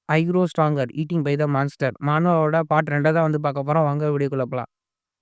I grow stronger, eating by the monster. மானோவோட part 2 தான் வந்து பார்க்க போறோம். வாங்க வீடியோக்குள்ள போலாம்.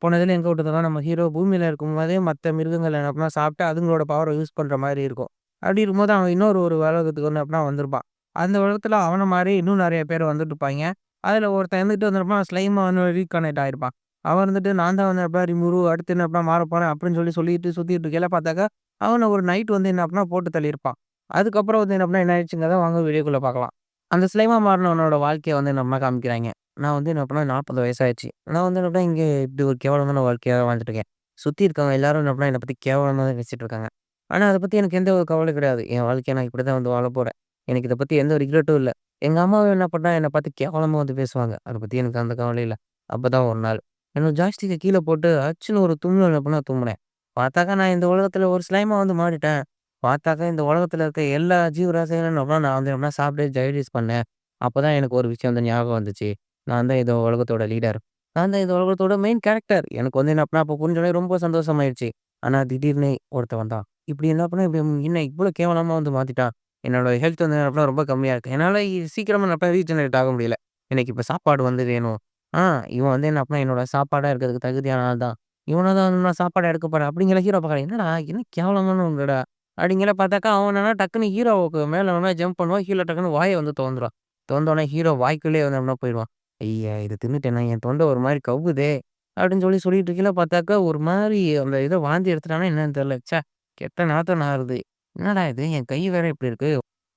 போனதுல எங்க விட்டதுன்னா, நம்ம ஹீரோ பூமியில இருக்கும்போதே மத்த மிருகங்கள் என்ன பண்ணா சாப்பிட்டு அதுங்களோட பவர யூஸ் பண்ற மாரி இருக்கும். அப்படி இருக்கும்போது அவன் இன்னொரு ஒரு உலகத்துக்கு வந்து அப்படின்னா வந்திருப்பான். அந்த உலகத்துல அவன மாரி இன்னும் நெறைய பேர் வந்துட்டு இருப்பாய்ங்க. அதுல ஒருத்தன் இருந்துட்டு வந்திருப்பான். ஸ்லைமா வந்து ரீகானெக்ட் ஆயிருப்பான். அவன் இருந்துட்டு நான் தான் வந்து அப்படின்னா ரிமுரு அடுத்து என்ன அப்படின்னா மாறப்போறேன் அப்படின்னு சொல்லிட்டு சுத்திட்டு இருக்கையில பார்த்தாக்கா, அவன ஒரு நைட் வந்து என்ன அப்படின்னா போட்டு தள்ளியிருப்பான். அதுக்கப்புறம் வந்து என்ன அப்படின்னா என்ன ஆயிடுச்சுங்கிறத வாங்க வீடியோக்குள்ள பார்க்கலாம். அந்த ஸ்லைமா மாறுனவனோட வாழ்க்கைய வந்து நம்ம காமிக்கிறாய்ங்க. நான் வந்து என்ன பண்ணேன் 40 வயசாயிருச்சு. நான் வந்து என்ன பண்ணேன், இங்க இப்படி ஒரு கேவலமான வாழ்க்கையா வாழ்ந்துட்டு இருக்கேன். சுத்தி இருக்கவங்க எல்லாரும் என்ன பண்ணா, என்ன பத்தி கேவலமா தான் பேசிட்டு இருக்காங்க. ஆனா, அத பத்தி எனக்கு எந்த ஒரு கவலையும் கிடையாது. என் வாழ்க்கைய நான் இப்படிதான் வந்து வாழப்போறேன். எனக்கு இத பத்தி எந்த ஒரு ரிக்ரெட்டும் இல்ல. எங்க அம்மாவும் என்ன பண்ணா, என்ன பார்த்து கேவலமா வந்து பேசுவாங்க. அத பத்தி எனக்கு அந்த கவலையும் இல்ல. அப்பதான் ஒரு நாள், என்னோட ஜாய்ஸ்டிக்க கீழ போட்டு அச்சுன்னு ஒரு தும்மல் என்ன பண்ணேன் தும்முனேன். பார்த்தாக்கா நான் இந்த உலகத்துல ஒரு ஸ்லைமா வந்து மாறிட்டேன். பார்த்தாக்கா இந்த உலகத்துல இருக்க எல்லா ஜீவராசிகளும் என்ன பண்ணா, நான் வந்து என்ன சாப்பிட்டு டைஜஸ்ட் பண்ணேன். அப்பதான் எனக்கு ஒரு விஷயம் வந்து ஞாபகம் வந்துச்சு. நான் தான் இந்த உலகத்தோட லீடர். நான் தான் இந்த உலகத்தோட மெயின் கேரக்டர். எனக்கு வந்து என்ன அப்பனா அப்ப புரிஞ்சோனே ரொம்ப சந்தோஷமாயிருச்சு. ஆனா திடீர்னு ஒருத்தன் வந்தான். இப்படி என்ன பண்ண இப்படி என்ன இவ்ளோ கேவலமா வந்து மாத்திட்டான். என்னோட ஹெல்த் வந்து என்ன பண்ணா ரொம்ப கம்மியா இருக்கு. என்னால சீக்கிரமா என்ன ரீஜெனரேட் ஆக முடியல. எனக்கு இப்ப சாப்பாடு வந்து வேணும். ஆ இவன் வந்து என்ன அப்பனா என்னோட சாப்பாடா இருக்கிறதுக்கு தகுதியான ஆள் தான். இவன தான் வந்து நான் சாப்பாடா எடுக்க போறேன். அப்படிங்கிற ஹீரோ பார்க்குறேன். என்னடா என்ன கேவலமானவங்கடா. அப்படிங்கிற பார்த்தாக்கா அவன் என்னன்னா டக்குனு ஹீரோவுக்கு மேல ஜம்ப் பண்ணுவான். கீழ டக்குனு வாய வந்து தொறந்துருவான். தொறந்தோனே ஹீரோ வாய்க்குள்ளேயே வந்து அப்படின்னா போயிருவான். ஐய! இத தின்னுட்டேனா, என் தொண்டை ஒரு மாரி கவ்வுதே! அப்படின்னு சொல்லிட்டு இருக்கையில பார்த்தாக்கா, ஒரு மாரி அந்த இத வாந்தி எடுத்துட்டானா என்னன்னு தெரியல. ச்சே! கெட்ட நாத்தம் நாறுது. என்னடா இது? என் கை வேற இப்படி இருக்கு.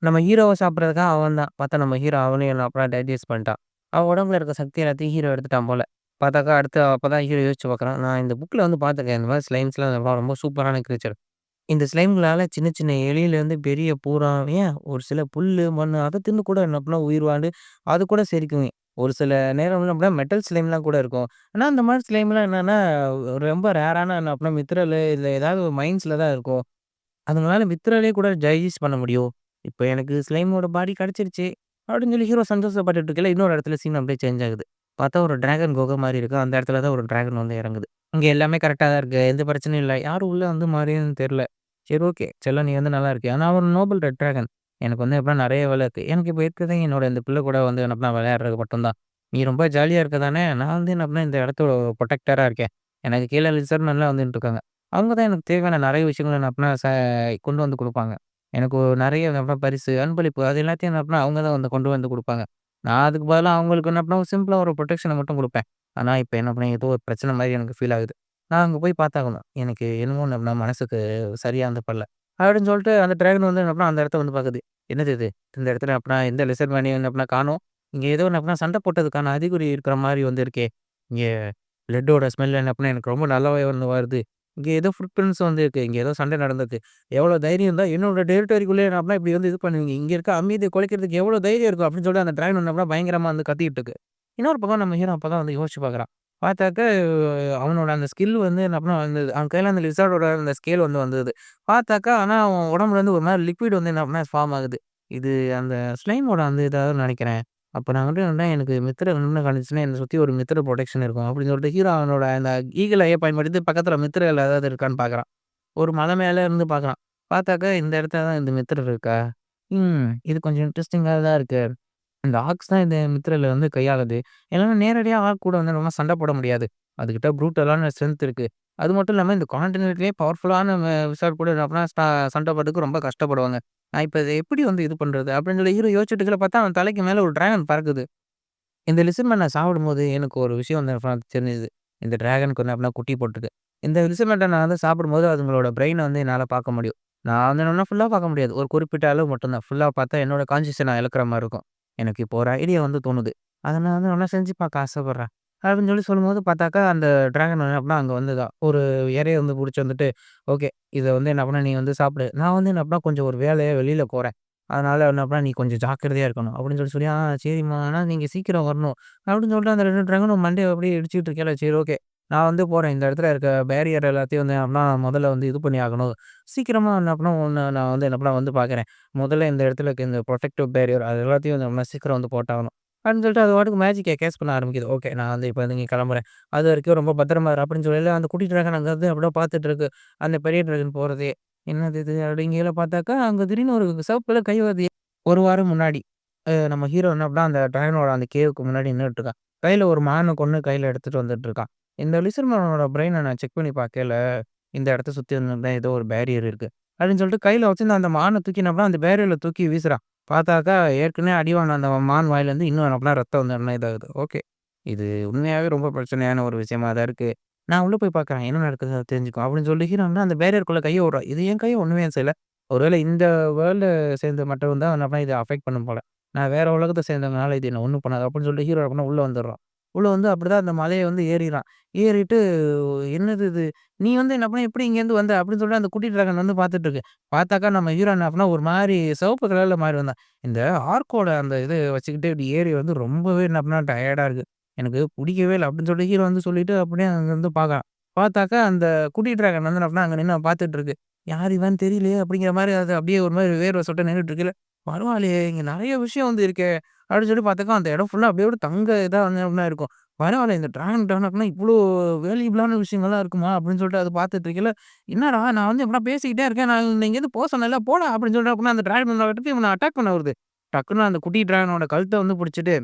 நம்ம ஹீரோவ சாப்பிடுறதுக்காக அவன் தான். பார்த்தா நம்ம ஹீரோ அவனையும் அப்புறம் டைஜஸ்ட் பண்ணிட்டான். அவன் உடம்புல இருக்க சக்தி எல்லாத்தையும் ஹீரோ எடுத்துட்டான் போல. பார்த்தாக்கா அடுத்து அப்பதான் ஹீரோ யோசிச்சு பார்க்குறான். நான் இந்த புக்ல வந்து பார்த்துருக்கேன். இந்த மாரி ஸ்லைம்ஸ்லாம் ரொம்ப சூப்பரான கிரியேச்சர். இந்த ஸ்லைம்களால சின்ன சின்ன எலியிலேருந்து பெரிய பூரா ஏன் ஒரு சில புல்லு, மண்ணு அத தின்னு கூட என்ன பண்ணா உயிர் வாழ்ந்து அது கூட செரிக்குங்க. ஒரு சில நேரம் வந்து அப்படின்னா மெட்டல் ஸ்லைம்லாம் கூட இருக்கும். ஆனா, அந்த மாரி ஸ்லைம்லாம் என்னன்னா, ரொம்ப ரேரான என்ன அப்படின்னா மித்ரலு இல்ல ஏதாவது ஒரு மைன்ஸ்ல தான் இருக்கும். அதுங்களால மித்ரலே கூட டைஜஸ்ட் பண்ண முடியும். இப்ப எனக்கு ஸ்லைமோட பாடி கிடைச்சிருச்சு. அப்படின்னு சொல்லி ஹீரோ சந்தோஷப்பட்டுட்டு இருக்கையில, இன்னொரு இடத்துல சீன் அப்படியே சேஞ்ச் ஆகுது. பார்த்தா ஒரு டிராகன் குகை மாரி இருக்கு. அந்த இடத்துல தான் ஒரு டிராகன் வந்து இறங்குது. இங்க எல்லாமே கரெக்ட்டா தான் இருக்கு. எந்த பிரச்சனையும் இல்ல. யாரும் உள்ள வந்து மாரின்னு தெரியல. சரி ஓகே. செல்லம் நீ வந்து நல்லா இருக்கியா? நான் ஒரு நோபல் ரெட் டிராகன். எனக்கு வந்து எப்படின்னா நெறைய வேலை இருக்கு. எனக்கு இப்ப இருக்கிறதே என்னோட இந்த பிள்ளை கூட வந்து என்னப்பனா விளையாடுறது மட்டும் தான். நீ ரொம்ப ஜாலியா இருக்க தானே! நான் வந்து என்னப்பனா இந்த இடத்தோட புரொடெக்டரா இருக்கேன். எனக்கு கீழ லிசர்ட்மென்ட்லாம் வந்துட்டு இருக்காங்க. அவங்க தான் எனக்கு தேவையான நெறைய விஷயங்கள என்ன அப்பனா கொண்டு வந்து குடுப்பாங்க. எனக்கு நெறைய அப்புறம் பரிசு, அன்பளிப்பு அது எல்லாத்தையும் என்ன பண்ணா அவங்க தான் வந்து கொண்டு வந்து குடுப்பாங்க. நான் அதுக்கு பதிலா அவங்களுக்கு என்ன பண்ணேன், சிம்பிளா ஒரு புரொடெக்ஷன மட்டும் குடுப்பேன். ஆனா, இப்ப என்ன பண்ணேன், ஏதோ ஒரு பிரச்சனை மாரி எனக்கு ஃபீல் ஆகுது. நான் அங்க போய் பார்த்தாகணும். எனக்கு என்னமோ நம்ம மனசுக்கு சரியா வந்து படல. அப்படின்னு சொல்லிட்டு அந்த டிராகன் வந்து என்ன பண்ணா, அந்த இடத்த வந்து பாக்குது. என்னது இது? இந்த இடத்துல அப்பனா எந்த லிசர்ட் மேனையும் என்ன பண்ணா காணோம். இங்க ஏதோ என்ன பண்ணா சண்டை போட்டதுக்கான அறிகுறி இருக்கிற மாரி வந்து இருக்கே. இங்க பிளட்டோட ஸ்மெல் என்ன பண்ணா எனக்கு ரொம்ப நல்லாவே வந்து வருது. இங்க ஏதோ ஃபுட் பிரிண்ட்ஸ் வந்து இருக்கு. இங்க ஏதோ சண்டை நடந்திருக்கு. எவ்வளோ தைரியம் இருந்தா என்னோட டெரிட்டரிக்குள்ளே என்ன பண்ணா இப்படி வந்து இது பண்ணுவீங்க. இங்க இருக்க அமைதிய குலைக்கிறதுக்கு எவ்வளோ தைரியம் இருக்கும் அப்படின்னு சொல்லிட்டு அந்த டிராகன் என்ன பண்ணா பயங்கரமா வந்து கத்திக்கிட்டு இருக்கு. இன்னொரு பக்கம் நம்ம ஹீரோ அப்பதான் வந்து யோசிச்சு பார்க்குறான். பார்த்தாக்க அவனோட அந்த ஸ்கில் வந்து என்ன பண்ணா வந்தது. அவன் கையில அந்த லிசார்டோட அந்த ஸ்கேல் வந்து வந்தது. பார்த்தாக்கா ஆனா அவன் உடம்புல இருந்து ஒரு மாரி லிக்விட் வந்து என்ன பண்ணா ஃபார்ம் ஆகுது. இது அந்த ஸ்லைமோட அந்த இதான்னு நெனைக்கிறேன். அப்ப நான் வந்து என்ன எனக்கு மித்திர என்ன காணிச்சுன்னா என்ன சுத்தி ஒரு மித்திர புரொடெக்ஷன் இருக்கும் அப்படின்னு சொல்லிட்டு ஹீரோ அவனோட அந்த ஈகிள் ஐய பயன்படுத்தி பக்கத்துல மித்திரல் ஏதாவது இருக்கான்னு பார்க்குறான். ஒரு மலை மேல இருந்து பார்க்குறான். பார்த்தாக்கா இந்த இடத்துல தான் இந்த மித்திரல் இருக்கா? இது கொஞ்சம் இன்ட்ரஸ்டிங்கா தான் இருக்கு. இந்த ஆக்ஸ் தான் இந்த மித்திரல வந்து கையாளுது. இல்லன்னா நேரடியா ஆக் கூட வந்து நம்ம சண்டை போட முடியாது. அதுகிட்ட ப்ரூட்டலான ஸ்ட்ரென்த் இருக்கு. அது மட்டும் இல்லாம இந்த கான்டினென்ட்லயே பவர்ஃபுல்லான விசாட் கூட என்ன அப்பனா சண்டை போடுறதுக்கு ரொம்ப கஷ்டப்படுவாங்க. நான் இப்ப இத எப்படி வந்து இது பண்றது? அப்படின்னு சொல்லி ஹீரோ யோசிச்சுட்டு இருக்கையில பார்த்தா அவன் தலைக்கு மேல ஒரு டிராகன் பறக்குது. இந்த லிசர்மேன் நான் சாப்பிடும்போது எனக்கு ஒரு விஷயம் வந்து தெரிஞ்சது. இந்த டிராகனுக்கு வந்து அப்படின்னா குட்டி போட்டுருக்கு. இந்த லிசர்மேட்ட நான் வந்து சாப்பிடும்போது அதுங்களோட பிரெயின வந்து என்னால பார்க்க முடியும். நான் வந்து என்னன்னா ஃபுல்லா பார்க்க முடியாது. ஒரு குறிப்பிட்ட அளவு மட்டும் தான். ஃபுல்லா பார்த்தா என்னோட கான்ஷியஸ நான் இழக்கிற மாரி இருக்கும். எனக்கு இப்போ ஒரு ஐடியா வந்து தோணுது. அத நான் வந்து நல்லா செஞ்சு பார்க்க ஆசைப்படுறேன். அப்படின்னு சொல்லி சொல்லும்போது பார்த்தாக்கா, அந்த டிராகன் வந்து அப்படின்னா அங்க வந்துதான். ஒரு இரைய வந்து புடிச்சு வந்துட்டு, ஓகே. இத வந்து என்ன பண்ண நீ வந்து சாப்பிடு. நான் வந்து என்ன பண்ணா கொஞ்சம் ஒரு வேலையா வெளியில போறேன். அதனால என்ன பண்ணா நீ கொஞ்சம் ஜாக்கிரதையா இருக்கணும். அப்படின்னு சொல்லி, சரிம்மா. ஆனா நீங்க சீக்கிரம் வரணும். அப்படின்னு சொல்லிட்டு அந்த 2 டிராகனும் மண்டைய அப்படியே இடிச்சுக்கிட்டு இருக்கையில, சரி ஓகே. நான் வந்து போறேன். இந்த இடத்துல இருக்க பேரியர் எல்லாத்தையும் வந்து அப்பனா முதல்ல வந்து இது பண்ணி ஆகணும். சீக்கிரமா என்ன அப்பனா உன்ன நான் வந்து என்ன பண்ண வந்து பார்க்குறேன். முதல்ல இந்த இடத்துல இருக்க இந்த புரொடெக்டிவ் பேரியர் அது எல்லாத்தையும் நம்ம சீக்கிரம் வந்து போட்டாகணும். அப்படின்னு சொல்லிட்டு அது பாட்டுக்கு மேஜிக்க கேஸ் பண்ண ஆரம்பிக்குது. ஓகே. நான் வந்து இப்ப இங்க கிளம்புறேன். அது வரைக்கும் ரொம்ப பத்திரமா இரு அப்படின்னு சொல்லயில அந்த குட்டி டிராகன் அங்க இருந்து அப்படியே பார்த்துட்டு இருக்கு. அந்த பெரிய டிராகன் போறதே. என்னது இது? அப்படிங்கையில பார்த்தாக்கா, அங்க திடீர்னு ஒரு சிவப்பு கலர் கை வருது. 1 வாரம் முன்னாடி. நம்ம ஹீரோ என்ன பண்ணா அந்த ட்ராகனோட அந்த கேவுக்கு முன்னாடி நின்னுட்டு இருக்கான். கையில ஒரு மான கொன்னு கையில எடுத்துட்டு வந்துட்டு இருக்கான். இந்த லிசர் மேனோட பிரெயின நான் செக் பண்ணி பார்க்கையில, இந்த இடத்த சுத்தி வந்து ஏதோ ஒரு பேரியர் இருக்கு. அப்படின்னு சொல்லிட்டு கையில வச்சிருந்த அந்த மான தூக்கி என்ன பண்ணான், அந்த பேரியர்ல தூக்கி வீசுறான். பார்த்தாக்கா ஏற்கனவே அடி வாங்குன அந்த மான் வாயிலேருந்து இன்னும் என்ன பண்ணா ரத்தம் வந்து என்ன இதாகுது. ஓகே. இது உண்மையாவே ரொம்ப பிரச்சனையான ஒரு விஷயமா தான் இருக்கு. நான் உள்ள போய் பார்க்குறேன். என்ன நடக்குது அத தெரிஞ்சுக்கும். அப்படின்னு சொல்லி ஹீரோ அந்த பேரியருக்குள்ள கைய விடுறான். இது என் கை ஒண்ணுமே செய்யல. ஒருவேளை இந்த வேர்ல்ட சேர்ந்த மற்றவன் தான் என்ன பண்ணா இத அஃபெக்ட் பண்ணும் போல. நான் வேற உலகத்த சேர்ந்தவனால இது என்ன ஒண்ணும் பண்ணாது அப்படின்னு சொல்லிட்டு ஹீரோ என்ன பண்ணா உள்ள வந்துடுறான். உள்ள வந்து அப்படிதான் அந்த மலைய வந்து ஏறிறான். ஏறிட்டு என்னது இது? நீ வந்து என்ன பண்ண எப்படி இங்கேருந்து வந்த? அப்படின்னு சொல்லிட்டு அந்த குட்டி டிராகன் வந்து பார்த்துட்டு இருக்கு. பார்த்தாக்கா நம்ம ஹீரோ என்ன பண்ணா ஒரு மாரி சிவப்பு கலர்ல மாறி வந்தான். இந்த ஆர்க்கோட அந்த இத வச்சுக்கிட்டு இப்படி ஏறி வந்து ரொம்பவே என்ன பண்ணா டயர்டா இருக்கு. எனக்கு புடிக்கவே இல்ல அப்படின்னு சொல்லிட்டு ஹீரோ வந்து சொல்லிட்டு அப்படியே அங்கருந்து பார்க்குறான். பார்த்தாக்கா அந்த குட்டி டிராகன் வந்து என்ன பண்ணா அங்க நின்னு பார்த்துட்டு இருக்கு. யார் இவன்னு தெரியலையே அப்படிங்கிற மாரி அது அப்படியே ஒரு மாரி வேர்வை சொட்ட நின்னுட்டு இருக்குல்ல. பரவாயில்லையே! இங்க நெறைய விஷயம் வந்து இருக்கே! அப்படின்னு சொல்லி பார்த்தாக்கா, அந்த இடம் ஃபுல்லா அப்படியே ஒரு தங்க இதா வந்து அப்படின்னா இருக்கும். பரவால்ல இந்த டிராகன் டார்னப்னா இவ்ளோ வேல்யூபிளான விஷயங்கள்லாம் இருக்குமா? அப்படின்னு சொல்லிட்டு அத பார்த்துட்டு இருக்கையில, என்னடா நான் வந்து எப்படினா பேசிக்கிட்டே இருக்கேன். நான் உன்ன இங்கேருந்து சொன்னேன்ல போடா அப்படின்னு சொல்லிட்டு அப்படின்னா அந்த டிராகன் வந்துட்டு இவன அட்டாக் பண்ண வருது. டக்குனு அந்த குட்டி டிராகனோட கழுத்த வந்து புடிச்சுட்டு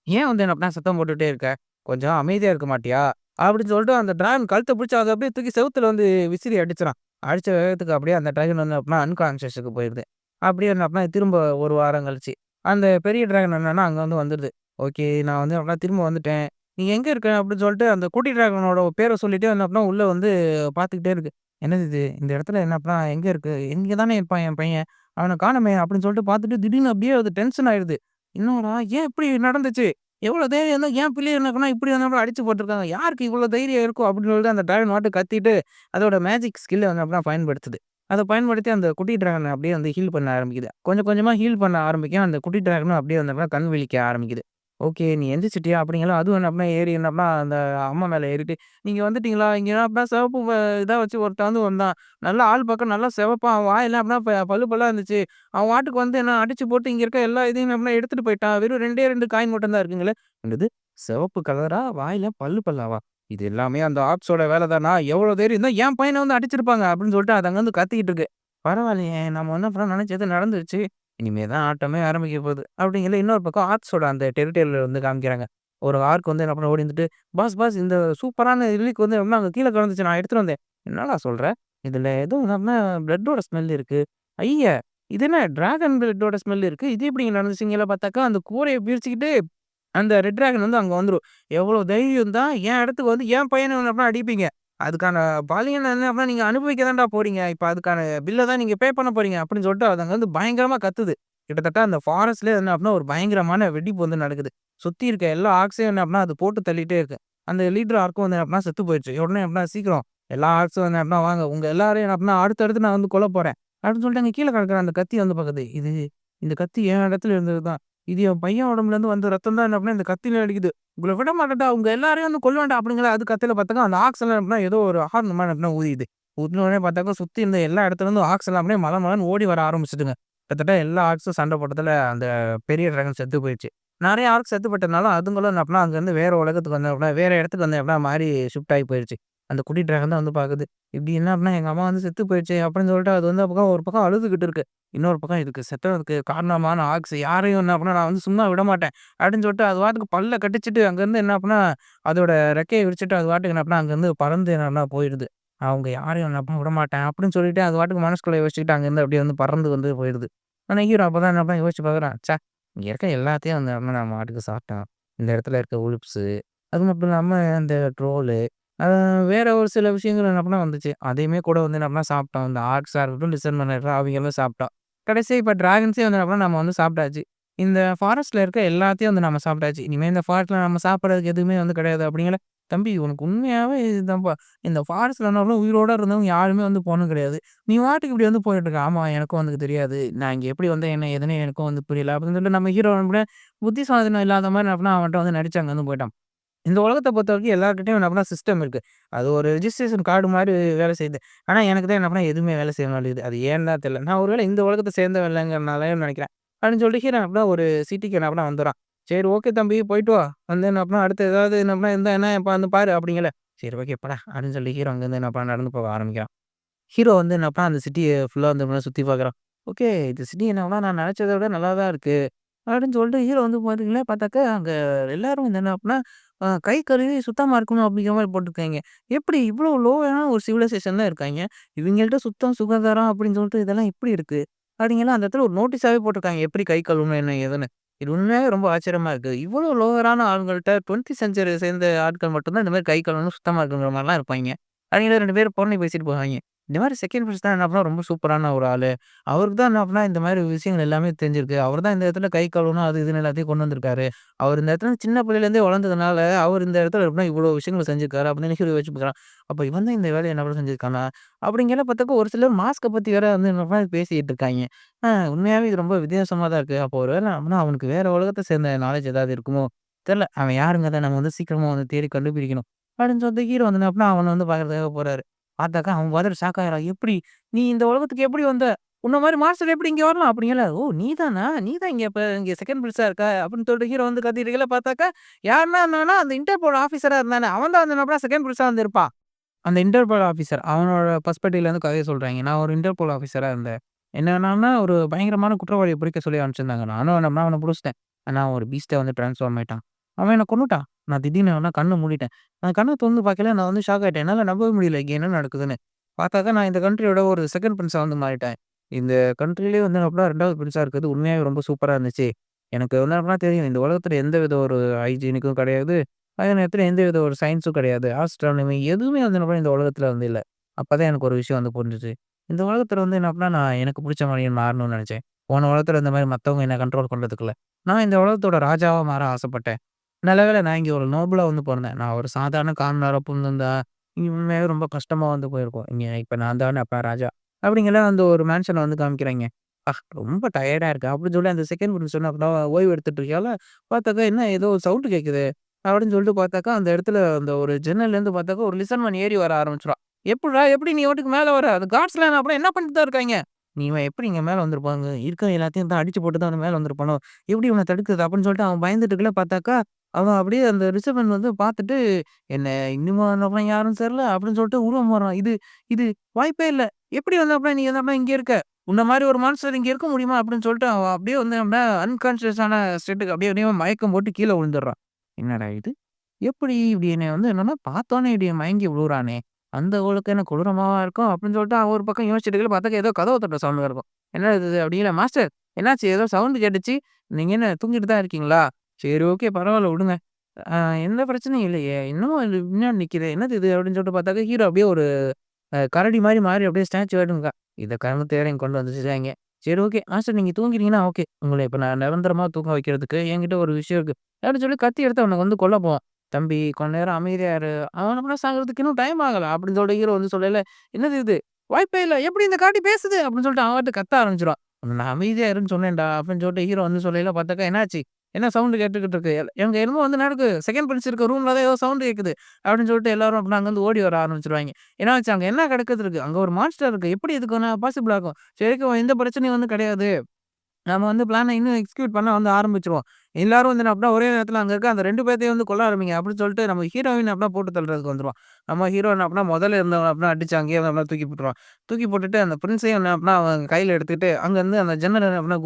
ஏன் வந்து என்ன அப்பனா சத்தம் போட்டுட்டே இருக்க? கொஞ்சம் அமைதியா இருக்க மாட்டியா? அப்படின்னு சொல்லிட்டு அந்த டிராகன் கழுத்த பிடிச்சு அத அப்படியே தூக்கி செவுத்துல வந்து விசிறி அடிச்சுறான். அடிச்ச வேகத்துக்கு அப்படியே அந்த டிராகன் வந்து அப்பனா அன்கான்ஷியஸ்க்கு போயிருது. அப்படியே என்ன அப்பனா திரும்ப 1 வாரம் கழிச்சு, அந்த பெரிய டிராகன் என்னன்னா அங்க வந்து வந்துருது. ஓகே நான் வந்து அப்பனா திரும்ப வந்துட்டேன். நீ எங்க இருக்க? அப்படின்னு சொல்லிட்டு அந்த குட்டி டிராகனோட பேர சொல்லிட்டே என்ன அப்பனா உள்ள வந்து பார்த்துக்கிட்டே இருக்கு. என்னது இது? இந்த இடத்துல என்ன அப்பனா எங்க இருக்கு? இங்க தானே இருப்பான் என் பையன். அவன காணோமே அப்படின்னு சொல்லிட்டு பார்த்துட்டு திடீர்னு அப்படியே அது டென்ஷன் ஆயிடுது. என்னடா ஏன் இப்படி நடந்துச்சு? எவ்வளோ தைரியம் இருந்தா ஏன் பிள்ளைய என்ன பண்ணா இப்படி வந்து நம்மள அடிச்சு போட்டுருக்காங்க. யாருக்கு இவ்வளோ தைரியம் இருக்கும் அப்படின்னு சொல்லிட்டு அந்த டிராகன் பாட்டுக்கு கத்திட்டு, அதோட மேஜிக் ஸ்கில்ல வந்து அப்படியே பயன்படுத்துது. அத பயன்படுத்தி அந்த குட்டி டிராகன அப்படியே வந்து ஹீல் பண்ண ஆரம்பிக்குது. கொஞ்சம் கொஞ்சமா ஹீல் பண்ண ஆரம்பிக்கும். அந்த குட்டி டிராகனும் அப்படியே வந்து அப்படியே கண் விழிக்க ஆரம்பிக்குது. ஓகே நீ எந்திரிச்சிட்டியா? அப்படிங்களா அதுவும் என்ன அப்படின்னா ஏறி என்ன அப்படின்னா அந்த அம்மா மேல ஏறிட்டு, நீங்க வந்துட்டீங்களா? இங்க என்ன அப்படின்னா சிவப்பு இதா வச்சு ஒருத்தன் வந்து வந்தான். நல்லா ஆள் பார்க்க நல்லா சிவப்பா அவன் வாயெல்லாம் அப்படின்னா பல்லு பல்லா இருந்துச்சு. அவன் பாட்டுக்கு வந்து என்ன அடிச்சு போட்டு இங்க இருக்க எல்லா இதையும் அப்படின்னா எடுத்துட்டு போயிட்டான். வெறும் 2டே 2 காயின் மட்டும் தான் இருக்குங்களே. என்னது? சிவப்பு கலரா? வாயில பல்லு பல்லாவா? இது எல்லாமே அந்த ஆப்ஸோட வேல தானா? எவ்வளோ தைரியம் இருந்தா என் பையன வந்து அடிச்சிருப்பாங்க அப்படின்னு சொல்லிட்டு அது அங்கருந்து கத்திக்கிட்டு இருக்கு. பரவாயில்லையே! நம்ம என்ன பண்ணோம் நெனச்சது நடந்துருச்சு. இனிமே தான் ஆட்டமே ஆரம்பிக்க போகுது. அப்படிங்கையில இன்னொரு பக்கம் ஆர்க்ஸோட அந்த டெரிட்டரில வந்து காமிக்கிறாங்க. ஒரு ஆர்க் வந்து என்ன பண்ண ஓடி வந்துட்டு, பாஸ் பாஸ் இந்த சூப்பரான லிரிக் வந்து எப்படின்னா அங்க கீழ கிடந்துச்சு நான் எடுத்துட்டு வந்தேன். என்னடா சொல்ற? இதுல ஏதோ நம்ம பிளட்டோட ஸ்மெல் இருக்கு. ஐய! இது என்ன டிராகன் பிளட்டோட ஸ்மெல் இருக்கு. இது எப்படி இங்க நடந்துச்சுங்கல பார்த்தாக்கா அந்த கூரைய பிரிச்சுக்கிட்டு அந்த ரெட் டிராகன் வந்து அங்க வந்துரும். எவ்வளோ தைரியம் தான் என் இடத்துக்கு வந்து என் பையன வந்து அப்புறம் அடிப்பீங்க. அதுக்கான பலியான என்ன அப்புறம் நீங்க அனுபவிக்க தான்டா போறீங்க. இப்ப அதுக்கான பில்ல தான் நீங்க பே பண்ண போறீங்க அப்படின்னு சொல்லிட்டு அது அங்க வந்து பயங்கரமா கத்துது. கிட்டத்தட்ட அந்த ஃபாரஸ்ட்லயே என்ன அப்படின்னா ஒரு பயங்கரமான வெடிப்பு வந்து நடக்குது. சுத்தி இருக்க எல்லா ஆர்க்ஸையும் என்ன அப்படின்னா அது போட்டு தள்ளிட்டே இருக்கு. அந்த லீடர் ஆர்க்கும் வந்து என்ன அப்படின்னா செத்து போயிடுச்சு. உடனே அப்படின்னா சீக்கிரம் எல்லா ஆர்க்ஸும் வந்து அப்படின்னா வாங்க உங்க எல்லாரையும் என்ன அப்படின்னா அடுத்து நான் வந்து கொல்ல போறேன். அப்படின்னு சொல்லிட்டு அங்க கீழ கிடக்குற அந்த கத்தி வந்து பாக்குது. இந்த கத்தி என் இடத்துல இருந்தது தான். இது என் பையன் உடம்புலேருந்து வந்த ரத்தம் தான் என்ன அப்படின்னா இந்த கத்தியில அடிக்குது. உங்கள விட மாட்டேன்டா. உங்க எல்லாரையும் வந்து கொல்லுவேன்டா அப்படிங்கிற அது கத்தியில பார்த்தாக்கா, அந்த ஆக்ஸ் எல்லாம் எப்படின்னா ஏதோ ஒரு ஹார்ன் மாரி எப்படின்னா ஊதியுது. ஊதுன உடனே பார்த்தாக்கா, சுத்தி இருந்த எல்லா இடத்துலருந்தும் ஆக்ஸ் எல்லாம் அப்படியே மலமலன்னு ஓடி வர ஆரம்பிச்சுதுங்க. கிட்டத்தட்ட எல்லா ஆர்க்ஸும் சண்டை போட்டதுல அந்த பெரிய டிராகன் செத்து போயிருச்சு. நெறைய ஆர்க்ஸ் செத்து போட்டதுனால, அதுங்களும் என்ன அப்படின்னா அங்கருந்து வேற உலகத்துக்கு வந்து அப்படின்னா வேற இடத்துக்கு வந்து எப்படின்னா மாறி ஷிஃப்ட் ஆகி போயிருச்சு. அந்த குட்டி டிராகன் தான் வந்து பாக்குது. இப்படி என்ன அப்படின்னா எங்க அம்மா வந்து செத்து போயிருச்சே அப்படின்னு சொல்லிட்டு அது வந்து பக்கம் ஒரு பக்கம் அழுதுகிட்டு இருக்கு. இன்னொரு பக்கம் இதுக்கு செத்ததுக்கு காரணமான ஆக்ஸ் யாரையும் என்ன அப்படின்னா நான் வந்து சும்மா விடமாட்டேன். அப்படின்னு சொல்லிட்டு அது பாட்டுக்கு பல்ல கடிச்சுட்டு அங்கருந்து என்ன அப்படின்னா, அதோட ரெக்கைய விரிச்சுட்டு அது பாட்டுக்கு என்ன அப்படின்னா அங்கருந்து பறந்து என்ன போயிடுது. அவங்க யாரையும் என்ன அப்படின்னா விடமாட்டேன் அப்படின்னு சொல்லிட்டு அது பாட்டுக்கு மனசுக்குள்ள யோசிச்சுக்கிட்டு அங்கருந்து அப்படியே வந்து பறந்து வந்து போயிருது. ஆனா ஹீரோ அப்பதான் என்ன அப்படின்னா யோசிச்சு பார்க்குறான். இங்க இருக்க எல்லாத்தையும் வந்து நம்ம நம்ம பாட்டுக்கு சாப்பிட்டோம். இந்த இடத்துல இருக்க உல்ப்ஸு, அது மட்டும் இல்லாம அந்த ட்ரோலு, அ வேற ஒரு சில விஷயங்கள் என்ன பண்ணா வந்துச்சு. அதையுமே கூட வந்து என்ன பண்ணா சாப்பிட்டோம். இந்த ஆர்க்ஸா இருக்கட்டும், லிசர்மன் இருக்கட்டும் அவைங்களும் சாப்பிட்டோம். கடைசியா இப்ப டிராகன்ஸே வந்து என்ன பண்ணா நம்ம வந்து சாப்பிட்டாச்சு. இந்த ஃபாரஸ்ட்ல இருக்க எல்லாத்தையும் வந்து நம்ம சாப்பிட்டாச்சு. இனிமே இந்த ஃபாரஸ்ட்ல நம்ம சாப்பிடுறதுக்கு எதுவுமே வந்து கிடையாது அப்படிங்கல. தம்பி உனக்கு உண்மையாவே இதுதான்ப்பா. இந்த ஃபாரஸ்ட்ல என்ன உயிரோட இருந்தவங்க யாருமே வந்து போனது கிடையாது. நீ பாட்டுக்கு இப்படி வந்து போயிட்டு இருக்க. ஆமா எனக்கும் வந்து தெரியாது. நான் இங்க எப்படி வந்தேன் என்ன ஏதுன்னு எனக்கும் வந்து புரியல. அப்படின்னு சொல்லிட்டு நம்ம ஹீரோ கூட புத்திசாலித்தனம் இல்லாத மாரி என்ன பண்ணா அவன்ட்ட வந்து நடிச்சு அங்க வந்து போயிட்டான். இந்த உலகத்த பொறுத்தவரைக்கும் எல்லார்கிட்டயும் என்ன பண்ணா சிஸ்டம் இருக்கு. அது ஒரு ரெஜிஸ்ட்ரேஷன் கார்டு மாரி வேலை செய்யுது. ஆனா எனக்கு தான் என்ன பண்ணா எதுவுமே வேலை செய்ய மாட்டேங்குது. அது ஏன்னு தான் தெரியல. நான் ஒரு வேளை இந்த உலகத்த சேர்ந்தவன் இல்லங்கிறனாலயோன்னு நெனைக்கிறேன். அப்படின்னு சொல்லிட்டு ஹீரோ என்ன பண்ணா ஒரு சிட்டிக்கு என்ன பண்ணா வந்துர்றான். சரி ஓகே தம்பி போயிட்டு வா. வந்து என்ன பண்ணா அடுத்து ஏதாவது என்ன பண்ணா இருந்தா என்ன இப்ப வந்து பாரு அப்படிங்கல. சரி ஓகே போடா அப்படின்னு சொல்லி ஹீரோ அங்கருந்து என்ன பண்ணா நடந்து போக ஆரம்பிக்கிறான். ஹீரோ வந்து என்னப்பா அந்த சிட்டிய ஃபுல்லா வந்து சுத்தி பார்க்குறான். ஓகே இந்த சிட்டி என்னன்னா நான் நெனச்சத விட நல்லா தான் இருக்கு. அப்படின்னு சொல்லிட்டு ஹீரோ வந்து பார்த்தீங்கன்னா பார்த்தாக்கா, அங்க எல்லாரும் வந்து என்ன அப்டின்னா, கை கழுவி சுத்தமா இருக்கணும் அப்படிங்கிற மாரி போட்டுருக்காய்ங்க. எப்படி இவ்வளோ லோவான ஒரு சிவிலைசேஷன் தான் இருக்காய்ங்க. இவைங்கள்ட்ட சுத்தம், சுகாதாரம் அப்படின்னு சொல்லிட்டு இதெல்லாம் எப்படி இருக்கு? அப்படிங்கலாம் அந்த இடத்துல ஒரு நோட்டீஸாவே போட்டுருக்காங்க. எப்படி கை கழுவணும் என்ன ஏதுன்னு. இது உண்மையாவே ரொம்ப ஆச்சரியமா இருக்கு. இவ்வளோ லோவரான ஆள்கள்ட்ட 20 செஞ்சுரி சேர்ந்த ஆட்கள் மட்டும் தான் இந்த மாரி கை கழுவணும், சுத்தமா இருக்கணுங்கிற மாரிலாம் இருப்பாய்ங்க. அவைங்கள 2 பேரும் பொறணி பேசிட்டு போவாய்ங்க. இந்த மாரி செகண்ட் பிரின்ஸ் தான் என்ன அப்டின்னா ரொம்ப சூப்பரான ஒரு ஆளு. அவருக்கு தான் என்ன அப்டின்னா இந்த மாரி விஷயங்கள் எல்லாமே தெரிஞ்சிருக்கு. அவர் தான் இந்த இடத்துல கை கழுவணும் அது இதுன்னு எல்லாத்தையும் கொண்டு வந்திருக்காரு. அவர் இந்த இடத்துல சின்ன பிள்ளையிலேருந்தே வளர்ந்ததுனால, அவர் இந்த இடத்துல எப்டின்னா இவ்வளோ விஷயங்கள செஞ்சிருக்காரு அப்படின்னு ஹீரோ யோசிச்சுக்கிறான். அப்ப இவன் தான் இந்த வேலைய என்ன கூட செஞ்சிருக்கானா? அப்படிங்கையில பார்த்தாக்கா ஒரு சிலர் மாஸ்க்க பத்தி வேற வந்து என்ன பண்ண பேசிட்டு இருக்காய்ங்க. உண்மையாவே இது ரொம்ப வித்தியாசமா தான் இருக்கு. அப்போ ஒரு வேள அப்டின்னா அவனுக்கு வேற உலகத்த சேர்ந்த நாலேட்ஜ் ஏதாவது இருக்குமோ? தெர்ல. அவன் யாருங்கிறத நம்ம வந்து சீக்கிரமா வந்து தேடி கண்டுபிடிக்கணும். அப்படின்னு சொல்லிட்டு ஹீரோ வந்து என்ன அப்டின்னா அவன வந்து பார்க்கறதுக்காக போறாரு. பார்த்தாக்கா அவன் பாட்டுக்கு ஷாக் ஆயிடுறான். "எப்படி? நீ இந்த உலகத்துக்கு எப்படி வந்த? உன்ன மாரி மாஸ்டர் எப்படி இங்க வரலாம்?" அப்படிங்கல. "ஓ! நீ தானா? நீ தான் இங்க இப்ப இங்க செகண்ட் பிரின்ஸா இருக்க?" அப்படின்னு சொல்லிட்டு ஹீரோ வந்து கத்திட்டு இருக்கையில பார்த்தாக்கா, யாருன்னா என்னன்னா அந்த இன்டர்போல் ஆஃபீஸரா இருந்தானே, அவன் தான் வந்து என்ன பண்ணான் செகண்ட் பிரின்ஸா வந்து இருப்பான். அந்த இன்டர்போல் ஆஃபீசர் அவனோட பெர்ஸ்பெக்டிவ்ல கதைய சொல்றாய்ங்க. நான் ஒரு இன்டர்போல் ஆஃபீஸரா இருந்தேன். என்னன்னான்னா, ஒரு பயங்கரமான குற்றவாளிய பிடிக்க சொல்லி அனுப்பிச்சிருந்தாங்க. நானும் என்ன அவன புடிச்சுட்டேன். ஆனா ஒரு பீஸ்ட்டா வந்து ட்ரான்ஸ்ஃபார்ம் ஆயிட்டான். அவன் என்ன கொன்னுட்டான். நான் திடீர்னு ஆனா கண்ண மூடிட்டேன். நான் கண்ண தொறந்து பார்க்கையில நான் வந்து ஷாக் ஆயிட்டேன். என்னால நம்பவே முடியல. இங்க என்ன நடக்குதுன்னு. பார்த்தாக்கா நான் இந்த கண்ட்ரியோட ஒரு செகண்ட் பிரின்ஸா வந்து மாறிட்டேன். இந்த கண்ட்ரிலயே வந்து அப்படின்னா 2வது பிரின்ஸா இருக்கிறது உண்மையாவே ரொம்ப சூப்பரா இருந்துச்சு. எனக்கு வந்து அப்படின்னா தெரியும். இந்த உலகத்துல எந்தவித ஒரு ஹைஜீனிக்கும் கிடையாது. அதே நேரத்துல எந்தவித ஒரு சயன்ஸும் கிடையாது. ஆஸ்ட்ரானமி எதுவுமே வந்து என்ன இந்த உலகத்துல வந்து இல்ல. அப்பதான் எனக்கு ஒரு விஷயம் வந்து புரிஞ்சுச்சு. இந்த உலகத்துல வந்து என்ன அப்டின்னா, நான் எனக்கு புடிச்ச மாரியே மாறணும்னு நெனச்சேன். போன உலகத்துல இந்த மாரி மத்தவங்க என்ன கண்ட்ரோல் பண்றதுக்கு இல்ல. நான் இந்த உலகத்தோட ராஜாவா மாற ஆசைப்பட்டேன். நல்ல வேளை நான் இங்க ஒரு நோபலா வந்து பொறந்தேன். நான் ஒரு சாதாரண காமனரா பொறந்திருந்தா, இங்க உண்மையாவே ரொம்ப கஷ்டமா வந்து போயிருக்கும். இங்க இப்ப நான் தானே அப்ப ராஜா. அப்படிங்கலாம் அந்த ஒரு மேன்ஷன வந்து காமிக்கிறாய்ங்க. ரொம்ப டயர்டா இருக்கு. அப்படின்னு சொல்லி அந்த செகண்ட் பிரின்ஸ் சொன்ன அப்புறம் ஓய்வு எடுத்துட்டு இருக்கையில, பார்த்தாக்கா என்ன ஏதோ சவுண்ட் கேட்குது. அப்படின்னு சொல்லிட்டு பார்த்தாக்கா, அந்த இடத்துல அந்த ஒரு ஜன்னல்லேருந்து பார்த்தாக்கா, ஒரு லிசன்மேன் ஏறி வர ஆரம்பிச்சுருவான். "எப்புட்றா? எப்படி நீ பாட்டுக்கு மேல வர? அந்த காட்ஸ்லாம் என்ன அப்படியே என்ன பண்ணிட்டு தான் இருக்காய்ங்க?" "நீ இவன் எப்படி இங்க மேல வந்திருப்பாங்க? இருக்கிற எல்லாத்தையும் தான் அடிச்சு போட்டு தான் அவன் மேல வந்திருப்பானோ? எப்படி இவன தடுக்குறது?" அப்படின்னு சொல்லிட்டு அவன் பயந்துட்டு இருக்கையில பார்த்தாக்கா, அவன் அப்படியே அந்த ரிசப்ஷன் வந்து பார்த்துட்டு, "என்ன இன்னுமா அந்த பையன் யாரும் தெர்ல?" அப்படின்னு சொல்லிட்டு உருவம் மாறுறான். இது இது வாய்ப்பே இல்ல. எப்படி வந்து அப்படியே நீ வந்து அப்படியே இங்க இருக்க? உன்ன மாரி ஒரு மான்ஸ்டர் இங்க இருக்க முடியுமா? அப்படின்னு சொல்லிட்டு அவன் அப்படியே வந்து அப்படியே அன்கான்ஷியஸான ஸ்டேட்டுக்கு அப்படியே அப்படியே மயக்கம் போட்டு கீழ விழுந்துடுறான். என்னடா இது? எப்படி இப்படி என்னைய வந்து என்னன்னா பார்த்தோனே இப்படி மயங்கி விழுறானே! அந்த அவளுக்கு என்ன கொடூரமாவா இருக்கும்? அப்படின்னு சொல்லிட்டு அவன் ஒரு பக்கம் யோசிச்சுட்டு இருக்கையில பார்த்தா ஏதோ கதவ தட்டுற சவுண்ட் இருக்கும். என்னது இது? அப்படிங்கிற மாஸ்டர் என்னாச்சு? ஏதோ சவுண்ட் கேட்டுச்சு. நீங்க என்ன தூங்கிட்டு தான் இருக்கீங்களா? சரி ஓகே பரவால்ல விடுங்க. அ எந்த பிரச்சனையும் இல்லையே! இன்னமும் இது பின்னாடி நிக்குதே! என்னது இது? அப்படின்னு சொல்லிட்டு பார்த்தாக்கா ஹீரோ அப்படியே ஒரு கரடி மாரி மாறி அப்படியே ஸ்டாச்சு ஆயிட்டு இருக்கா. இத கருமத்த வேற இங்க கொண்டு வந்து வச்சுட்டாய்ங்க. சரி ஓகே. மாஸ்டர் நீங்க தூங்கிறீங்கன்னா ஓகே. உங்கள இப்ப நான் நிரந்தரமா தூங்க வைக்கிறதுக்கு என்கிட்ட ஒரு விஷயம் இருக்கு. அப்படின்னு சொல்லி கத்தி எடுத்து அவன வந்து கொல்ல போவான். தம்பி கொஞ்ச நேரம் அமைதியா இரு. அவன கூட சாகறதுக்கு இன்னும் டைம் ஆகல. அப்படின்னு சொல்லிட்டு ஹீரோ வந்து சொல்லயில, என்னது இது? வாய்ப்பே இல்ல. எப்படி இந்த காட்டி பேசுது? அப்படின்னு சொல்லிட்டு அவன் பாட்டுக்கு கத்த ஆரம்பிச்சுருவான். நான் அமைதியா இருன்னு சொன்னேன்டா! அப்படின்னு சொல்லிட்டு ஹீரோ வந்து சொல்லையில பார்த்தாக்கா என்னாச்சு? என்ன சவுண்ட் கேட்டுக்கிட்டு இருக்கு? எங்க என்னமோ வந்து நடக்கு. செகண்ட் பிரின்ஸ் இருக்க ரூம்ல தான் ஏதோ சவுண்ட் கேட்குது. அப்படின்னு சொல்லிட்டு எல்லாரும் அப்படின்னா அங்கருந்து ஓடி வர ஆரம்பிச்சுருவாய்ங்க. என்னாச்சு? அங்க என்ன கிடக்குது இருக்கு? அங்க ஒரு மான்ஸ்டர் இருக்கு. எப்படி இதுக்கு பாசிபிள் ஆகும்? சரிக்கும் எந்த பிரச்சனையும் வந்து கிடையாது. நம்ம வந்து பிளான இன்னும் எக்ஸிக்யூட் பண்ண வந்து ஆரம்பிச்சுருவோம். எல்லாரும் வந்து என்ன அப்படின்னா, ஒரே நேரத்தில அங்க இருக்க அந்த 2 பேத்தையும் வந்து கொல்ல ஆரம்பிங்க அப்படின்னு சொல்லிட்டு நம்ம ஹீரோயின் அப்படின்னா போட்டு தள்ளுறதுக்கு வந்துருவான். நம்ம ஹீரோ என்ன அப்படின்னா முதல்ல இருந்தவன அப்படின்னா அடிச்சு அங்கேயே வந்து அப்படின்னா தூக்கி போட்டுருவான். தூக்கி போட்டுட்டு அந்த பிரின்ஸையும் என்ன அப்படின்னா அவன் கையில எடுத்துக்கிட்டு அங்கருந்து அந்த ஜன்னல் என்ன அப்படின்னா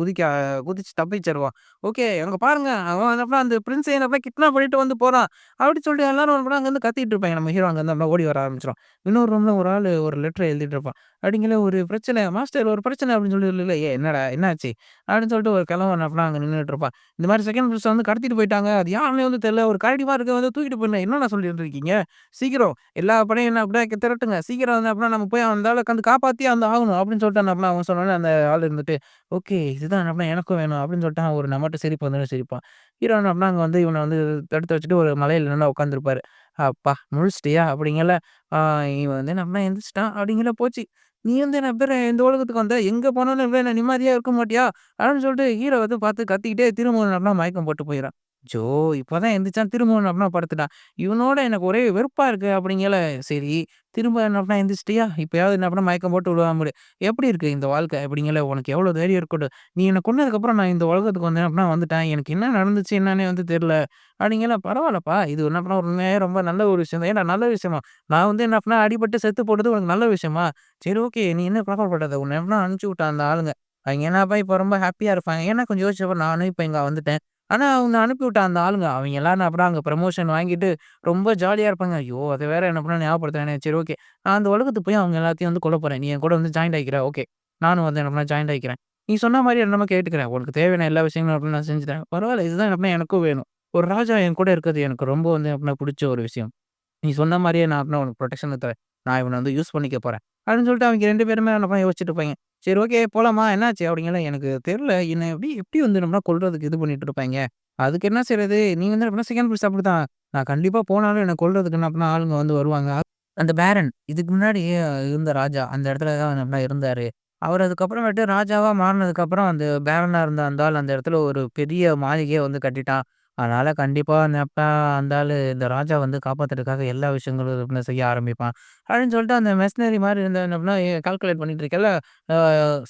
குதிச்சு தப்பிச்சுருவான். ஓகே அங்க பாருங்க அவன் வந்து அப்படின்னா அந்த பிரின்ஸ என்ன அப்படின்னா கிட்னாப் பண்ணிட்டு வந்து போறான். அப்படின்னு சொல்லிட்டு எல்லாரும் அப்படின்னா அங்கருந்து கத்திட்டு இருப்பாங்க. நம்ம ஹீரோ அங்கருந்து அப்படின்னா ஓடி வர ஆரம்பிச்சுருவான். இன்னொரு ரூம்ல ஒரு ஆளு ஒரு லெட்டர் எழுதிட்டு இருப்பான். அப்படிங்கல ஒரு பிரச்சனை மாஸ்டர் ஒரு பிரச்சனை அப்படின்னு சொல்லி "ஏய் என்னடா என்னாச்சு?" அப்படின்னு சொல்லிட்டு ஒரு கிழவன் அப்படின்னா அங்க நின்னுட்டு இருப்பான். இந்த மாரி செகண்ட் பிரின்ஸ வந்து கடத்திட்டு போயிட்டாங்க. அது யாருன்னே வந்து தெரியல. ஒரு கரடி மாரி இருக்கவன் வந்து தூக்கிட்டு போயிடலாம். என்னண்ணா சொல்லிட்டு இருக்கீங்க? சீக்கிரம் எல்லா படையும் என்ன அப்படியே திரட்டுங்க. சீக்கிரம் வந்து அப்படின்னா நம்ம போய் அந்த ஆள வந்து காப்பாத்தியே வந்து ஆகணும் அப்படின்னு சொல்லிட்டு அப்படின்னா அவன் சொன்னோனே அந்த ஆள் இருந்துட்டு, ஓகே இதுதான் அப்படின்னா எனக்கும் வேணும் அப்படின்னு சொல்லிட்டு அவன் ஒரு நம்மட்ட சிரிப்பு வந்துன்னு சிரிப்பான். ஹீரோ என்ன அப்படின்னா அங்க வந்து இவன வந்து தடுத்து வச்சுட்டு ஒரு மலையில நின்னு உட்காந்துருப்பாரு. அப்பா முழிச்சிட்டியா? அப்படிங்கல. ஆ இவன் வந்து என்ன அப்படின்னா எந்திரிச்சுட்டான் அப்படிங்கல போச்சு. நீ வந்து என்ன பேரு இந்த உலகத்துக்கு வந்த, எங்க போனாலும் என்ன நிம்மதியா இருக்க மாட்டியா? அப்படின்னு சொல்லிட்டு ஹீரோ வந்து பார்த்து கத்திக்கிட்டே திரும்பவும் நல்லா மயக்கம் போட்டு போயிறான். அச்சோ! இப்பதான் எந்திரிச்சான் திரும்பவும் நல்லா படுத்துட்டான். இவனோட எனக்கு ஒரே வெறுப்பா இருக்கு அப்படிங்கல, சரி திரும்ப என்ன பண்ணா எந்திரிச்சிட்டியா? இப்பயாவது என்ன பண்ண மயக்கம் போட்டு விழுவாம இரு. எப்படி இருக்கு இந்த வாழ்க்கை? அப்படிங்கல, உனக்கு எவ்வளோ தைரியம் இருக்கட்டும். நீ என்ன கொன்னதுக்கப்புறம் நான் இந்த உலகத்துக்கு வந்தேன் அப்படின்னா வந்துட்டேன். எனக்கு என்ன நடந்துச்சு என்னன்னே வந்து தெரியல. அப்படிங்கல, பரவால்லப்பா. இது என்ன பண்ணா உண்மையாவே ரொம்ப நல்ல ஒரு விஷயம் தான். ஏன்டா நல்ல விஷயமா? நான் வந்து என்ன பண்ணா அடிபட்டு செத்து போனது உனக்கு நல்ல விஷயமா? சரி ஓகே. நீ என்ன கவலைப்படாத. உன்ன எவனோ அனுப்பிச்சு விட்டான் அந்த ஆளுங்க. அவைங்க என்னப்பா இப்ப ரொம்ப ஹேப்பியா இருப்பாங்க. ஏன்னா கொஞ்சம் யோசிச்சப்ப நானும் இப்ப இங்க வந்துட்டேன். ஆனா அவங்க அனுப்பிவிட்ட அந்த ஆளுங்க, அவைங்க எல்லாரும் அப்புறம் அங்க ப்ரமோஷன் வாங்கிட்டு ரொம்ப ஜாலியா இருப்பாங்க. ஐயோ! அத வேற என்ன பண்ண ஞாபகப்படுத்துறானே. சரி ஓகே. நான் அந்த உலகத்துக்கு போய் அவங்க எல்லாத்தையும் வந்து கொல்ல போறேன். நீ என் கூட வந்து ஜாயிண்ட் ஆயிக்கிற. ஓகே. நானும் வந்து என்ன பண்ண ஜாயிண்ட் ஆயிக்கிறேன். நீ சொன்ன மாரி என்னமோ கேட்டுக்கிறேன். உனக்கு தேவையான எல்லா விஷயங்களும் அப்படின்னு நான் செஞ்சு தரேன். பரவால்ல. இதுதான் என்ன எனக்கும் வேணும். ஒரு ராஜா என் கூட இருக்கிறது எனக்கு ரொம்ப வந்து அப்படின்னா புடிச்ச ஒரு விஷயம். நீ சொன்ன மாரியே நான் அப்பனா உனக்கு புரொடெக்ஷன தரேன். நான் இவன வந்து யூஸ் பண்ணிக்க போறேன். அப்படின்னு சொல்லிட்டு அவைங்க 2 பேருமே என்னப்பா யோசிச்சுட்டு இருப்பாய்ங்க. சரி ஓகே போலாமா? என்னாச்சு? அப்படிங்கல எனக்கு தெரியல. என்ன எப்படி எப்படி வந்து நம்மள கொல்றதுக்கு இது பண்ணிட்டு இருப்பாய்ங்க. அதுக்கு என்ன செய்றது? நீ வந்து அப்படின்னா செகண்ட் பிரிட்ஜ் அப்படித்தான். நான் கண்டிப்பா போனாலும் என்ன கொல்றதுக்கு என்ன அப்படின்னா ஆளுங்க வந்து வருவாங்க. அந்த பேரன் இதுக்கு முன்னாடி இருந்த ராஜா அந்த இடத்துல தான் அப்படின்னா இருந்தாரு. அவர் அதுக்கப்புறமேட்டு ராஜாவா மாறுனதுக்கப்புறம் அந்த பேரனா இருந்த அந்த ஆள் அந்த இடத்துல ஒரு பெரிய மாளிகையே வந்து கட்டிட்டான். அதனால கண்டிப்பா அந்த ஆளு இந்த ராஜா வந்து காப்பாத்துறதுக்காக எல்லா விஷயங்களும் இது பண்ண செய்ய ஆரம்பிப்பான். அப்படின்னு சொல்லிட்டு அந்த மெர்சனரி மாரி இருந்த அப்படின்னா கால்குலேட் பண்ணிட்டு இருக்கேல்ல, அ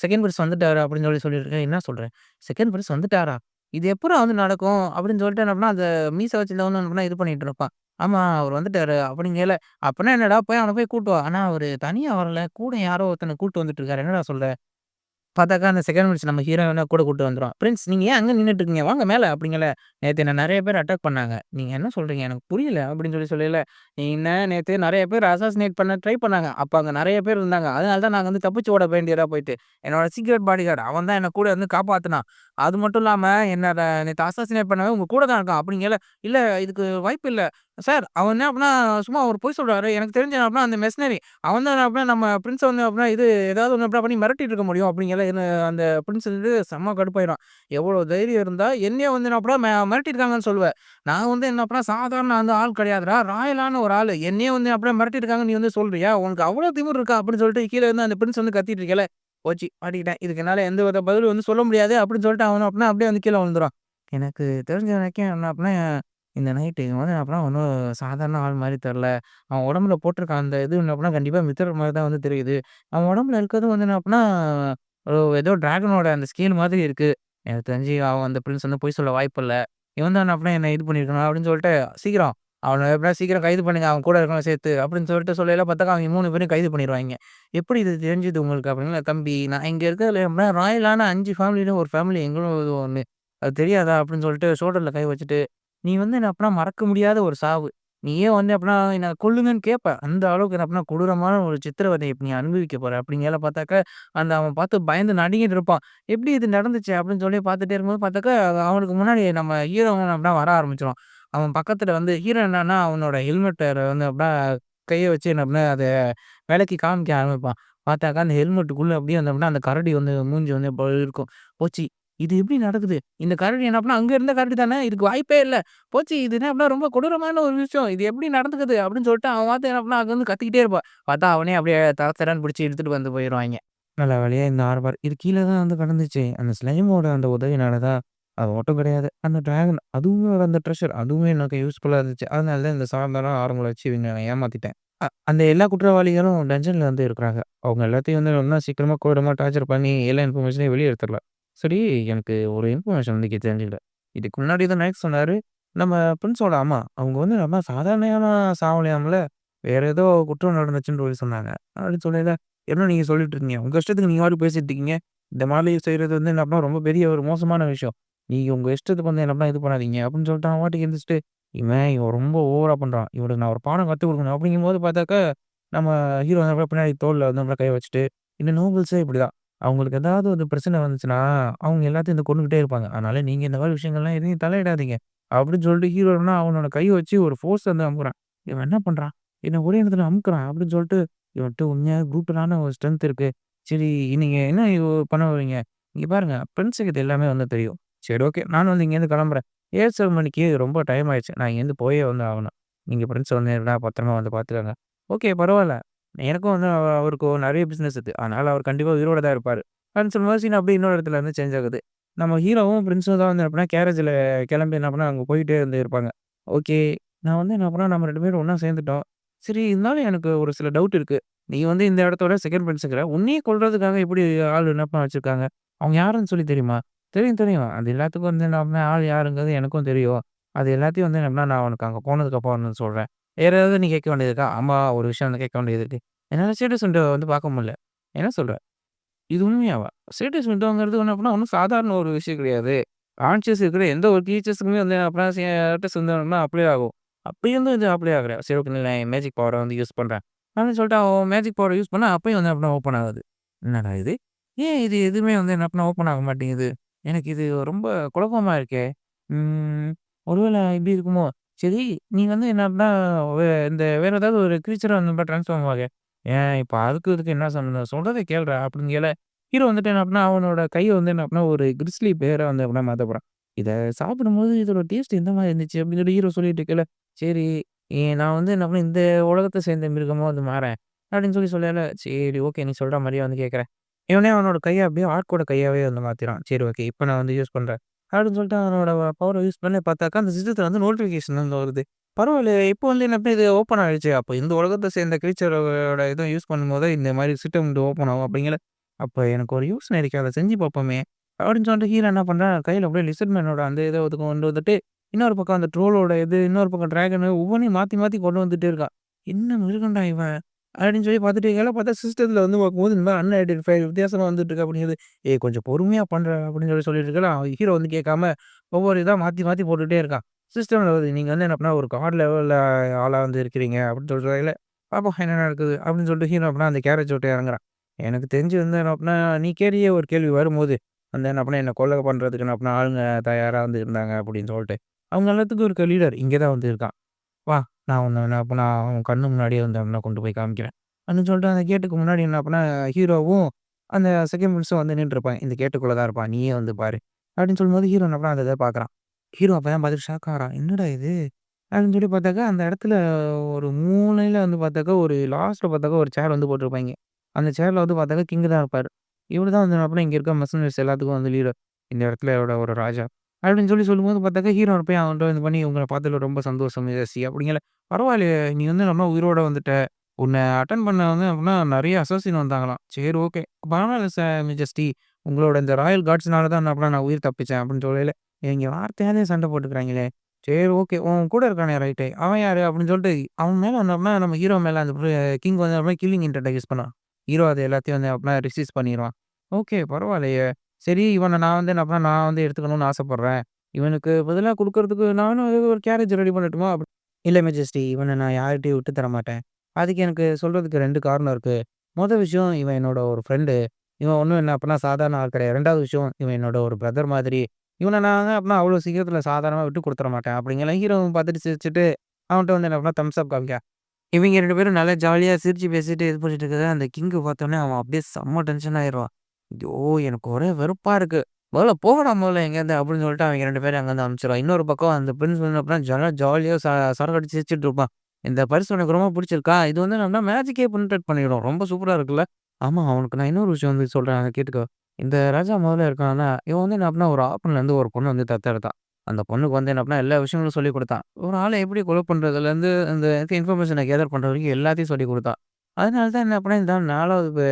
செகண்ட் பிரின்ஸ் வந்துட்டாரு அப்படின்னு சொல்லிட்டு இருக்கேன். என்ன சொல்றேன்? செகண்ட் பிரின்ஸ் வந்துட்டாரா? இது எப்புட்றா வந்து நடக்கும்? அப்படின்னு சொல்லிட்டு என்ன பண்ணா, அந்த மீச வச்சிருந்தவன் என்ன பண்ணா இது பண்ணிட்டு இருப்பான். ஆமா அவரு வந்துட்டாரு அப்படிங்கையில, அப்பன்னா என்னடா போய் அவன போய் கூட்டு வா. ஆனா அவரு தனியா வரல. கூட யாரோ ஒருத்தன கூட்டு வந்துட்டு இருக்காரு. என்னடா சொல்ற? பாத்தாக்கா அந்த செகண்ட் மினிட்ஸ் நம்ம ஹீரோயின கூட கூட்டு வந்துருவான். "பிரின்ஸ் நீங்க ஏன் அங்க நின்னுட்டு இருக்கீங்க? வாங்க மேல" அப்படிங்கல. "நேத்து என்ன நெறைய பேர் அட்டாக் பண்ணாங்க. நீங்க என்ன சொல்றீங்க? எனக்கு புரியல" அப்படின்னு சொல்லையில, "என்ன நேத்து நெறைய பேர் அசாசினேட் பண்ண ட்ரை பண்ணாங்க. அப்ப அங்க நெறைய பேர் இருந்தாங்க. அதனால தான் நாங்க வந்து தப்பிச்சு ஓட வேண்டியதா போயிட்டு. என்னோட சீக்ரெட் பாடிகார்ட் அவன் தான் என்ன கூட இருந்து காப்பாத்துனான். அது மட்டும் இல்லாம என்ன நேத்து அசாசினேட் பண்ணவன் உங்க கூட தான் இருக்கான்" அப்படிங்கல. "இல்ல இதுக்கு வாய்ப்பு இல்ல. சார் அவன் என்ன அப்படின்னா சும்மா ஒரு பொய் சொல்றாரு. எனக்கு தெரிஞ்சு என்ன அப்படின்னா அந்த மெர்சனரி அவன் தான் அப்படின்னா நம்ம பிரின்ஸ வந்து அப்படின்னா இது ஏதாவது ஒண்ணு அப்படின்னா பண்ணி மிரட்டிட்டு இருக்க முடியும் அப்படிங்கல அந்த பிரின்ஸ் வந்து செம்ம கடுப்பாயிடும். எவ்வளோ தைரியம் இருந்தா என்னைய வந்து என்ன அப்படின்னா மிரட்டியிருக்காங்கன்னு சொல்லுவ. நான் வந்து என்ன அப்படின்னா சாதாரண அந்த ஆள் கிடையாதுடா. ராயலான ஒரு ஆளு. என்னையே வந்து அப்படியே மிரட்டியிருக்காங்கன்னு நீ வந்து சொல்றியா? உனக்கு அவ்வளோ திமிரு இருக்கா? அப்படின்னு சொல்லிட்டு கீழ இருந்து அந்த பிரின்ஸ் வந்து கத்திட்டு இருக்கேல்ல. போச்சு மாட்டிக்கிட்டேன். இதுக்கு என்னால எந்த வித பதிலும் வந்து சொல்ல முடியாது அப்படின்னு சொல்லிட்டு அவன் அப்படின்னா அப்படியே வந்து கீழ விழுந்துருவான். எனக்கு தெரிஞ்ச வரைக்கும் என்ன அப்படின்னா இந்த நைட்டு இவன் வந்து அப்படின்னா ஒண்ணும் சாதாரண ஆள் மாரி தெரியல. அவன் உடம்புல போட்டிருக்க அந்த இது என்ன அப்டின்னா, கண்டிப்பா மித்தர் மாரி தான் வந்து தெரியுது. அவன் உடம்புல இருக்கிறது வந்து என்ன அப்டின்னா, ஏதோ டிராகனோட அந்த ஸ்கேல் மாதிரி இருக்கு. எனக்கு தெரிஞ்சு அவன் அந்த பிரின்ஸ் வந்து பொய் சொல்ல வாய்ப்பில்ல. இவன் தான் அப்டின்னா என்ன இது பண்ணியிருக்கான் அப்டின்னு சொல்லிட்டு, சீக்கிரம் அவன எப்டினா சீக்கிரம் கைது பண்ணுங்க. அவன் கூட இருக்கிறவன சேர்த்து அப்டின்னு சொல்லிட்டு சொல்லையில பார்த்தாக்கா, அவங்க 3 பேரையும் கைது பண்ணிருவாய்ங்க. "எப்படி இது தெரிஞ்சது உங்களுக்கு?" அப்டின்னா, "தம்பி நான் இங்க இருக்கிறதுல எப்டின்னா ராயலான 5 ஃபேமிலில ஒரு ஃபேமிலி எங்களும் ஒண்ணு. அது தெரியாதா?" அப்டின்னு சொல்லிட்டு ஷோல்டர்ல கை வச்சுட்டு, "நீ வந்து என்ன அப்டின்னா மறக்க முடியாத ஒரு சாவு. நீயே வந்து அப்பன்னா என்ன கொல்லுங்கன்னு கேட்ப. அந்த அளவுக்கு என்ன அப்பன்னா கொடூரமான ஒரு சித்திரவதைய இப்ப நீ அனுபவிக்க போற. அப்படிங்கையில பார்த்தாக்கா, அந்த அவன் பார்த்து பயந்து நடுங்கிட்டு இருப்பான். எப்படி இது நடந்துச்சு? அப்படின்னு சொல்லி பார்த்துட்டே இருக்கும்போது பார்த்தாக்கா, அவனுக்கு முன்னாடி நம்ம ஹீரோ அப்படின்னா வர ஆரம்பிச்சுருவான். அவன் பக்கத்துல வந்து ஹீரோ என்னன்னா, அவனோட ஹெல்மெட்ட வந்து அப்படின்னா கைய வச்சு என்ன அப்படின்னா அத விலக்கி காமிக்க ஆரம்பிப்பான். பார்த்தாக்கா அந்த ஹெல்மெட்டுக்குள்ள அப்படியே வந்து அப்படின்னா அந்த கரடி வந்து மூஞ்சி வந்து இருக்கும். போச்சு. இது எப்படி நடக்குது? இந்த கரடி என்ன அப்படின்னா, அங்க இருந்த கரடி தானே! இதுக்கு வாய்ப்பே இல்ல. போச்சு. இது என்ன அப்படின்னா ரொம்ப கொடூரமான ஒரு விஷயம். இது எப்படி நடந்துக்குது? அப்படின்னு சொல்லிட்டு அவன் பாத்து என்ன பண்ணான், அங்க வந்து கத்திக்கிட்டே இருப்பான். பார்த்தா அவனே அப்படியே தர தரன்னு புடிச்சு இழுத்துட்டு வந்து போயிருவாய்ங்க. நல்ல வேளையா இந்த ஆர்பார் இது கீழ தான் வந்து கடந்துச்சு. அந்த ஸ்லைமோட அந்த உதவினால தான் அது மட்டும் கிடையாது. அந்த டிராகன் அதுவுமே அந்த ட்ரெஷர் அதுவுமே எனக்கு யூஸ்ஃபுல்லா இருந்துச்சு. அதனால தான் இந்த சாதாரண ஆரங்கள வச்சு இவங்க ஏமாத்திட்டேன். அந்த எல்லா குற்றவாளிகளும் டஞ்சன்ல வந்து இருக்கிறாங்க. அவங்க எல்லாத்தையும் வந்து இன்னும் சீக்கிரமா கொடூரமா டார்ச்சர் பண்ணி எல்லா இன்ஃபர்மேஷனையும் வெளிய எடுத்துரலாம். சரி, எனக்கு ஒரு இன்ஃபர்மேஷன் வந்து தெரிஞ்சுக்கிட்டேன். இதுக்கு முன்னாடி தான் நாயக் சொன்னாரு, நம்ம பிரின்ஸோட அம்மா, அவங்க வந்து நம்ம சாதாரணமான சாவலியாம்ல, வேற ஏதோ குற்றம் நடந்துச்சுன்னு சொல்லி சொன்னாங்க. அப்படின்னு சொல்லையில, என்ன நீங்க சொல்லிட்டு இருக்கீங்க? உங்க இஷ்டத்துக்கு நீங்க பாட்டுக்கு பேசிட்டு இருக்கீங்க. இந்த மாதிரி செய்றது வந்து என்ன அப்படின்னா ரொம்ப பெரிய ஒரு மோசமான விஷயம். நீங்க உங்க இஷ்டத்துக்கு வந்து என்ன பண்ணா இது பண்ணாதீங்க. அப்படின்னு சொல்லிட்டு அவன் பாட்டுக்கு எந்திரிச்சுட்டு, இவன் ரொம்ப ஓவரா பண்றான். இவனுக்கு நான் ஒரு பாடம் கத்துக் குடுக்கணும். அப்படிங்கும்போது பார்த்தாக்கா, நம்ம ஹீரோ வந்து பின்னாடி தோள்ல வந்து நம்ம கை வச்சுட்டு, இந்த நோபல்ஸே இப்படிதான். அவங்களுக்கு ஏதாவது ஒரு பிரச்சனை வந்துச்சுன்னா, அவங்க எல்லாத்தையும் இந்த கொன்னுகிட்டே இருப்பாங்க. அதனால நீங்க இந்த மாரி விஷயங்கள்லாம் எதையும் தலையிடாதீங்க. அப்படின்னு சொல்லிட்டு ஹீரோன்னா அவனோட கைய வச்சு ஒரு ஃபோர்ஸ் வந்து அமுக்குறான். இவன் என்ன பண்றான்? என்ன ஒரே இடத்துல அமுக்குறான் அப்படின்னு சொல்லிட்டு, இவன்ட்ட உண்மையாவே ப்ரூட்டலான ஒரு ஸ்ட்ரென்த் இருக்கு. சரி நீங்க என்ன பண்ண வரீங்க? இங்க பாருங்க பிரின்ஸுக்கு இது எல்லாமே வந்து தெரியும். சரி ஓகே. நானும் வந்து இங்கேருந்து கிளம்புறேன். 7 மணிக்கு ரொம்ப டைம் ஆயிடுச்சு. நான் இங்கேருந்து போயே வந்து ஆகணும். நீங்க பிரின்ஸ வந்து நல்லா பத்திரமா வந்து பார்த்துக்கங்க. ஓகே பரவால்ல. எனக்கும் வந்து அவருக்கும் நெறைய பிசினஸ் இருக்கு. அதனால அவர் கண்டிப்பா உயிரோட தான் இருப்பாரு. அப்படின்னு சொல்லும்போது சீன் அப்படியே இன்னொரு இடத்துல வந்து சேஞ்ச் ஆகுது. நம்ம ஹீரோவும், பிரின்ஸும் தான் வந்து அப்படின்னா கேரேஜ்ல கிளம்பி என்ன பண்ணா அங்க போயிட்டே வந்து இருப்பாங்க. ஓகே. நான் வந்து என்ன பண்ணேன் நம்ம 2 பேரும் ஒண்ணா சேர்ந்துட்டோம். சரி இருந்தாலும் எனக்கு ஒரு சில டவுட் இருக்கு. நீ வந்து இந்த இடத்தோட செகண்ட் பிரின்ஸுங்கிற. உன்னையே கொல்றதுக்காக எப்படி ஆள் என்னப்பா வச்சிருக்காங்க? அவங்க யாருன்னு சொல்லி தெரியுமா? தெரியும், தெரியும். அது எல்லாத்துக்கும் வந்து நம்ம ஆள் யாருங்கிறது எனக்கும் தெரியும். அது எல்லாத்தையும் வந்து என்னன்னா நான் உனக்கு அங்க போனதுக்கு அப்புறம் வந்து சொல்றேன். வேற ஏதாவது நீ கேட்க வேண்டியது இருக்கா? ஆமா ஒரு விஷயம் வந்து கேட்க வேண்டியது இருக்கு. என்னால ஸ்டேட்டஸ் வந்து பார்க்க முடியல. என்ன சொல்ற? இது உண்மையாவா? ஸ்டேட்டஸ் விண்டோங்கிறது என்ன அப்டின்னா, ஒண்ணும் சாதாரண ஒரு விஷயம் கிடையாது. கான்ஷியஸ் இருக்கிற எந்த ஒரு டீச்சர்ஸ்க்குமே வந்து அப்டின்னா ஸ்டேட்டஸ் விண்டோனா அப்ளை ஆகும். அப்படி இருந்தும் இது அப்ளை ஆகல. சரி ஓகே நான் மேஜிக் பவர வந்து யூஸ் பண்றேன். அப்படின்னு சொல்லிட்டு அவன் மேஜிக் பவர யூஸ் பண்ணா அப்பயும் வந்து அப்டின்னா ஓப்பன் ஆகுது. என்னடா இது? ஏன் இது எதுவுமே வந்து என்ன அப்டின்னா ஓப்பன் ஆக மாட்டேங்குது? எனக்கு இது ரொம்ப குழப்பமா இருக்கே! ம். ஒருவேள இப்படி இருக்குமோ? சரி, நீ வந்து என்ன அப்டின்னா இந்த வேற ஏதாவது ஒரு கிரீச்சரா வந்து ட்ரான்ஸ்ஃபார்ம் ஆகு. ஏன் இப்ப அதுக்கு இதுக்கு என்ன சம்மந்தம்? சொல்றத கேளுடா அப்படின்னு கேள, ஹீரோ வந்துட்டு என்ன அப்டின்னா, அவனோட கைய வந்து என்ன அப்டின்னா, ஒரு கிரிஸ்லி பேரா வந்து அப்டின்னா மாத்த போறான். இத சாப்பிடும்போது இதோட டேஸ்ட் எந்த மாரி இருந்துச்சு? அப்படின்னு சொல்லி ஹீரோ சொல்லிட்டு இருக்கையில, சரி நான் வந்து என்ன அப்டின்னா, இந்த உலகத்த சேர்ந்த மிருகமா வந்து மாறேன். அப்படின்னு சொல்லி சொல்லயில, சரி ஓகே நீ சொல்ற மாரியே வந்து கேட்கிறேன். இவனே அவனோட கைய அப்படியே ஆட்கோட கையாவே வந்து மாத்திறான். சரி ஓகே இப்ப நான் வந்து யூஸ் பண்றேன். அப்படின்னு சொல்லிட்டு அவனோட பவர யூஸ் பண்ணி பார்த்தாக்கா, அந்த சிஸ்டத்துல வந்து நோட்டிஃபிகேஷன் வந்து வருது. பரவாயில்லையே! இப்போ வந்து என்ன இது ஓப்பன் ஆயிடுச்சு. அப்ப இந்த உலகத்த சேர்ந்த கிரீச்சரோட இத யூஸ் பண்ணும்போது இந்த மாரி சிஸ்டம் வந்து ஓப்பன் ஆகும் அப்படிங்கிற அப்ப எனக்கு ஒரு யோசனை இருக்கு. அத செஞ்சு பார்ப்போமே! அப்படின்னு சொல்லிட்டு ஹீரோ என்ன பண்றான், கையில அப்படியே லிசர்ட் மேனோட அந்த இத கொண்டு வந்துட்டு, இன்னொரு பக்கம் அந்த ட்ரோலோட இது, இன்னொரு பக்கம் டிராகனு ஒவ்வொன்னையும் மாத்தி மாத்தி கொண்டு வந்துட்டே இருக்கான். என்ன மிருகம்டா இவன்! அப்படின்னு சொல்லி பார்த்துட்டு இருக்கையில பார்த்தா சிஸ்டத்துல வந்து பார்க்கும்போது இந்த மாரி அன்ஐடென்டிஃபைட் வித்தியாசமா வந்துட்டு இருக்கு அப்படிங்குது. ஏய் கொஞ்சம் பொறுமையா பண்றா அப்படின்னு சொல்லிட்டு இருக்கையில, ஹீரோ வந்து கேட்காம ஒவ்வொரு இதா மாத்தி மாத்தி போட்டுட்டே இருக்கான். சிஸ்டம்ல வருது. நீங்க வந்து என்ன பண்ணா ஒரு காட் லெவல்ல ஆளா வந்து இருக்கிறீங்க அப்படின்னு சொல்றயில, பார்ப்போம் என்ன நடக்குது அப்படின்னு சொல்லிட்டு ஹீரோ அப்படின்னா அந்த கேரேஜ் விட்டு இறங்குறான். எனக்கு தெரிஞ்சு வந்து என்ன அப்படின்னா, நீ கேட்ட ஒரு கேள்வி வரும்போது, அந்த என்ன அப்படின்னா என்ன கொலை பண்றதுக்கு என்ன அப்படின்னா ஆளுங்க தயாரா வந்து இருந்தாங்க அப்படின்னு சொல்லிட்டு. அவங்க எல்லாத்துக்கும் இருக்க லீடர் இங்க தான் வந்து இருக்கான். வா! நான் உன்ன என்ன அப்ப நான் உன் கண்ணு முன்னாடியே வந்து அவன கொண்டு போய் காமிக்கிறேன். அப்படின்னு சொல்லிட்டு அந்த கேட்டுக்கு முன்னாடி என்ன அப்பன்னா, ஹீரோவும் அந்த செகண்ட் பிரின்ஸும் வந்து நின்னுட்டுருப்பாங்க. இந்த கேட்டுக்குள்ள தான் இருப்பான். நீயே வந்து பாரு. அப்படின்னு சொல்லும்போது ஹீரோ என்ன பண்ணான், அந்த இத பார்க்குறான். ஹீரோ அப்பதான் பார்த்துட்டு ஷாக் ஆகுறான். என்னடா இது? அப்படின்னு சொல்லி பார்த்தாக்கா, அந்த இடத்துல ஒரு மூலையில வந்து பார்த்தாக்கா, ஒரு லாஸ்ட்ல பார்த்தாக்கா ஒரு சேர் வந்து போட்டிருப்பாய்ங்க. அந்த சேர்ல வந்து பார்த்தாக்கா கிங் தான் இருப்பாரு. இவரு தான் வந்து அப்படின்னா இங்க இருக்க மெர்சனரிஸ் எல்லாத்துக்கும் வந்து லீடர். இந்த இடத்துல ஒரு ராஜா. அப்படின்னு சொல்லும்போது பார்த்தாக்கா, ஹீரோ போய் அவன்ட்ட இது பண்ணி உங்கள பார்த்ததுல ரொம்ப சந்தோஷம் மெர்சி அப்படிங்கல. பரவாயில்லையே! நீ வந்து நம்ம உயிரோட வந்துட்ட. உன்ன அட்டெண்ட் பண்ண வந்து அப்படின்னா நெறைய அசாசின் வந்தாங்களாம். சரி ஓகே. பரவால்ல மெஜஸ்டி. உங்களோட இந்த ராயல் கார்ட்ஸ்னால தான் அப்படின்னா நான் உயிர் தப்பிச்சேன் அப்படின்னு சொல்லயில, இவங்க வார்த்தையாலே சண்டை போட்டுக்கிறாங்களே! சரி ஓகே. உன் கூட இருக்கானே ரைட்டு. அவன் யாரு? அப்படின்னு சொல்லிட்டு அவன் மேல வந்தோம்னா நம்ம ஹீரோ மேல அந்த கிங் வந்து அப்படியே கில்லிங் இன்டென்ட் யூஸ் பண்ணான். ஹீரோ அது எல்லாத்தையும் வந்து அப்படின்னா ரெசிஸ்ட் பண்ணிருவான். ஓகே பரவாயில்லையே! சரி இவன நான் வந்து என்ன பண்ணேன், நான் வந்து எடுத்துக்கணும்னு ஆசைப்படுறேன். இவனுக்கு பதிலா குடுக்குறதுக்கு நானும் ஏதோ ஒரு கேரேஜ் ரெடி பண்ணட்டுமா? இல்ல மெஜஸ்டி இவன நான் யார்ட்டயும் விட்டு தர மாட்டேன். அதுக்கு எனக்கு சொல்றதுக்கு 2 காரணம் இருக்கு. மொத விஷயம் இவன் என்னோட ஒரு ஃப்ரெண்டு. இவன் ஒண்ணும் என்ன அப்பன்னா சாதாரண ஆள் கிடையாது. 2வது விஷயம் இவன் என்னோட ஒரு பிரதர் மாதிரி. இவன நான் வந்து அப்பன்னா அவ்வளோ சீக்கிரத்தில சாதாரணமா விட்டு குடுத்துற மாட்டேன். அப்படிங்கல ஹீரோவும் பார்த்துட்டு சிரிச்சுட்டு அவன்ட்ட வந்து என்ன பண்ணா தம்ஸ் அப் காமிக்க இவைங்க 2 பேரும் நல்லா ஜாலியா சிரிச்சு பேசிட்டு இது பண்ணிட்டு இருக்கத, அந்த கிங்கு பார்த்தோனே அவன் அப்படியே செம்ம டென்ஷன் ஆயிருவான். ஐயோ! எனக்கு ஒரே வெறுப்பா இருக்கு. "முதல்ல போங்கடா முதல்ல இங்கேருந்து" அப்படின்னு சொல்லிட்டு அவைங்க 2 பேரையும் அங்கேருந்து அனுப்பிச்சுருவான். இன்னொரு பக்கம் அந்த பிரின்ஸ் வந்து அப்படின்னா ஜாலியா சரக்கு அடிச்சு சிரிச்சுட்டு இருப்பான். "இந்த பரிசு உனக்கு ரொம்ப புடிச்சிருக்கா? இது வந்து என்னன்னா மேஜிக்கே பிரிண்டட் பண்ணிடும். ரொம்ப சூப்பரா இருக்குல்ல?" ஆமா, அவனுக்கு நான் இன்னொரு விஷயம் வந்து சொல்றேன். அத கேட்டுக்கோ. இந்த ராஜா முதல்ல இருக்கான்ல, இவன் வந்து என்ன அப்படின்னா ஒரு ஆப்பன்லேருந்து ஒரு பொண்ண வந்து தத்தெடுத்தான். அந்த பொண்ணுக்கு வந்து என்ன அப்படின்னா எல்லா விஷயங்களும் சொல்லிக் குடுத்தான். ஒரு ஆள எப்படி கொலை பண்றதுலேருந்து அந்த இன்ஃபர்மேஷன கேதர் பண்ற வரைக்கும் எல்லாத்தையும் சொல்லிக் குடுத்தான். அதனால தான் என்ன பண்ணேன், இந்த 4வது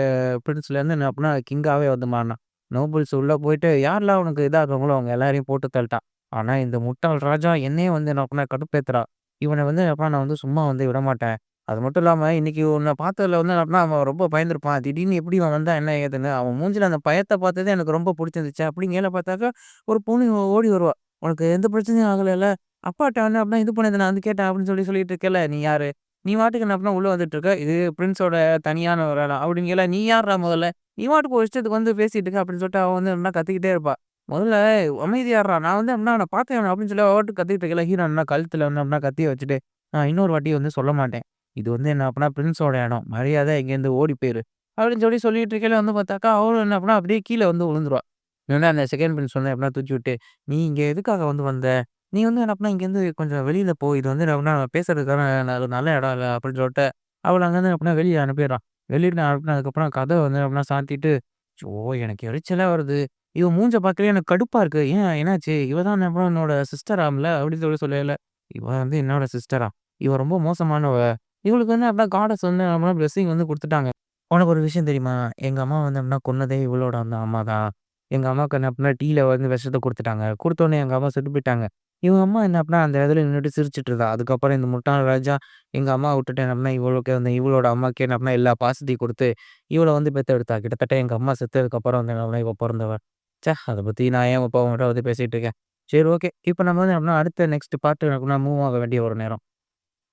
பிரின்ஸ்லேருந்து என்ன பண்ணா கிங்காவே வந்து மாறுனான். நோபல்ஸ் உள்ள போயிட்டு யாரெல்லாம் அவனுக்கு இதாகுறாங்களோ அவங்க எல்லாரையும் போட்டு தள்ட்டான். ஆனா இந்த முட்டாள் ராஜா என்னையே வந்து என்ன பண்ணா கடுப்பேத்துறான். இவன வந்து எப்பா நான் வந்து சும்மா வந்து விடமாட்டேன். அது மட்டும் இல்லாம இன்னைக்கு உன்ன பார்த்ததுல வந்து என்ன பண்ணா அவன் ரொம்ப பயந்திருப்பான். திடீர்னு எப்படி இவன் வந்தா என்ன ஏதுன்னு அவன் மூஞ்சில அந்த பயத்த பார்த்ததே எனக்கு ரொம்ப புடிச்சிருந்துச்சு. அப்படிங்கையில பார்த்தாக்கா ஒரு பொண்ணு ஓடி வருவா. "உனக்கு எந்த பிரச்சனையும் ஆகலைல்ல? அப்பாட்ட வந்து அப்படின்னா இது பண்ணது நான் வந்து கேட்டேன்" அப்படின்னு சொல்லிட்டு இருக்கேல்ல. "நீ யாரு? நீ பாட்டுக்கு என்ன அப்படின்னா உள்ள வந்துட்டு இருக்க. இது பிரின்ஸோட தனியான ஒரு இடம்." அப்படிங்கையில, "நீ யார்றா முதல்ல? நீ பாட்டுக்கு உன் இஷ்டத்துக்கு வந்து பேசிட்டு இருக்க" அப்படின்னு சொல்லிட்டு அவ வந்து என்ன கத்திக்கிட்டே இருப்பா. "முதல்ல அமைதியா இருடா. நான் வந்து அப்படின்னா அவன பார்த்தேன்" அப்படின்னு சொல்லி அவ பாட்டுக்கு கத்திட்டு இருக்கையில, ஹீரோ என்ன கழுத்துல வந்து அப்படின்னா கத்திய வச்சுட்டு, "நான் இன்னொரு வாட்டி வந்து சொல்ல மாட்டேன். இது வந்து என்ன அப்படின்னா பிரின்ஸோட இடம். மரியாதையா இங்கேருந்து ஓடி போயிரு." அப்படின்னு சொல்லிட்டு இருக்கையில வந்து பார்த்தாக்கா, அவளும் என்ன அப்படின்னா அப்படியே கீழ வந்து விழுந்துருவா. உடனே அந்த செகண்ட் பிரின்ஸ் வந்து எப்படின்னா தூக்கி விட்டு, "நீ இங்க எதுக்காக வந்து வந்த? நீ வந்து என்ன பண்ண இங்கேருந்து கொஞ்சம் வெளியில போ. இது வந்து என்ன பேசுறதுக்கான நல்ல இடம் இல்ல." அப்படின்னு சொல்லிட்டு, அவள அங்கேருந்து அப்படின்னா வெளிய அனுப்பிடுறான். வெளிய அனுப்புனதுக்கப்புறம் கதவ வந்து அப்படின்னா சாத்திட்டு, "ஐயோ! எனக்கு எரிச்சலா வருது. இவ மூஞ்ச பார்க்கவே எனக்கு கடுப்பா இருக்கு. ஏன் என்னாச்சு? இவ தான் அப்புறம் என்னோட சிஸ்டராம்ல." அப்படின்னு சொல்லயில, "இவ வந்து என்னோட சிஸ்டரா? இவ ரொம்ப மோசமானவ. இவளுக்கு வந்து அப்படின்னா காடஸ் வந்து அப்படின்னா பிளெஸ்ஸிங் வந்து குடுத்துட்டாங்க. உனக்கு ஒரு விஷயம் தெரியுமா? எங்க அம்மா வந்து அப்படின்னா கொன்னதே இவளோட அந்த அம்மா தான்." எங்க அம்மாவுக்கு என்ன அப்படின்னா டீல வந்து விஷத்த குடுத்துட்டாங்க. குடுத்தோனே எங்க அம்மா செத்து போயிட்டாங்க. இவங்க அம்மா என்ன அப்படின்னா, அந்த இடத்துல நின்னுட்டு சிரிச்சுட்டு இருந்தா. அதுக்கப்புறம் இந்த முட்டாள் ராஜா எங்க அம்மாவ விட்டுட்டு என்ன அப்படின்னா, இவளுக்கு வந்து இவளோட அம்மாக்கு என்ன அப்படின்னா, எல்லா பாசத்தையும் குடுத்து, இவள வந்து பெத்தெடுத்தா. கிட்டத்தட்ட எங்க அம்மா செத்ததுக்கப்புறம் வந்து என்ன அப்படின்னா, இவ பொறந்தவ. அத பத்தி நான் ஏன் இப்ப உன்கிட்ட வந்து பேசிட்டு இருக்கேன். சரி ஓகே. இப்ப நம்ம வந்து அப்படின்னா, அடுத்த நெக்ஸ்ட் பார்ட் அப்படின்னா மூவ் ஆக வேண்டிய ஒரு நேரம்.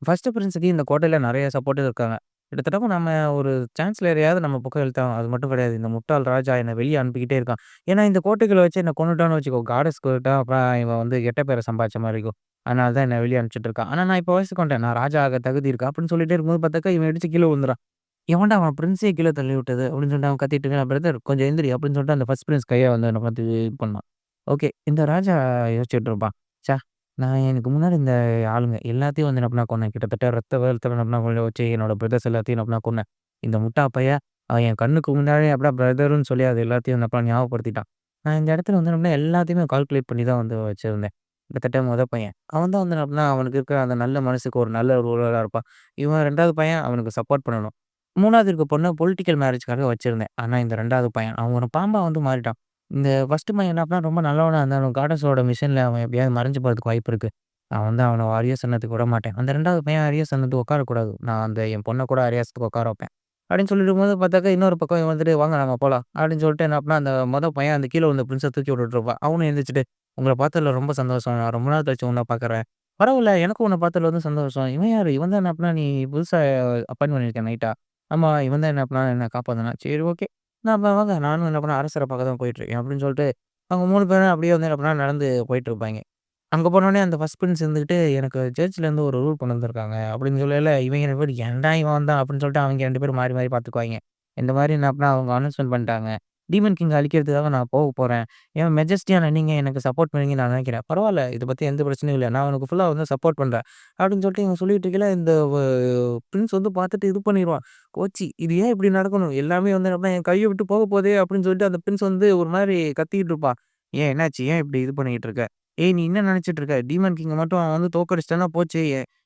ஃபர்ஸ்ட் பிரின்ஸுக்கு இந்த கோட்டையில நெறைய சப்போர்ட்டர் இருக்காங்க. கிட்டத்தட்ட நம்ம ஒரு சான்ஸ்லரையாவது நம்ம பக்கம் இழுத்தாகணும். அது மட்டும் கிடையாது. இந்த முட்டாள் ராஜா என்ன வெளிய அனுப்பிக்கிட்டே இருக்கான். ஏன்னா, இந்த கோட்டைக்குள்ள வச்சு என்ன கொன்னுட்டான்னு வச்சுக்கோ, காடஸ் கொன்னுட்டா அப்புறம் இவன் வந்து கெட்ட பேர சம்பாதிச்ச மாரி இருக்கும். அதனால தான் என்ன வெளிய அனுப்பிச்சுட்டு இருக்கான். ஆனா, நான் இப்ப வயசுக்கு வந்துட்டேன். நான் ராஜா ஆக தகுதி இருக்கு அப்படின்னு சொல்லிட்டே இருக்கும்போது பார்த்தாக்கா, இவன் இடிச்சு கீழ விழுந்துறான். "எவன்டா அவன் பிரின்ஸே கீழ தள்ளி விட்டது?" அப்படின்னு சொல்லிட்டு அவன் கத்திட்டு இருக்கான். "பிரதர் கொஞ்சம் எந்திரி" அப்படின்னு சொல்லிட்டு அந்த ஃபர்ஸ்ட் பிரின்ஸ் கைய வந்து என்ன பார்த்து இது பண்ணான். ஓகே. இந்த ராஜா யோசிச்சுட்டு இருப்பான். ச்சே! நான் எனக்கு முன்னாடி இந்த ஆளுங்க எல்லாத்தையும் வந்து என்ன பண்ணா கொன்னேன். கிட்டத்தட்ட ரத்த வெள்ளத்துல என்ன பண்ணா கொள்ள வச்சு என்னோட பிரதர்ஸ் எல்லாத்தையும் என்ன பண்ணா கொன்னேன். இந்த முட்டா பையன் அவன் என் கண்ணுக்கு முன்னாடியே அப்படியே பிரதர்ன்னு சொல்லி அது எல்லாத்தையும் என்ன பண்ணா ஞாபகப்படுத்திட்டான். நான் இந்த இடத்துல வந்து என்ன பண்ணேன் எல்லாத்தையுமே கால்குலேட் பண்ணி தான் வந்து வச்சிருந்தேன். கிட்டத்தட்ட பையன். அவன் தான் வந்து என்ன பண்ணா அவனுக்கு இருக்கிற அந்த நல்ல மனசுக்கு ஒரு நல்ல ரூலரா இருப்பான். இவன் 2வது பையன் அவனுக்கு சப்போர்ட் பண்ணணும். 3வது இருக்க பொண்ண பொலிட்டிக்கல் மேரேஜ்க்காக வச்சிருந்தேன். ஆனா இந்த 2வது பையன் அவன் ஒரு பாம்பா வந்து மாறிட்டான். இந்த ஃபர்ஸ்ட் பையன் என்ன பண்ணா ரொம்ப நல்லவனா இருந்தாலும் காடஸோட மிஷன்ல அவன் எப்படியாவது மறைஞ்சு போறதுக்கு வாய்ப்பு இருக்கு. நான் வந்து அவன அரியஸ் அன்னத்துக்கு விடமாட்டேன். அந்த 2வது பையன் அரியஸ் அன்னத்துக்கு உட்காரக்கூடாது. நான் அந்த என் பொண்ண கூட அரியஸ்க்கு உட்கார வைப்பேன். அப்படின்னு சொல்லிட்டுருக்கும்போது பார்த்தாக்கா, இன்னொரு பக்கம் இவன் வந்துட்டு, "வாங்க நம்ம போலாம்." அப்படின்னு சொல்லிட்டு என்ன பண்ணா, அந்த பையன் அந்த கீழ விழுந்த பிரின்ஸ தூக்கி விட்டுட்டு இருப்பான். அவனும் எந்திரிச்சுட்டு, "உங்கள பார்த்ததுல ரொம்ப சந்தோஷம். நான் ரொம்ப நாள் கழிச்சு உன்ன பார்க்குறேன்." "பரவால்ல, எனக்கும் உன்ன பார்த்ததுல வந்து சந்தோஷம்." "இவன் யாரு? இவன் தான் என்ன பண்ணா நீ புதுசா அப்பாயிண்ட் பண்ணியிருக்க நைட்டா?" "ஆமா, இவன் தான் என்ன பண்ணா என்ன காப்பாத்துனான்." "சரி ஓகே." நான் அப்ப வாங்க நானும் என்ன பண்ணேன், அரசர பார்க்க தான் போயிட்டுருக்கேன்." அப்படின்னு சொல்லிட்டு, அவங்க 3 பேரும் அப்படியே வந்து என்ன பண்ணா நடந்து போயிட்டு இருப்பாய்ங்க. அங்க போனோனே அந்த ஃபர்ஸ்ட் பிரின்ஸ் இருந்துகிட்டு, "எனக்கு சர்ச்லேருந்து ஒரு ரூல் கொண்டு வந்திருக்காங்க." அப்படின்னு சொல்லயில, இவங்க 2 பேரும், "ஏன்டா இவன் வந்தான்?" அப்படின்னு சொல்லிட்டு அவங்க 2 பேரும் மாறி மாறி பார்த்துக்குவாய்ங்க. இந்த மாரி என்ன அப்படின்னா அவங்க அனௌன்ஸ்மென்ட் பண்ணிட்டாங்க. டீமன் கிங்க அழிக்கிறதுக்காக நான் போறேன். என் மெஜஸ்டியான நீங்க எனக்கு சப்போர்ட் பண்ணுவீங்கன்னு நான் நினைக்கிறேன். பரவால்ல, இத பத்தி எந்த பிரச்சனையும் இல்ல. நான் உனக்கு ஃபுல்லா வந்து சப்போர்ட் பண்றேன். அப்படின்னு சொல்லிட்டு இவங்க சொல்லிட்டு இருக்கையில, இந்த பிரின்ஸ் வந்து பார்த்துட்டு இது பண்ணிருவான். கோச்சி, இது ஏன் இப்படி நடக்கணும்? எல்லாமே வந்து என்ன என் கைய விட்டு போக போதே அப்படின்னு சொல்லிட்டு அந்த பிரின்ஸ் வந்து ஒரு மாரி கத்திக்கிட்டு இருப்பான். "ஏன் என்னாச்சு? ஏன் இப்படி இது பண்ணிக்கிட்டு இருக்க?" "ஏய்! நீ என்ன நெனச்சுட்டு இருக்க? டீமன் கிங்க மட்டும் அவன் வந்து தோற்கடிச்சுட்டான்னா போச்சு.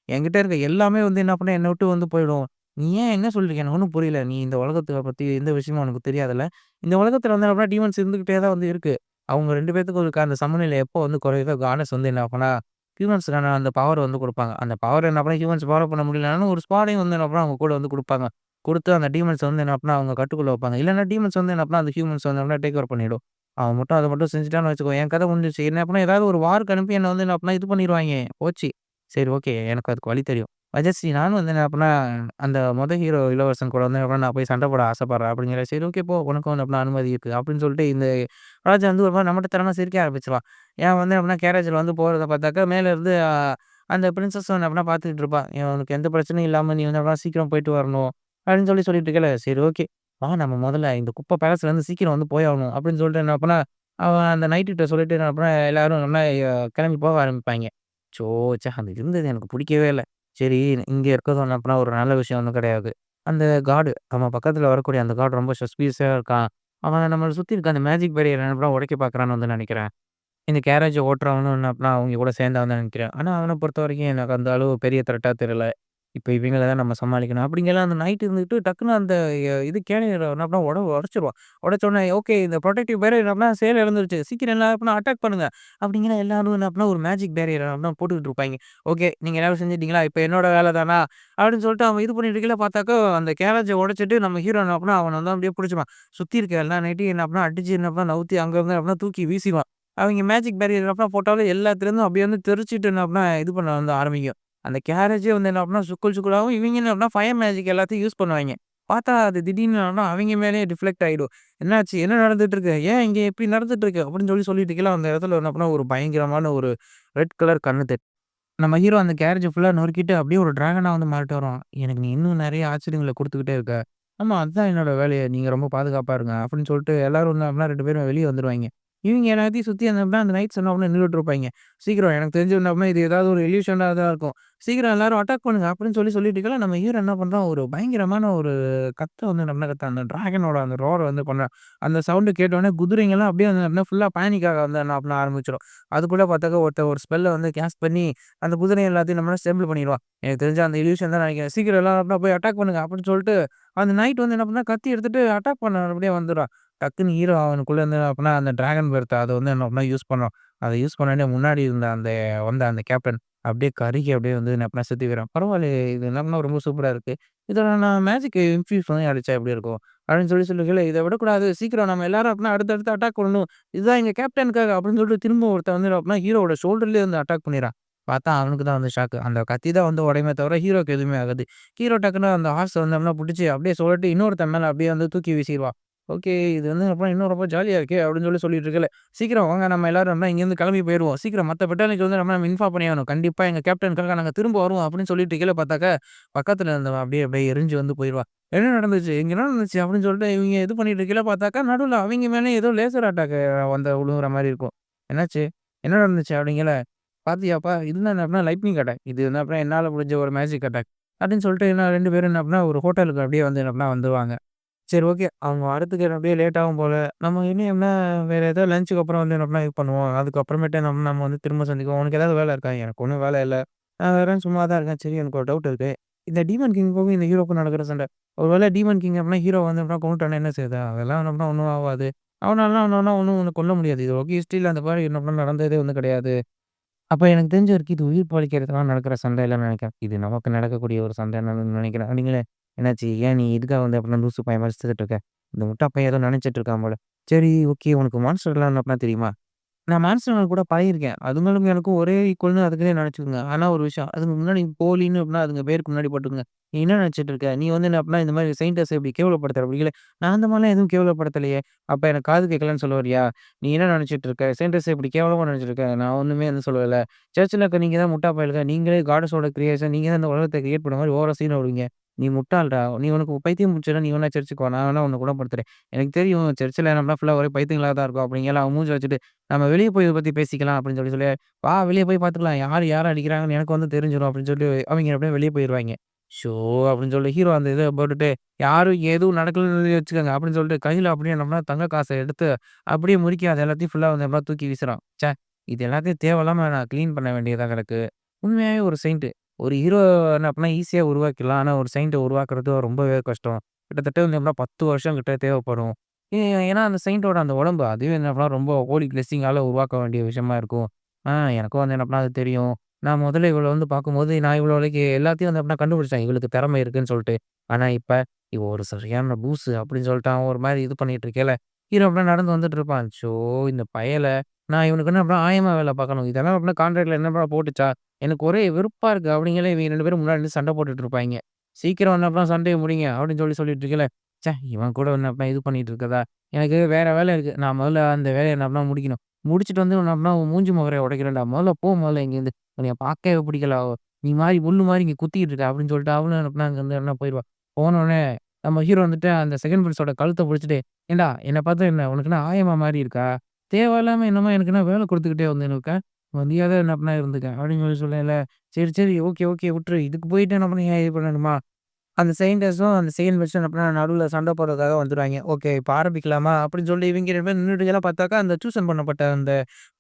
என்கிட்ட இருக்க எல்லாமே வந்து என்ன பண்ண என்ன விட்டு வந்து போயிடும். நீ ஏன் என்ன சொல்றீங்க? எனக்கு ஒண்ணும் புரியல. நீ இந்த உலகத்த பத்தி எந்த விஷயமும் உனக்கு தெரியாதுல்ல. இந்த உலகத்துல வந்து அப்படின்னா டீமன்ஸ் இருந்துகிட்டே தான் வந்து இருக்கு. அவங்க 2 பேத்துக்கும் இருக்க அந்த சமநிலை எப்போ வந்து குறையுதோ, காடஸ் வந்து என்ன பண்ணா, ஹியூமன்ஸ்க்கான அந்த பவர் வந்து குடுப்பாங்க. அந்த பவர் என்ன பண்ணா ஹியூமன்ஸ் ஃபாலோ பண்ண முடியலனாலும் ஒரு ஸ்குவாடையும் வந்து என்ன பண்ணா அவங்க கூட வந்து குடுப்பாங்க. குடுத்து அந்த டீமன்ஸ வந்து என்ன பண்ணா அவங்க கட்டுக்குள்ள வைப்பாங்க. இல்லன்னா டீமன்ஸ் வந்து என்ன பண்ணா அந்த ஹியூமன்ஸ் வந்து என்ன டேக் ஓவர் பண்ணிடும். அவன் மட்டும் அத மட்டும் செஞ்சுட்டான்னு வச்சுக்கோ, என் கதை முடிஞ்சுச்சு. என்ன பண்ணா ஏதாவது ஒரு வார்க்கு அனுப்பி என்ன வந்து என்ன பண்ணா இது பண்ணிருவாய்ங்க. போச்சு. சரி ஓகே. எனக்கு அதுக்கு வழி தெரியும். மஜஸ்டி நானும் வந்து என்ன பண்ணா, அந்த ஹீரோ இளவரசன் கூட வந்து என்ன பண்ணா, நான் போய் சண்டை போட ஆசைப்படுறேன் அப்படிங்கிற. சரி ஓகே போ. உனக்கும் வந்து அப்படின்னா அனுமதி இருக்கு. அப்படின்னு சொல்லிட்டு இந்த ராஜா வந்து ஒரு மாரி நம்மட்டத்தனமா சிரிக்க ஆரம்பிச்சுருவான். ஏன் வந்து அப்படின்னா கேரேஜ்ல வந்து போறத பார்த்தாக்கா, மேல இருந்து அந்த பிரின்சஸும் என்ன பண்ணா பார்த்துக்கிட்டு இருப்பா. "உனக்கு எந்த பிரச்சனையும் இல்லாம நீ வந்து அப்படின்னா சீக்கிரம் போயிட்டு வரணும்." அப்படின்னு சொல்லிட்டு இருக்கையில, சரி ஓகே. வா நம்ம முதல்ல இந்த குப்பை பேலஸ்லேருந்து சீக்கிரம் வந்து போயாகணும் அப்படின்னு சொல்லிட்டு என்ன பண்ணா, அவன் அந்த நைட்டுட்ட சொல்லிட்டு என்ன பண்ணா, எல்லாரும் நல்லா கிளம்பி போக ஆரம்பிப்பாய்ங்க. ச்சோ! அந்த இருந்தது எனக்கு புடிக்கவே இல்ல. சரி இங்க இருக்கிறதும் என்ன பண்ணா ஒரு நல்ல விஷயம் ஒண்ணும் கிடையாது. அந்த கார்டு நம்ம பக்கத்துல வரக்கூடிய அந்த கார்டு ரொம்ப சஸ்பீசியஸா இருக்கான். அவன் நம்மள சுத்தி இருக்க அந்த மேஜிக் பேரியர என்ன பண்ணா உடைக்க பார்க்குறான்னு வந்து நெனைக்கிறேன். இந்த கேரேஜ ஓட்டுறவனும் என்ன பண்ணா அவங்க கூட சேர்ந்தவன் தான் நெனைக்கிறேன். ஆனா அவன பொறுத்தவரைக்கும் எனக்கு அந்த அளவு பெரிய த்ரெட்டா தெரியல. இப்ப இவங்கள தான் நம்ம சமாளிக்கணும். அப்படிங்கலாம் அந்த நைட் இருந்துட்டு டக்குனு அந்த இது கேரியர என்ன பண்ணா உடைச்சுருவான். உடைச்சோனே ஓகே இந்த புரொடெக்டிவ் பேரியர் என்ன பண்ணா செயல் இழந்துருச்சு. சீக்கிரம் எல்லாரும் என்ன பண்ணா அட்டாக் பண்ணுங்க. அப்படிங்கிற எல்லாரும் என்ன பண்ணா ஒரு மேஜிக் பேரியர என்ன போட்டுக்கிட்டு இருப்பாய்ங்க. ஓகே நீங்க எல்லாரும் செஞ்சுட்டீங்களா? இப்ப என்னோட வேல தானா? அப்படின்னு சொல்லிட்டு அவன் இது பண்ணிட்டு இருக்கையில பார்த்தாக்கா, அந்த கேரேஜ உடைச்சுட்டு நம்ம ஹீரோ என்ன பண்ணா அவன வந்து அப்படியே புடிச்சுப்பான். சுத்தி இருக்க எல்லா நைட்டையும் என்ன பண்ணா அடிச்சு என்ன பண்ணா நவுத்தி அங்க இருந்து என்ன பண்ணா தூக்கி வீசிருவான். அவைங்க மேஜிக் பேரியர் என்ன பண்ணா போட்டாலும் எல்லாத்துலேருந்தும் அப்படியே வந்து தெறிச்சுட்டு என்ன பண்ணா இது பண்ண வந்து ஆரம்பிக்கும். அந்த கேரேஜே வந்து என்ன பண்ணா சுக்குல் சுக்குலாவும் இவைங்க என்ன பண்ணா ஃபயர் மேஜிக் எல்லாத்தையும் யூஸ் பண்ணுவாய்ங்க. பார்த்தா அது திடீர்னு என்னன்னா அவைங்க மேலேயே டிஃப்ளெக்ட் ஆயிடும். "என்னாச்சு? என்ன நடந்துட்டு இருக்கு? ஏன் இங்க இப்படி நடந்துட்டு இருக்கு?" அப்படின்னு சொல்லிட்டு இருக்கையில அந்த இடத்துல என்ன பண்ணா ஒரு பயங்கரமான ஒரு ரெட் கலர் கண்ணு நம்ம ஹீரோ அந்த கேரேஜ ஃபுல்லா நொறுக்கிட்டு அப்படியே ஒரு டிராகனா வந்து மாறிட்டு வருவான். எனக்கு நீ இன்னும் நெறைய ஆச்சரியங்கள குடுத்துக்கிட்டே இருக்க. ஆமா, அதுதான் என்னோட வேலையே. நீங்க ரொம்ப பாதுகாப்பா இருங்க. அப்படின்னு சொல்லிட்டு எல்லாரும் வந்து அப்படின்னா 2 பேரும் வெளிய வந்துருவாய்ங்க. இவங்க எல்லாத்தையும் சுத்தி அந்த அந்த நைட் சொன்ன உடனே நின்னுட்டு இருப்பாய்ங்க. சீக்கிரம் எனக்கு தெரிஞ்சு என்ன அப்படின்னா இது ஏதாவது ஒரு இல்யூஷனா தான் இருக்கும். சீக்கிரம் எல்லாரும் அட்டாக் பண்ணுங்க அப்படின்னு சொல்லிட்டு இருக்கல நம்ம ஹீரோ என்ன பண்றான் ஒரு பயங்கரமான ஒரு கத்த வந்து நம்ம கத்த அந்த டிராகனோட அந்த ரோர வந்து பண்றான். அந்த சவுண்ட் கேட்டோனே குதிரைங்கலாம் அப்படியே வந்து ஃபுல்லா பேனிக் ஆக வந்து என்ன பண்ண ஆரம்பிச்சுரும். அதுக்குள்ள பார்த்தாக்கா ஒருத்தன் ஒரு ஸ்பெல்ல வந்து கேஸ்ட் பண்ணி அந்த குதிரை எல்லாத்தையும் நம்மள ஸ்டேபிள் பண்ணிருவான். எனக்கு தெரிஞ்சு அந்த இல்யூஷன் தான் நெனைக்கிறேன். சீக்கிரம் எல்லாரும் போய் அட்டாக் பண்ணுங்க அப்படின்னு சொல்லிட்டு, அந்த நைட் வந்து என்ன பண்ணா கத்தி எடுத்துட்டு அட்டாக் பண்ண அப்படியே வந்துடுறான். டக்குன்னு ஹீரோ அவனுக்குள்ள இருந்து என்ன பண்ணா அந்த டிராகன் பெர்த் அத வந்து என்ன பண்ணா யூஸ் பண்றான். அத யூஸ் பண்ணோனே முன்னாடி இருந்த அந்த கேப்டன் அப்படியே கருகி அப்படியே வந்து என்ன பண்ணா செத்துக்கிறான். பரவாயில்லையே! இது என்ன பண்ணா ரொம்ப சூப்பரா இருக்கு. இதில நான் மேஜிக் இன்ஃப்யூஸ் பண்ணி அடிச்சா எப்படி இருக்கும்? அப்படின்னு சொல்லிக்கையில, இத விடக்கூடாது. சீக்கிரம் நம்ம எல்லாரும் அப்படின்னா அடுத்து அட்டாக் பண்ணணும். இதுதான் எங்க கேப்டனுக்காக அப்படின்னு சொல்லிட்டு திரும்ப ஒருத்தன் வந்து அப்படின்னா ஹீரோவோட ஷோல்டர்லயே வந்து அட்டாக் பண்ணிறான். பார்த்தா அவனுக்கு தான் வந்து ஷாக்கு. அந்த கத்தி தான் வந்து உடையுமே தவிர ஹீரோக்கு எதுவுமே ஆகாது. ஹீரோ டக்குனு அந்த ஹார்ஸ வந்து அப்படின்னா புடிச்சு அப்படியே சுழட்டி இன்னொருத்தன் மேல அப்படியே வந்து தூக்கி வீசிருவான். ஓகே. இது வந்து அப்புறம் இன்னும் ரொம்ப ஜாலியா இருக்கே! அப்படின்னு சொல்லிட்டு இருக்கல. சீக்கிரம் வாங்க நம்ம எல்லாரும் அப்படின்னா இங்கேருந்து கிளம்பி போயிருவோம். சீக்கிரம் மத்த பெட்டாலிக்கு வந்து நம்ம இன்ஃபார்ம் பண்ணியாகணும். கண்டிப்பா எங்க கேப்டனுக்காக நாங்க திரும்ப வருவோம் அப்படின்னு சொல்லிட்டு கீழ பார்த்தாக்கா, பக்கத்துல இருந்தவன் அப்படியே அப்படியே எரிஞ்சு வந்து போயிருவான். என்ன நடந்துச்சு? இங்க என்ன நடந்துச்சு? அப்படின்னு சொல்லிட்டு இவங்க இது பண்ணிட்டு இருக்கையில பார்த்தாக்கா, நடுவுல அவைங்க மேல ஏதோ லேசர் அட்டாக் வந்து விழுகுற மாரி இருக்கும். என்னாச்சு? என்ன நடந்துச்சு? அப்படிங்கல. "பாத்தியாப்பா? இதுதான் என்ன அப்படின்னா லைட்னிங் அட்டாக். இது என்ன அப்படின்னா என்னால முடிஞ்ச ஒரு மேஜிக் அட்டாக்." அப்படின்னு சொல்லிட்டு என்ன 2 பேரும் என்ன அப்படின்னா ஒரு ஹோட்டலுக்கு அப்படியே வந்து என்ன அப்படின்னா வந்துருவாங்க. சரி ஓகே. அவங்க வரதுக்கு அப்படியே லேட் ஆகும் போல. நம்ம இனிமே வேற ஏதோ லஞ்சுக்கு அப்புறம் வந்து என்ன அப்படின்னா இது பண்ணுவோம். அதுக்கப்புறமேட்டு நம்ம நம்ம வந்து திரும்ப சந்திக்குவோம். "உனக்கு ஏதாவது வேலை இருக்கா?" "எனக்கு ஒண்ணும் வேலை இல்ல. நான் வேற சும்மா தான் இருக்கேன்." "சரி எனக்கு ஒரு டவுட் இருக்கு. இந்த டீமன் கிங்க்கும் இந்த ஹீரோக்கும் நடக்கிற சண்டை. ஒரு வேளை டீமன் கிங் அப்படின்னா ஹீரோ வந்து அப்படின்னா கொன்னுட்டான்னா என்ன செய்றது? அதெல்லாம் அப்படின்னா ஒண்ணும் ஆவாது. அவனால ஒண்ணும் உன்ன கொல்ல முடியாது. இது வரைக்கும் ஹிஸ்டரில அந்த மாரி என்ன அப்படின்னா நடந்ததே வந்து கிடையாது." அப்ப எனக்கு தெரிஞ்ச வரைக்கும் இது உயிர் பிழைக்கிறதுக்காக நடக்கிற சண்டை இல்லன்னு நினைக்கிறேன். இது நமக்கு நடக்கக்கூடிய ஒரு சண்டைன்னு நினைக்கிறேன். நீங்களே என்னாச்சு? ஏன் நீ இதுக்காக வந்து அப்படின்னா லூசு பையன் மாரி சுத்திட்டு இருக்க? இந்த முட்டா பையன் ஏதோ நினைச்சிட்டு இருக்கான் போல. சரி ஓகே. உனக்கு மான்ஸ்டர்லாம் என்ன அப்படின்னா தெரியுமா? நான் மான்ஸ்டர் கூட பழகியிருக்கேன். அதுங்களும் எனக்கும் ஒரே ஈக்குவல்ன்னு அதுக்குன்னே நெனச்சுக்கோங்க. ஆனா ஒரு விஷயம், அதுக்கு முன்னாடி போலின்னு அப்டின்னா அதுங்க பேருக்கு முன்னாடி போட்டுக்கங்க. "நீ என்ன நெனச்சுட்டு இருக்க? நீ வந்து என்ன அப்டின்னா இந்த மாரி செயின்டர்ஸ இப்டி கேவலப்படுத்துற" அப்டிங்கல. நான் அந்த மாரிலாம் எதுவும் கேவலப்படுத்தலையே! அப்ப எனக்கு காது கேட்கலன்னு சொல்ல வரியா? "நீ என்ன நெனச்சுட்டு இருக்க? செயின்டர்ஸ இப்டி கேவலமா நெனச்சுட்டு இருக்க." நான் ஒண்ணுமே வந்து சொல்லல. சர்ச்சுல இருக்க நீங்க தான் முட்டா பயலுக. நீங்களே காடஸோட கிரியேஷன். நீங்க தான் இந்த உலகத்த கிரியேட் பண்ண மாரி ஓவரா சீன் விடுவீங்க. நீ முட்டாள்டா! நீ உனக்கு பைத்தியம் புடிச்சதுனா நீ வேணா சர்ச்சுக்கு வா. நான் வேணா உன்ன குணப்படுத்துறேன். எனக்கு தெரியும் சர்ச்சுல நம்மலாம் ஃபுல்லா ஒரே பைத்தியங்களா தான் இருக்கும். அப்டிங்கலாம் அவன் மூஞ்சில வச்சுட்டு நம்ம வெளிய போய் இத பத்தி பேசிக்கலாம் அப்படின்னு சொல்லி, "வா வெளிய போய் பார்த்துக்கலாம். யார் யார அடிக்கிறாங்கன்னு எனக்கு வந்து தெரிஞ்சிரும்." அப்படின்னு சொல்லிட்டு அவைங்க அப்படியே வெளிய போயிருவாய்ங்க. ஷோ! அப்படின்னு சொல்லி ஹீரோ அந்த இத போட்டுட்டு, "யாரும் எதுவும் நடக்கலன்னு வச்சுக்கோங்க." அப்படின்னு சொல்லிட்டு கையில அப்படியே என்னமோனா தங்க காச எடுத்து அப்படியே முறுக்கி அது எல்லாத்தையும் ஃபுல்லா வந்து அப்படியே தூக்கி வீசுறான். ச்சே! இது எல்லாத்தையும் தேவையில்லாம நான் கிளீன் பண்ண வேண்டியதா கிடக்கு. உண்மையாவே ஒரு செயிண்ட். ஒரு ஹீரோ என்ன அப்படின்னா ஈஸியா உருவாக்கிடலாம். ஆனா ஒரு செயிண்ட்ட உருவாக்குறது ரொம்பவே கஷ்டம். கிட்டத்தட்ட வந்து எப்படின்னா 10 வருஷம் கிட்ட தேவைப்படும். ஏ ஏன்னா, அந்த செயின்ட்டோட அந்த உடம்பு அதுவே என்ன பண்ணா ரொம்ப ஹோலி பிளெஸ்ஸிங்கால உருவாக்க வேண்டிய விஷயமா இருக்கும். எனக்கும் வந்து என்ன பண்ணா அது தெரியும். நான் முதல்ல இவள வந்து பார்க்கும்போது, நான் இவ்வளோ நாளைக்கு எல்லாத்தையும் வந்து எப்படின்னா கண்டுபிடிச்சேன். இவளுக்கு திறமை இருக்குன்னு சொல்ட்டு. ஆனா இப்ப, இவ ஒரு சரியான லூசு அப்படின்னு சொல்லிட்டு அவன் ஒரு மாரி இது பண்ணிட்டு இருக்கையில, ஹீரோ அப்படியே நடந்து வந்துட்டு இருப்பான். இந்த பயல நான் இவனுக்கு என்ன அப்படின்னா ஆயமா வேல பார்க்கணும். இதெல்லாம் அப்படின்னா கான்ட்ராக்ட்ல என்ன அப்படின்னா போட்டுச்சா? எனக்கு ஒரே வெறுப்பா இருக்கு அப்படிங்கையில இவங்க 2 பேரும் முன்னாடி நின்னு சண்டை போட்டுட்டு இருப்பாய்ங்க. சீக்கிரம் வந்து அப்படின்னா சண்டைய முடிங்க அப்படின்னு சொல்லிட்டு இருக்கையில, இவன் கூட என்ன அப்படின்னா இது பண்ணிட்டு இருக்கதா? எனக்கு வேற வேலை இருக்கு. நான் முதல்ல அந்த வேலைய நான் அப்பனா முடிக்கணும். முடிச்சுட்டு வந்து நான் அப்பனா உன் மூஞ்சி முகரைய உடைக்கிறேன்டா. முதல்ல இங்கேருந்து. உன்னைய பார்க்கவே பிடிக்கல. நீ மாரி முள்ளு மாரி இங்க குத்திக்கிட்டு இருக்க அப்படின்னு சொல்லிட்டு அவளும் என்ன பண்ணா அங்கருந்து என்ன போயிருவா. போனோனே நம்ம ஹீரோ வந்துட்டு அந்த செகண்ட் பிரின்ஸோட கழுத்த புடிச்சுட்டு, "ஏன்டா என்ன பார்த்தா என்ன? உனக்கு என்ன ஆயமா மாரி இருக்கா? தேவையில்லாம என்னமோ எனக்கு என்ன வேலை குடுத்துக்கிட்டே வந்து இருக்க. மரியாதையா என்ன பண்ணா இருந்துக்க." அப்படின்னு சொல்லல. சரி ஓகே விட்டுரு. இதுக்கு போயிட்டு என்ன பண்ண ஏன் இது பண்ணணுமா? அந்த செயின்டர்ஸும், அந்த செகண்ட் வெர்ஷன் அப்புறம் நடுவுல சண்டை போடுறதுக்காக வந்துருவாய்ங்க. ஓகே இப்ப ஆரம்பிக்கலாமா? அப்படின்னு சொல்லி இவங்க 2 பேரும் நின்னுட்டுலாம் பார்த்தாக்கா, அந்த சூசன் பண்ணப்பட்ட அந்த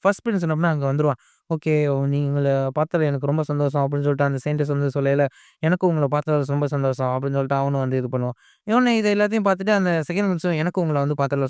ஃபர்ஸ்ட் பிரின்ஸ் என்ன பண்ணா அங்க வந்துருவான். ஓகே நீங்கள பார்த்ததுல எனக்கு ரொம்ப சந்தோஷம் அப்படின்னு சொல்லிட்டு அந்த செயின்டர்ஸ் வந்து சொல்லையில, எனக்கும் உங்கள பார்த்ததுல ரொம்ப சந்தோஷம் அப்படின்னு சொல்லிட்டு அவனும் வந்து இது பண்ணுவான். இவனும் இது எல்லாத்தையும் பார்த்துட்டு அந்த செகண்ட் பிரின்ஸும் எனக்கும் உங்கள வந்து பார்த்ததுல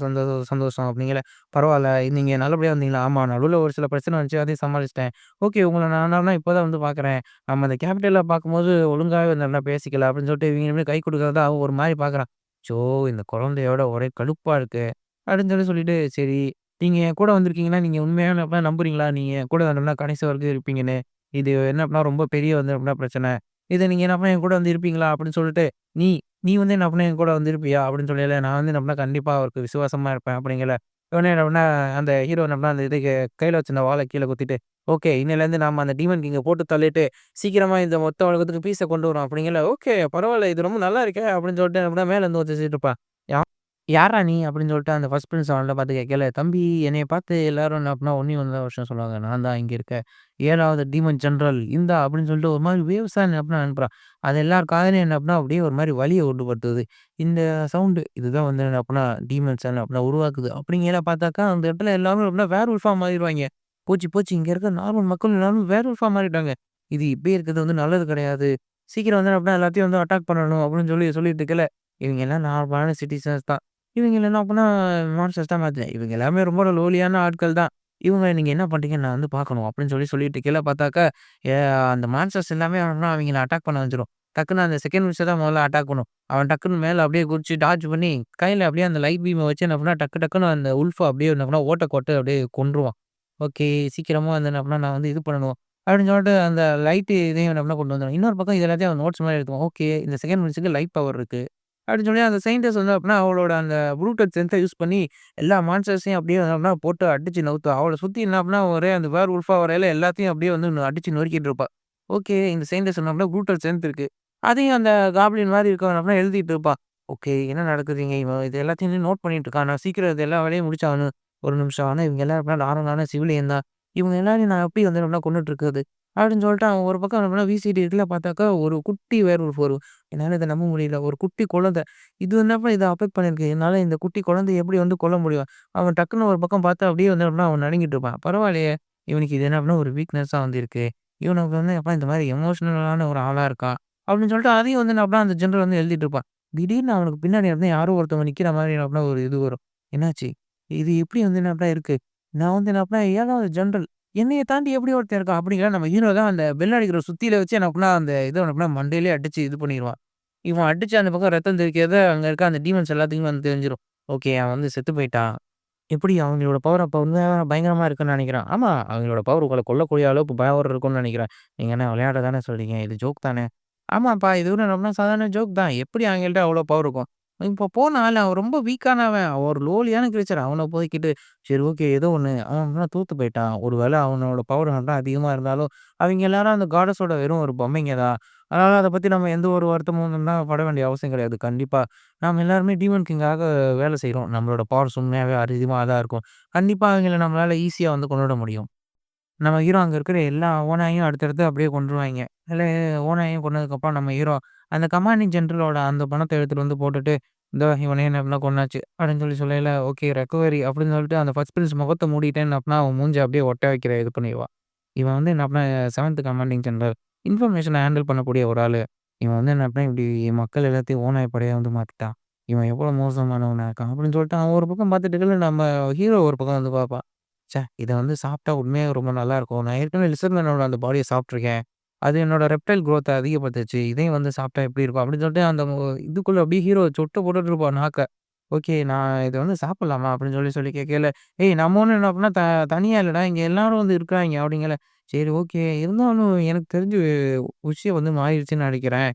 சந்தோஷம் அப்படிங்கல. பரவால்ல நீங்க நல்லபடியா வந்தீங்களா? ஆமா நடுவுல ஒரு சில பிரச்சனை வந்துச்சு அதையும் சமாளிச்சுட்டேன். ஓகே உங்கள நான் இப்ப தான் வந்து பார்க்குறேன். நம்ம அந்த கேபிட்டல்ல பார்க்கும்போது ஒழுங்காவே நல்லா பேசிக்கல அப்படின்னு சொல்லிட்டு இவங்க 2 பேரும் கை குடுக்குறத அவன் ஒரு மாரி பார்க்குறான். ச்சோ! இந்த குழந்தையோட ஒரே கடுப்பா இருக்கு. அப்படின்னு சொல்லிட்டு, சரி நீங்க என் கூட வந்திருக்கீங்கன்னா, நீங்க உண்மையாவே அப்படின்னா நம்புறீங்களா? நீங்க என் கூட வரணும்னா கடைசி வரைக்கும் இருப்பீங்கன்னு. இது என்ன அப்படின்னா ரொம்ப பெரிய வந்து அப்படின்னா பிரச்சனை. இத நீங்க என்ன அப்படின்னா என் கூட வந்து இருப்பீங்களா? அப்படின்னு சொல்லிட்டு, நீ நீ வந்து என்ன அப்படின்னா என் கூட வந்து இருப்பியா? அப்படின்னு சொல்லயில, நான் வந்து என்ன அப்படின்னா கண்டிப்பா அவருக்கு விசுவாசமா இருப்பேன் அப்படிங்கல. உடனே என்ன அப்படின்னா அந்த ஹீரோ என்ன அப்படின்னா அந்த இதுக்கு கையில வச்சிருந்த வாள கீழ குத்திட்டு, ஓகே இன்னையிலேருந்து நாம அந்த டீமன் கிங்க போட்டு தள்ளிட்டு சீக்கிரமா இந்த மொத்த உலகத்துக்கு பீஸ கொண்டு வரும் அப்படிங்கல. ஓகே பரவால்ல இது ரொம்ப நல்லா இருக்கே! அப்படின்னு சொல்லிட்டு அப்படின்னா மேல இருந்து ஒருத்தன் சிரிச்சுட்டு இருப்பான். யார்றா நீ? அப்படின்னு சொல்லிட்டு அந்த ஃபர்ஸ்ட் பிரின்ஸ் அவன்ல பார்த்து கேட்கல, தம்பி என்னைய பார்த்து எல்லாரும் என்ன அப்படின்னா ஒண்ணி வந்த வருஷம் சொல்லுவாங்க. நான் தான் இங்க இருக்க 7வது டீமன் ஜெனரல் இந்தா அப்படின்னு சொல்லிட்டு ஒரு மாரி வேவ்ஸா என்ன அப்படின்னா அனுப்புறான். அது எல்லார் காதுலயும் என்ன அப்படின்னா அப்படியே ஒரு மாரி வலிய உண்டுபடுத்துது. இந்த சவுண்டு இதுதான் வந்து என்ன அப்படின்னா டீமன்ஸ் என்ன அப்படின்னா உருவாக்குது. அப்படிங்கையில பார்த்தாக்கா அந்த இடத்துல எல்லாமே அப்படின்னா வேர்வொல்ஃபா மாறிருவாய்ங்க. போச்சு இங்க இருக்க நார்மல் மக்கள் எல்லாரும் வேர்வொல்ஃபா மாறிட்டாங்க. இது இப்படியே இருக்கிறது வந்து நல்லது கிடையாது. சீக்கிரம் வந்து அப்படின்னா எல்லாத்தையும் வந்து அட்டாக் பண்ணணும் அப்படின்னு சொல்லிட்டு இருக்கல, இவங்க எல்லாம் நார்மலான சிட்டிசன்ஸ் தான். இவங்கள என்ன பண்ணா மான்ஸ்டர்ஸ் தான் மாத்துனேன். இவங்க எல்லாமே ரொம்ப லோலியான ஆட்கள் தான். இவங்க "நீங்க என்ன பண்றீங்கன்னு நான் வந்து பார்க்கணும்" அப்படின்னு சொல்லிட்டு கீழ பார்த்தாக்கா, எ அந்த மான்ஸ்டர்ஸ் எல்லாமே என்னன்னா அவைங்கள அட்டாக் பண்ண வந்துரும். டக்குனு அந்த செகண்ட் மினிஸ்டர் தான் முதல்ல அட்டாக் பண்ணும். அவன் டக்குனு மேல அப்படியே குதிச்சு டாட்ஜ் பண்ணி, கையில அப்படியே அந்த லைட் பீம வச்சு என்ன பண்ணா, டக்கு டக்குனு அந்த உல்ஃப அப்படியே என்ன பண்ணா, ஓட்ட போட்டு அப்படியே கொன்றுவான். ஓகே. சீக்கிரமா வந்து என்ன பண்ணா, நான் வந்து இது பண்ணணும். அப்படின்னு சொல்லிட்டு அந்த லைட் இதையும் என்ன பண்ணா கொண்டு வந்துருவான். இன்னொரு பக்கம் இது எல்லாத்தையும் அவன் நோட்ஸ் மாரி எடுத்துக்குவான். ஓகே. இந்த செகண்ட் மினிஸ்டருக்கு லைட் பவர் இருக்கு. அப்படின்னு சொல்லி அந்த சயின்டிஸ்ட் வந்து அப்படின்னா, அவளோட அந்த ப்ரூட்டல் ஸ்ட்ரென்த்த யூஸ் பண்ணி எல்லா மான்ஸ்டர்ஸையும் அப்படியே என்ன போட்டு அடிச்சு நவுத்துவா. அவள சுத்தி என்ன பண்ணா, ஒரே அந்த வேர் வுல்ஃபா வரையில எல்லாத்தையும் அப்படியே வந்து அடிச்சு நொறுக்கிட்டு இருப்பா. ஓகே. இந்த சயின்டிஸ்ட் என்ன பண்ணா, ப்ரூட்டல் ஸ்ட்ரென்த் இருக்கு. அதையும் அந்த காப்ளின் மாரி இருக்கவன் என்ன பண்ணா எழுதிட்டு இருப்பான். ஓகே. என்ன நடக்குது இங்க? இவன் இது எல்லாத்தையும் நோட் பண்ணிட்டு இருக்கான். நான் சீக்கிரம் இது எல்லா வேலையும் முடிச்சாகணும். ஒரு நிமிஷம். ஆனா இவங்க எல்லாரும் எப்படின்னா நார்மலான சிவிலியன் தான். இவங்க எல்லாரையும் நான் எப்படி வந்து என்ன கொன்னுட்டு இருக்கிறது? அப்படின்னு சொல்லிட்டு அவன் ஒரு பக்கம் என்ன பண்ணா, வீசிட்டு இருக்குல பார்த்தாக்கா, ஒரு குட்டி வேர்வுல்ஃப் வரும். என்னால இத நம்ப முடியல. ஒரு குட்டி குழந்தை. இது என்னப்பா இத அஃபெக்ட் பண்ணிருக்கு. என்னால இந்த குட்டி குழந்தைய எப்படி வந்து கொல்ல முடியும்? அவன் டக்குனு ஒரு பக்கம் பார்த்தா அப்படியே வந்து எப்படின்னா அவன் நடுங்கிட்டு இருப்பான். பரவாயில்லையே! இவனுக்கு இது என்ன அப்படின்னா ஒரு வீக்னஸா வந்து இருக்கு. இவனுக்கு வந்து எப்பா இந்த மாரி எமோஷனலான ஒரு ஆளா இருக்கான். அப்படின்னு சொல்லிட்டு அதையும் வந்து என்ன அப்படின்னா அந்த ஜெனரல் வந்து எழுதிட்டு இருப்பான். திடீர்னு அவனுக்கு பின்னாடி வந்து யாரோ ஒருத்தவங்க நிக்கிற மாரி என்ன அப்படின்னா ஒரு இது வரும். என்னாச்சு? இது எப்படி வந்து என்ன அப்படின்னா இருக்கு? நான் வந்து என்ன அப்படின்னா 7வது ஜெனரல். என்னைய தாண்டி எப்படி ஒருத்தன் இருக்கான்? அப்படிங்கிற நம்ம ஹீரோ தான் அந்த பெல் அடிக்கிற சுத்தியில வச்சு என்ன அப்படின்னா அந்த இத என்ன அப்படின்னா மண்டையிலேயே அடிச்சு இது பண்ணிருவான். இவன் அடிச்சு அந்த பக்கம் ரத்தம் தெறிக்கிறத, அங்க இருக்க அந்த டீமன்ஸ் எல்லாத்துக்குமே வந்து தெரிஞ்சிரும். ஓகே. அவன் வந்து செத்து போயிட்டான். எப்படி அவங்களோட பவர் அப்ப உண்மையா பயங்கரமா இருக்குன்னு நெனைக்கிறேன். ஆமா. அவங்களோட பவர் உங்கள கொல்லக்கூடிய அளவுக்கு பவர் இருக்கும்னு நெனைக்கிறேன். நீங்க என்ன விளையாட தானே சொல்றீங்க. இது ஜோக் தானே. ஆமாப்பா. இது ஒரு ரொம்ப சாதாரண ஜோக் தான். எப்படி அவங்கள்ட்ட அவ்ளோ பவர் இருக்கும்? இப்போ போன ஆளு அவன் ரொம்ப வீக்கானவன். அவன் ஒரு லோலியான கிரீச்சர். அவன போய்க்கிட்டு சரி ஓகே. ஏதோ ஒண்ணு அவன் தோத்து போயிட்டான். ஒரு வேள அவனோட பவர் நல்லா அதிகமா இருந்தாலும், அவைங்க எல்லாரும் அந்த காடஸோட வெறும் ஒரு பொம்மைங்க தான். அதனால அத பத்தி நம்ம எந்த ஒரு வருத்தமும் பட வேண்டிய அவசியம் கிடையாது. கண்டிப்பா. நாம எல்லாருமே டீமன் கிங்காக வேலை செய்றோம். நம்மளோட பவர்ஸ் உண்மையாவே அதிகமா தான் இருக்கும். கண்டிப்பா அவங்கள நம்மளால ஈஸியா வந்து கொன்னுட முடியும். நம்ம ஹீரோ அங்க இருக்கிற எல்லா ஓநாயும் அடுத்தடுத்து அப்படியே கொன்றுவாய்ங்க. அதில ஓநாயும் கொன்னதுக்கப்புறம் நம்ம ஹீரோ அந்த கமாண்டிங் ஜெனரலோட அந்த பணத்த எடுத்துட்டு வந்து போட்டுட்டு, "இந்தா இவனையும் என்ன பண்ணா கொன்னாச்சு" அப்படின்னு சொல்லையில, "ஓகே ரெக்கவரி" அப்படின்னு சொல்லிட்டு அந்த ஃபர்ஸ்ட் பிரின்ஸ் முகத்த மூடிட்டேன்னு அப்படின்னா, அவன் மூஞ்ச அப்படியே ஒட்ட வைக்கிற இது பண்ணிருவான். இவன் வந்து என்ன அப்படின்னா 7த் கமாண்டிங் ஜெனரல். இன்ஃபர்மேஷன ஹேண்டில் பண்ணக்கூடிய ஒரு ஆளு. இவன் வந்து என்ன அப்படின்னா, இப்படி மக்கள் எல்லாத்தையும் ஓநாய் படையா வந்து மாத்திட்டான். இவன் எவ்வளோ மோசமானவனா இருக்கான் அப்படின்னு சொல்லிட்டு அவன் ஒரு பக்கம் பார்த்துட்டு இருக்கையில, நம்ம ஹீரோ ஒரு பக்கம் வந்து பார்ப்பான். ச்சே! இத வந்து சாப்பிட்டா உண்மையாவே ரொம்ப நல்லாருக்கும். நான் ஏற்கனவே லிசர்மேனோட அந்த பாடிய சாப்பிட்டுருக்கேன். அது என்னோட ரெப்டைல் குரோத்த அதிகப்படுத்துச்சு. இதையும் வந்து சாப்பிட்டா எப்படி இருக்கும்? அப்படின்னு சொல்லிட்டு அந்த இதுக்குள்ள அப்படியே ஹீரோ சொட்ட போட்டுட்டு இருப்பான் நாக்க. ஓகே. நான் இத வந்து சாப்பிடலாமா? அப்படின்னு சொல்லி கேட்கையில, "ஏய் நம்ம ஒண்ணும் என்ன பண்ணா தனியா இல்லடா. இங்க எல்லாரும் வந்து இருக்காய்ங்க" அப்படிங்கல. சரி ஓகே. இருந்தாலும் எனக்கு தெரிஞ்சு விஷயம் வந்து மாறிடுச்சுன்னு நெனைக்கிறேன்.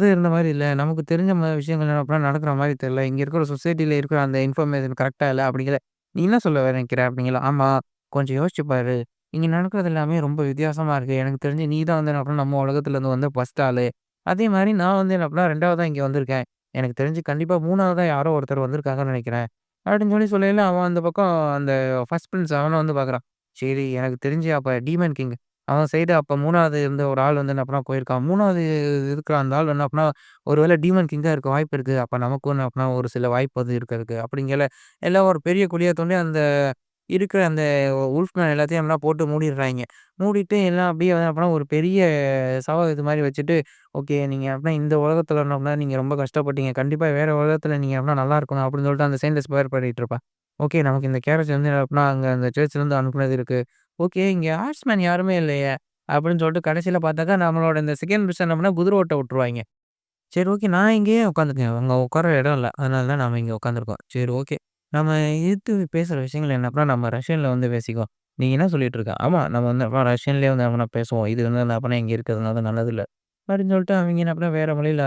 இருந்த மாரி இல்ல. நமக்கு தெரிஞ்ச விஷயங்கள் என்ன பண்ணா நடக்கிற மாரி தெரியல. இங்க இருக்கிற சொசைட்டில இருக்கிற அந்த இன்ஃபர்மேஷன் கரெக்ட்டா இல்ல அப்படிங்கல. "நீ என்ன சொல்ல நினைக்கிற?" அப்படிங்களா. "ஆமா. கொஞ்சம் யோசிச்சு பாரு. இங்க நடக்கிறது எல்லாமே ரொம்ப வித்தியாசமா இருக்கு. எனக்கு தெரிஞ்சு நீ தான் வந்து என்ன பண்ண நம்ம உலகத்துலருந்து வந்த ஃபர்ஸ்ட் ஆளு. அதே மாரி நான் வந்து என்ன பண்ணா 2வதா இங்க வந்திருக்கேன். எனக்கு தெரிஞ்சு கண்டிப்பா 3வதா யாரோ ஒருத்தர் வந்திருக்காங்கன்னு நெனைக்கிறேன்." அப்படின்னு சொல்லையில அவன் அந்த பக்கம் அந்த ஃபர்ஸ்ட் பிரின்ஸ் அவன வந்து பார்க்குறான். சரி எனக்கு தெரிஞ்சு அப்ப டீமன் கிங் அவன் சைடு அப்ப 3வது இருந்த ஒரு ஆள் வந்து என்ன பண்ணா போயிருக்கான். 3வது இருக்கிற அந்த ஆள் என்ன பண்ணா ஒரு வேள டீமன் கிங்கா இருக்க வாய்ப்பு இருக்கு. அப்ப நமக்கும் என்ன பண்ணா ஒரு சில வாய்ப்பு வந்து இருக்கறதுக்கு. அப்படிங்கையில எல்லாம் ஒரு பெரிய குழிய தோண்டி அந்த இருக்கிற அந்த வுல்ஃப்மேன் எல்லாத்தையும் எல்லாம் போட்டு மூடிடுறாய்ங்க. மூடிட்டு எல்லாம் அப்படியே வந்து அப்பன்னா ஒரு பெரிய இது மாரி வச்சுட்டு, ஓகே நீங்க அப்பனா இந்த உலகத்துல இருந்தோம்னா நீங்க ரொம்ப கஷ்டப்பட்டீங்க. கண்டிப்பா வேற உலகத்துல நீங்க அப்பனா நல்லா இருக்கணும் அப்படின்னு சொல்லிட்டு அந்த சயின்டிஸ்ட் ப்ரேயர் பண்ணிட்டு இருப்பான். ஓகே நமக்கு இந்த கேரட் வந்து அப்பனா அங்க அந்த சர்ச்லருந்து அனுப்புனது இருக்கு. ஓகே இங்க ஆர்ட்ஸ்மேன் யாருமே இல்லையே! அப்படின்னு சொல்லிட்டு கடைசியில பார்த்தாக்கா நம்மளோட இந்த செகண்ட் மிஷன் என்ன பண்ணா குதிரை ஓட்ட விட்டுருவாய்ங்க. சரி ஓகே. நான் இங்கேயே உட்காந்துருக்கேன். அங்க உட்கார இடம் இல்ல. அதனால தான் நாம இங்க உட்காந்துருக்கோம். சரி ஓகே. நம்ம எதிர்த்து பேசுற விஷயங்கள் என்ன அப்புறம் நம்ம ரஷ்யன்ல வந்து பேசிக்குவோம். நீ என்ன சொல்லிட்டு இருக்க? ஆமா. நம்ம வந்து அப்புறம் ரஷ்யன்லயே வந்து அப்பனா பேசுவோம். இது வந்து அப்பனா இங்க இருக்கிறதுனால நல்லதில்ல. அப்படின்னு சொல்லிட்டு அவைங்க என்ன பண்ணா வேற மொழியில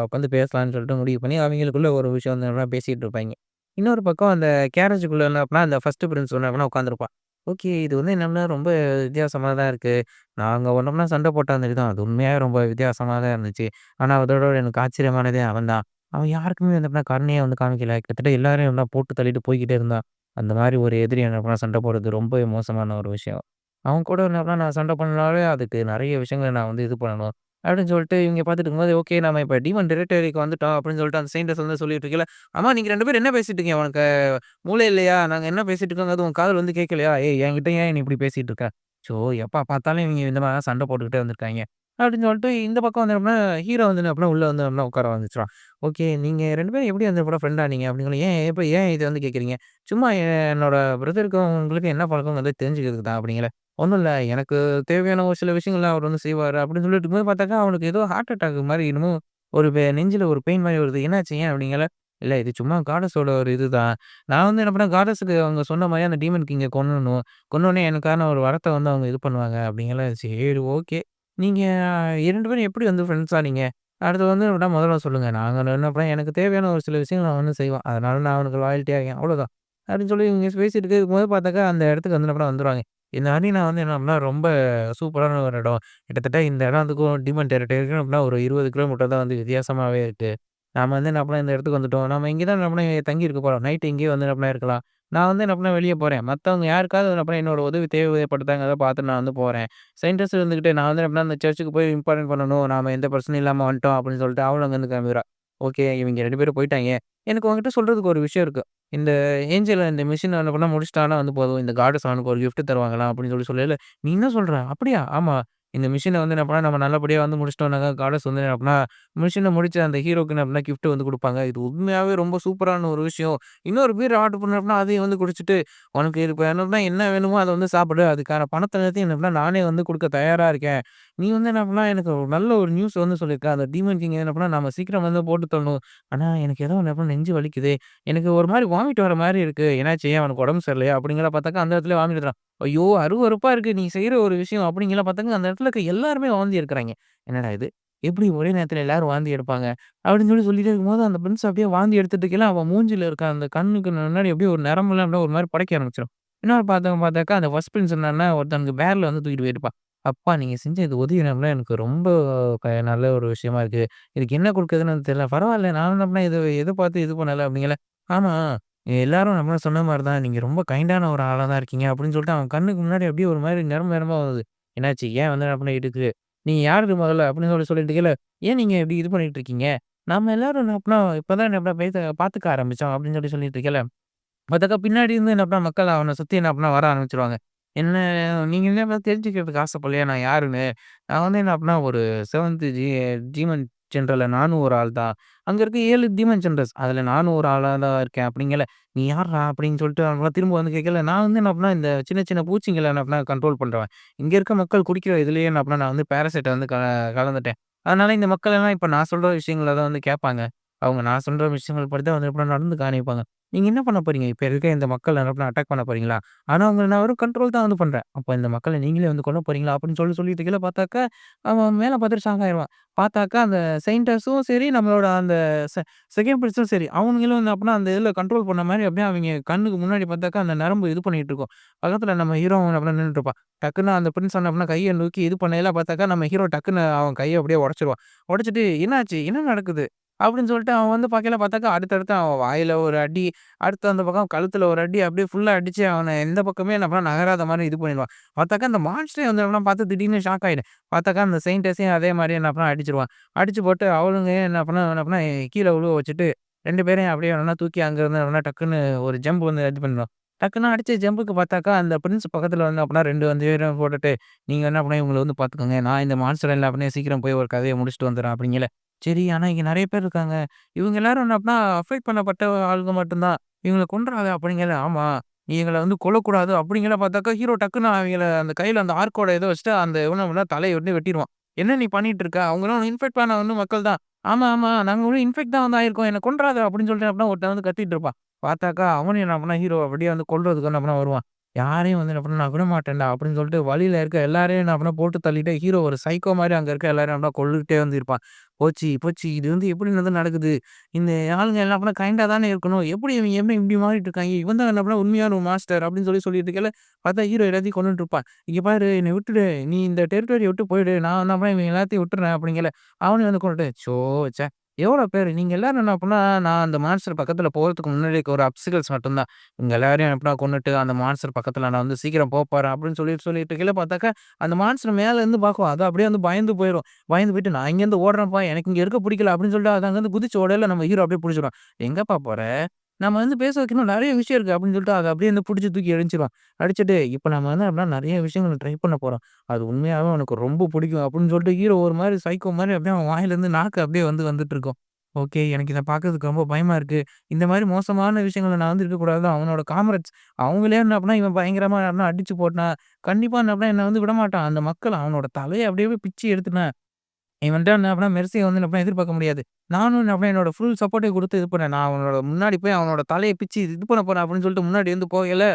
உட்காந்து பேசலான்னு சொல்லிட்டு முடிவு பண்ணி, அவைங்களுக்குள்ள ஒரு விஷயம் வந்து என்ன பேசிட்டு இருப்பாய்ங்க. இன்னொரு பக்கம் அந்த கேரேஜுக்குள்ள என்ன பண்ணா அந்த ஃபர்ஸ்ட் பிரின்ஸ் ஒண்ணு அப்பனா உட்காந்துருப்பான். ஓகே. இது வந்து என்னன்னா ரொம்ப வித்தியாசமா தான் இருக்கு. நாங்க ஒண்ணோம்னா சண்டை போட்ட அந்த விதம், அது உண்மையாவே ரொம்ப வித்தியாசமா தான் இருந்துச்சு. ஆனா, அதோட எனக்கு ஆச்சரியமானதே அவன் தான். அவன் யாருக்குமே வந்து எப்படின்னா கருணையே வந்து காமிக்கல. கிட்டத்தட்ட எல்லாரையும் என்ன போட்டு தள்ளிட்டு போய்க்கிட்டே இருந்தான். அந்த மாரி ஒரு எதிரி என்ன பண்ணா சண்டை போடுறது ரொம்பவே மோசமான ஒரு விஷயம். அவன் கூட என்ன பண்ணா நான் சண்டை பண்ணனாலே அதுக்கு நெறைய விஷயங்கள நான் வந்து இது பண்ணணும். அப்படின்னு சொல்லிட்டு இவங்க பார்த்துட்டு இருக்கும்போது, ஓகே நம்ம இப்ப டீமன் டெரிட்டரிக்கு வந்துட்டோம் அப்படின்னு சொல்லிட்டு அந்த சயின்டிஸ்ட் வந்து சொல்லிட்டு இருக்கையில, ஆமா நீங்க 2 பேரும் என்ன பேசிட்டு இருக்கீங்க? உனக்கு மூளை இல்லையா? நாங்க என்ன பேசிட்டு இருக்கோங்கிறது உன் காதுல வந்து கேட்கலையா? ஏய் என்கிட்ட ஏன் நீ இப்படி பேசிட்டு இருக்க? ஸோ எப்ப பார்த்தாலும் இவங்க இந்த மாரி தான் சண்டை போட்டுக்கிட்டே வந்திருக்காய்ங்க. அப்படின்னு சொல்லிட்டு இந்த பக்கம் வந்து அப்படின்னா, ஹீரோ வந்து என்ன அப்படின்னா உள்ள வந்து அப்படின்னா உட்கார வந்துச்சுருவான். ஓகே. நீங்க 2 பேரும் எப்படி வந்து அப்புறம் ஃப்ரெண்ட் ஆனீங்க? அப்படின்னு சொல்லி, ஏன் இத வந்து கேட்கிறீங்க? சும்மா என்னோட பிரதருக்கும் உங்களுக்கும் என்ன பழக்கம்ங்கிறத தெரிஞ்சுக்கிறதுக்கு தான் அப்படிங்கல. ஒண்ணும் இல்ல. எனக்கு தேவையான ஒரு சில விஷயங்கள்லாம் அவர் வந்து செய்வாரு. அப்படின்னு சொல்லிட்டு இருக்கும்போது பார்த்தாக்கா, அவனுக்கு ஏதோ ஹார்ட் அட்டாக் மாரி என்னமோ ஒரு நெஞ்சில ஒரு பெயின் மாரி வருது. என்னாச்சு? ஏன்? அப்படிங்கல. இல்ல இது சும்மா காடஸோட ஒரு இதுதான். நான் வந்து என்ன பண்ணேன், காடஸுக்கு அவங்க சொன்ன மாரி அந்த டீமன் கிங்க கொல்லணும். கொன்னோனே எனக்கான ஒரு வரத்த வந்து அவங்க இது பண்ணுவாங்க அப்படிங்கல. சரி ஓகே. நீங்க 2 பேரும் எப்படி வந்து ஃப்ரெண்ட்ஸ் ஆனீங்க? அடுத்து வந்து அப்படின்னா முதல்ல சொல்லுங்க. நாங்க என்ன பண்ணேன், எனக்கு தேவையான ஒரு சில விஷயங்கள் அவன் வந்து செய்வான். அதனால நான் அவனுக்கு லாயல்ட்டியா இருக்கேன். அவ்வளோதான். அப்படின்னு சொல்லி இவங்க பேசிட்டு இருக்கும்போது பார்த்தாக்கா, அந்த இடத்துக்கு வந்து அப்புறம் வந்துருவாங்க. இந்த அரினா வந்து என்ன அப்படின்னா, ரொம்ப சூப்பரான ஒரு இடம். கிட்டத்தட்ட இந்த இடத்துக்கும் டீமன் டெரிட்டரிக்கும் அப்படின்னா ஒரு 20 கிலோமீட்டர் தான் வந்து வித்தியாசமாவே இருக்கு. நாம வந்து என்ன பண்ணோம், இந்த இடத்துக்கு வந்துட்டோம். நம்ம இங்க தான் என்ன பண்ணோம் தங்கி இருக்க போறோம். நைட் இங்கேயே வந்து என்ன பண்ண இருக்கலாம். நான் வந்து என்ன பண்ணேன் வெளிய போறேன். மத்தவங்க யாருக்காவது என்ன பண்ணேன் என்னோட உதவி தேவைப்படுதாங்கிறத பார்த்துட்டு நான் வந்து போறேன். சயின்டிஸ்ட் இருந்துகிட்டு நான் வந்து எப்படின்னா அந்த சர்ச்சுக்கு போய் இம்பார்ட்டன்ட் பண்ணணும். நாம எந்த பிரச்சனையும் இல்லாம வந்துட்டோம் அப்படின்னு சொல்லிட்டு அவளும் அங்கருந்து கிளம்பிருவா. ஓகே. இவங்க 2 பேரும் போய்ட்டாய்ங்க. எனக்கு உன்கிட்ட சொல்றதுக்கு ஒரு விஷயம் இருக்கு. இந்த ஏஞ்சல் இந்த மிஷின் என்ன பண்ணா முடிச்சுட்டான்னா வந்து போதும். இந்த காடஸ் அவனுக்கு ஒரு கிஃப்ட் தருவாங்களாம் அப்படின்னு சொல்லல. நீ என்ன சொல்ற? அப்படியா? ஆமா. இந்த மிஷின வந்து என்ன பண்ணா நம்ம நல்லபடியா வந்து முடிச்சுட்டோம்னாக்கா, காடஸ் வந்து என்ன பண்ணா மிஷின முடிச்சு அந்த ஹீரோக்கு என்ன பண்ணா கிஃப்ட் வந்து குடுப்பாங்க. இது உண்மையாவே ரொம்ப சூப்பரான ஒரு விஷயம். இன்னொரு பீர் ஆர்டர் பண்ண அப்படின்னா அதையும் வந்து குடிச்சுட்டு, உனக்கு இப்ப என்ன வேணுமோ அத வந்து சாப்பிடு. அதுக்கான பணத்த எல்லாத்தையும் என்ன பண்ணா நானே வந்து குடுக்க தயாரா இருக்கேன். நீ வந்து என்ன பண்ணலாம், எனக்கு ஒரு நல்ல ஒரு நியூஸ் வந்து சொல்லியிருக்க. அந்த டீமன் கிங் என்ன பண்ணா, நாம சீக்கிரம் வந்து போட்டு தள்ளணும். ஆனா, எனக்கு ஏதோ என்ன பண்ண நெஞ்சு வலிக்குதே! எனக்கு ஒரு மாரி வாமிட் வர மாரி இருக்கு. என்னாச்சு? ஏன் அவனுக்கு உடம்பு சரியில்லையா? அப்படிங்கிற பார்த்தாக்கா, அந்த இடத்துலயே வாமிட் எடுத்துறான். ஐயோ! அருவருப்பா இருக்கு. நீ செய்ற ஒரு விஷயம் அப்படிங்கிலாம் பார்த்தாங்க, அந்த இடத்துல இருக்க எல்லாருமே வாந்தி எடுக்குறாய்ங்க. என்னடா இது? எப்படி ஒரே நேரத்துல எல்லாரும் வாந்தி எடுப்பாங்க? அப்படின்னு சொல்லிட்டே இருக்கும்போது, அந்த பிரின்ஸ் அப்படியே வாந்தி எடுத்துட்டு இருக்கையில, அவன் மூஞ்சில இருக்க அந்த கண்ணுக்கு முன்னாடி அப்படியே ஒரு நரம்பெல்லாம் அப்படியே ஒரு மாரி படைக்க ஆரம்பிச்சுரும். இன்னொரு பார்த்தாக்கா, அந்த ஃபர்ஸ்ட் பிரின்ஸ் என்னன்னா, ஒருத்தனுக்கு பேர்ல வந்து தூக்கிட்டு போயிருப்பான். அப்பா! நீங்க செஞ்ச இந்த உதவி என்னன்னா எனக்கு ரொம்ப நல்ல ஒரு விஷயமா இருக்கு. இதுக்கு என்ன குடுக்குறதுன்னு தெரியல. பரவால்ல நானும் நம்புனேன் இத எதிர்பார்த்து இது பண்ணல அப்டிங்கல. ஆமா, எல்லாரும் நம்மள சொன்ன மாரி தான். நீங்க ரொம்ப கைண்டான ஒரு ஆளா தான் இருக்கீங்க அப்டின்னு சொல்லிட்டு அவன் கண்ணுக்கு முன்னாடி அப்டியே ஒரு மாரி நிறமா வருது. என்னாச்சு? ஏன் வந்து அப்டின்னு இடுக்கு. நீங்க யாரு முதல்ல அப்டின்னு சொல்லிட்டு இருக்கையில, ஏன் நீங்க இப்டி இது பண்ணிட்டு இருக்கீங்க? நம்ம எல்லாரும் என்ன அப்டின்னா இப்ப தான் என்ன பாத்துக்க ஆரம்பிச்சோம் அப்டின்னு சொல்லிட்டு இருக்கையில பாத்தாக்கா பின்னாடி இருந்து என்ன பண்ணா மக்கள் அவன சுத்தி என்ன பண்ணா வர ஆரம்பிச்சுருவாங்க. என்ன நீங்க என்ன தெரிஞ்சுக்கிறதுக்கு ஆசைப்படலையா நான் யாருன்னு? நான் வந்து என்ன பண்ணா ஒரு 7த் டீமன் ஜெனரல்ல நானும் ஒரு ஆள் தான். அங்க இருக்க 7 டீமன் ஜெனரல்ஸ் அதுல நானும் ஒரு ஆளா தான் இருக்கேன் அப்படிங்கல. "நீ யார்றா?" அப்படின்னு சொல்லிட்டு அவங்கலாம் திரும்ப வந்து கேட்கல. நான் வந்து என்ன பண்ணா இந்த சின்ன சின்ன பூச்சிங்கள என்ன பண்ணா கண்ட்ரோல் பண்றவன். இங்க இருக்க மக்கள் குடிக்கிற இதுலயே என்ன பண்ணா நான் வந்து பாராசைட்ட வந்து கலந்துட்டேன். அதனால இந்த மக்கள் எல்லாம் இப்ப நான் சொல்ற விஷயங்கள தான் வந்து கேட்பாங்க. அவங்க நான் சொல்ற விஷயங்கள் படி தான் வந்து எப்படினா நடந்து காணிப்பாங்க. நீங்க என்ன பண்ண போறீங்க? இப்ப இருக்க இந்த மக்கள் என்ன அட்டாக் பண்ண போறீங்களா? ஆனா அவங்கள நான் வெறும் கண்ட்ரோல் தான் வந்து பண்றேன். அப்ப இந்த மக்கள நீங்களே வந்து கொல்ல போறீங்களா? அப்படின்னு சொல்லிட்டு கீழ பார்த்தாக்கா, அவன் மேல பார்த்துட்டு ஷாக் ஆயிருவான். பார்த்தாக்கா அந்த செயின்டர்ஸும் சரி, நம்மளோட அந்த செ செகண்ட் பிரிட்ஸும் சரி, அவனுங்களும் வந்து அப்பனா அந்த இதுல கண்ட்ரோல் பண்ண மாரி அப்படியே அவைங்க கண்ணுக்கு முன்னாடி பார்த்தாக்கா, அந்த நரம்பு இது பண்ணிட்டு இருக்கும். பக்கத்துல நம்ம ஹீரோ அப்படியே நின்னுட்டு இருப்பான். டக்குன்னு அந்த பிரின்ஸ் அப்படின்னா கைய நோக்கி இது பண்ணயில பார்த்தாக்கா, நம்ம ஹீரோ டக்குன்னு அவன் கைய அப்படியே உடைச்சுருவான். உடைச்சுட்டு, "என்னாச்சு? என்ன நடக்குது?" அப்படின்னு சொல்லிட்டு அவன் வந்து பார்க்கையில பார்த்தாக்கா, அடுத்தடுத்து அவன் வாயில ஒரு அடி, அடுத்து அந்த பக்கம் கழுத்துல ஒரு அடி, அப்படியே ஃபுல்லா அடிச்சு அவன எந்த பக்கமே என்ன பண்ணா நகராத மாரி இது பண்ணிருவான். பார்த்தாக்கா அந்த மான்ஸ்டரே வந்து என்ன பார்த்து திடீர்னு ஷாக் ஆயிடும். பார்த்தாக்கா அந்த செயின்டஸையும் அதே மாரி என்ன பண்ணா அடிச்சுருவான். அடிச்சு போட்டு அவனுங்க என்ன பண்ணா கீழ விழுவ வச்சுட்டு 2 பேரையும் அப்படியே என்னன்னா தூக்கி அங்கருந்து என்னன்னா டக்குன்னு ஒரு ஜம்ப் வந்து இது பண்ணிருவான். டக்குன்னு அடிச்ச ஜம்புக்கு பார்த்தாக்கா, அந்த பிரின்ஸ் பக்கத்துல வந்து அப்பன்னா 2 வந்து பேரும் போட்டுட்டு, "நீங்க என்ன பண்ணா இவங்கள வந்து பார்த்துக்கோங்க. நான் இந்த மான்ஸ்டர் என்ன பண்ணேன் சீக்கிரம் போய் ஒரு கதைய முடிச்சுட்டு வந்துர்றேன்" அப்படிங்கல. சரி, ஆனா இங்க நெறைய பேர் இருக்காங்க. இவங்க எல்லாரும் என்ன அப்டின்னா, அஃபெக்ட் பண்ணப்பட்ட ஆளுங்க மட்டும் தான். இவங்கள கொன்றாத அப்படிங்கல. ஆமா. நீ எங்கள வந்து கொல்லக்கூடாது அப்படிங்கல பார்த்தாக்கா, ஹீரோ டக்குன்னு அவைங்கள அந்த கையில அந்த ஆர்க்கோட இத வச்சுட்டு அந்த இவன வந்து தலைய வந்து வெட்டிருவான். "என்ன நீ பண்ணிட்டு இருக்க? அவங்களும் இன்ஃபெக்ட் ஆன வந்து மக்கள் தான்." "ஆமா, ஆமா. நாங்க ஒரு இன்ஃபெக்ட் தான் வந்து ஆயிருக்கோம். என்ன கொன்றாத" அப்படின்னு சொல்லிட்டு அப்டின்னா ஒருத்தன் வந்து கத்திட்டு இருப்பான். பார்த்தாக்கா, அவனும் என்ன பண்ணான், ஹீரோவ அப்படியே வந்து கொல்றதுக்கு என்ன பண்ண வருவான். யாரையும் வந்து என்ன பண்ண, "நான் விடமாட்டேன்டா" அப்படின்னு சொல்லிட்டு வழியில இருக்க எல்லாரையும் என்ன பண்ண போட்டு தள்ளிட்டு, ஹீரோ ஒரு சைக்கோ மாரி அங்க இருக்க எல்லாரையும் என்ன கொன்னுட்டே வந்து இருப்பான். போச்சு, போச்சு. இது வந்து எப்படி வந்து நடக்குது? இந்த ஆளுங்க எல்லாம் அப்பனா கைண்டா தானே இருக்கணும். எப்படி இவங்க எப்படி இப்படி மாறிட்டு இருக்காங்க? இவன் தான் என்ன பண்ணா உண்மையான ஒரு மாஸ்டர் அப்படின்னு சொல்லிட்டு இருக்கையில, பார்த்தா ஹீரோ எல்லாத்தையும் கொன்னுட்டு இருப்பான். "இங்க பாரு என்னை விட்டுடு. நீ இந்த டெரிட்டரிய விட்டு போயிடு. நான் என்ன பண்ணேன் இவங்க எல்லாத்தையும் விட்டுர்றேன்" அப்படிங்கல. அவனையும் வந்து கொன்னுட்டு, ச்சோ! ச்சே! எவ்வளோ பேரு? நீங்க எல்லாரும் என்ன பண்ணா, நான் அந்த மான்ஸ்டர் பக்கத்துல போறதுக்கு முன்னாடி இருக்க ஒரு அப்ஸ்கல்ஸ் மட்டும் தான். உங்க எல்லாரையும் எப்படினா கொன்னுட்டு அந்த மான்ஸ்டர் பக்கத்துல நான் வந்து சீக்கிரம் போப்போறேன் அப்படின்னு சொல்லிட்டு இருக்கையில பார்த்தாக்கா, அந்த மான்ஸ்டர் மேல இருந்து பார்க்கும். அது அப்படியே வந்து பயந்து போயிரும். பயந்து போயிட்டு, "நான் இங்கேருந்து ஓடுறேன்ப்பா. எனக்கு இங்க இருக்க புடிக்கல" அப்படின்னு சொல்லிட்டு அது அங்கருந்து குதிச்சு ஓடையில நம்ம ஹீரோ அப்படியே புடிச்சுருவான். "எங்கப்பா போற? நம்ம வந்து பேச வைக்கணும் நெறைய விஷயம் இருக்கு அப்படின்னு சொல்லிட்டு அத அப்படியே வந்து புடிச்சு தூக்கி எறிஞ்சிருவான். அடிச்சுட்டு, இப்ப நம்ம வந்து அப்படின்னா நெறைய விஷயங்கள ட்ரை பண்ண போறோம். அது உண்மையாவே உனக்கு ரொம்ப பிடிக்கும் அப்படின்னு சொல்லிட்டு ஹீரோ ஒரு மாரி சைக்கோ மாரி அப்படியே அவன் வாயிலேருந்து நாக்கு அப்படியே வந்துட்டுருக்கும். ஓகே. எனக்கு இத பார்க்கறதுக்கு ரொம்ப பயமா இருக்கு. இந்த மாரி மோசமான விஷயங்கள்ல நான் வந்து இருக்கக்கூடாது. அவனோட காம்ரேட்ஸ் அவங்களே என்ன அப்படின்னா இவன் பயங்கரமா யாருனா அடிச்சு போட்டா, கண்டிப்பா என்ன அப்படின்னா என்ன வந்து விடமாட்டான். அந்த மக்கள் அவனோட தலைய அப்படியே பிச்சு எடுத்துட்டேன். இவன்ட்ட என்ன அப்படின்னா மெர்சிய வந்து என்ன அப்படின்னா எதிர்பார்க்க முடியாது. நானும் என்ன அப்படின்னா என்னோட ஃபுல் சப்போர்ட்டையும் குடுத்து இது பண்ணேன். நான் அவனோட முன்னாடி போய் அவனோட தலைய பிச்சு இது பண்ண போறேன் அப்படின்னு சொல்லிட்டு முன்னாடி வந்து போகையில,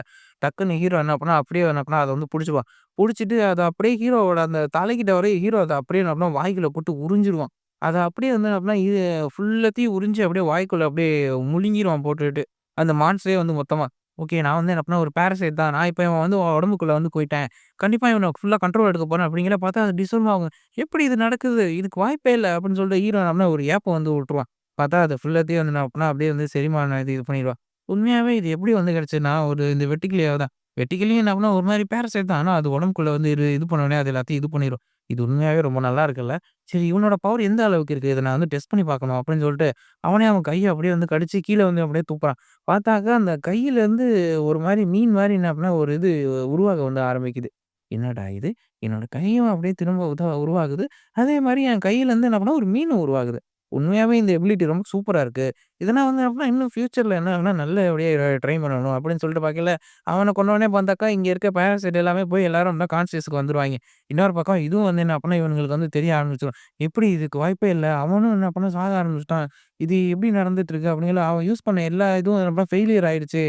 டக்குன்னு ஹீரோ என்ன பண்ணா அப்படியே என்ன பண்ணா அத வந்து புடிச்சுப்பான். புடிச்சுட்டு அத அப்படியே ஹீரோவோட அந்த தலைக்கிட்ட வரையும் ஹீரோ அத அப்படியே என்ன பண்ணா வாய்க்குள்ள போட்டு உறிஞ்சிருவான். அத அப்படியே வந்து என்ன பண்ணா இது ஃபுல்லத்தையும் உறிஞ்சு அப்படியே வாய்க்குள்ள அப்படியே முழுங்கிருவான் போட்டுட்டு. அந்த மான்ஸ்டரே வந்து மொத்தமா. ஓகே. நான் வந்து என்ன பண்ணேன் ஒரு பாராசைட் தான். நான் இப்ப இவன் வந்து உன் உடம்புக்குள்ள வந்து போய்ட்டேன். கண்டிப்பா இவன ஃபுல்லா கண்ட்ரோல் எடுக்க போறேன் அப்படிங்கிற பார்த்தா அது டிசர்வ் ஆகும். எப்படி இது நடக்குது? இதுக்கு வாய்ப்பே இல்ல அப்படின்னு சொல்லிட்டு ஹீரோ என்ன ஒரு ஏப்பம் வந்து விட்டுருவான். பார்த்தா அது ஃபுல்லாத்தையும் வந்து என்ன பண்ணா அப்படியே வந்து செரிமானம் இது பண்ணிருவான். உண்மையாவே இது எப்படி வந்து கிடைச்சதுன்னா, ஒரு இந்த வெட்டுக்கிளியா தான். வெட்டுக்கிளியும் என்ன பண்ணா ஒரு மாரி பாராசைட் தான். ஆனா அது உடம்புக்குள்ள வந்து இது பண்ணோனே அது எல்லாத்தையும் இது பண்ணிரும். இது உண்மையாவே ரொம்ப நல்லா இருக்குல்ல. சரி இவனோட பவர் எந்த அளவுக்கு இருக்கு? இத நான் வந்து டெஸ்ட் பண்ணி பார்க்கணும் அப்படின்னு சொல்லிட்டு, அவனே அவன் கைய அப்படியே வந்து கடிச்சு கீழ வந்து அப்படியே துப்புறான். பார்த்தாக்கா அந்த கையிலேருந்து ஒரு மாரி மீன் மாரி என்ன அப்படின்னா ஒரு இது உருவாக வந்து ஆரம்பிக்குது. என்னடா இது? என்னோட கையும் அப்படியே திரும்ப உருவாகுது. அதே மாரி என் கையிலேருந்து என்ன பண்ணா ஒரு மீனும் உருவாகுது. உண்மையாவே இந்த எபிலிட்டி ரொம்ப சூப்பரா இருக்கு. இதெல்லாம் வந்து அப்படின்னா இன்னும் ஃபியூச்சர்ல என்ன ஆகும்னா நல்லபடியா ட்ரை பண்ணணும் அப்படின்னு சொல்லிட்டு பார்க்கையில, அவன கொன்னோனே பார்த்தாக்கா இங்க இருக்க பாராசைட் எல்லாமே போய் எல்லாரும் வந்து கான்ஷியஸ்க்கு வந்துருவாய்ங்க. இன்னொரு பக்கம் இதுவும் வந்து என்ன பண்ணா இவனுங்களுக்கு வந்து தெரிய ஆரம்பிச்சுரும். எப்படி இதுக்கு வாய்ப்பே இல்ல. அவனும் என்ன பண்ணா சாக ஆரம்பிச்சுட்டான். இது எப்படி நடந்துட்டு இருக்கு அப்படிங்கிற அவன் யூஸ் பண்ண எல்லா இதுவும் ரொம்ப ஃபெயிலியர் ஆயிடுச்சு.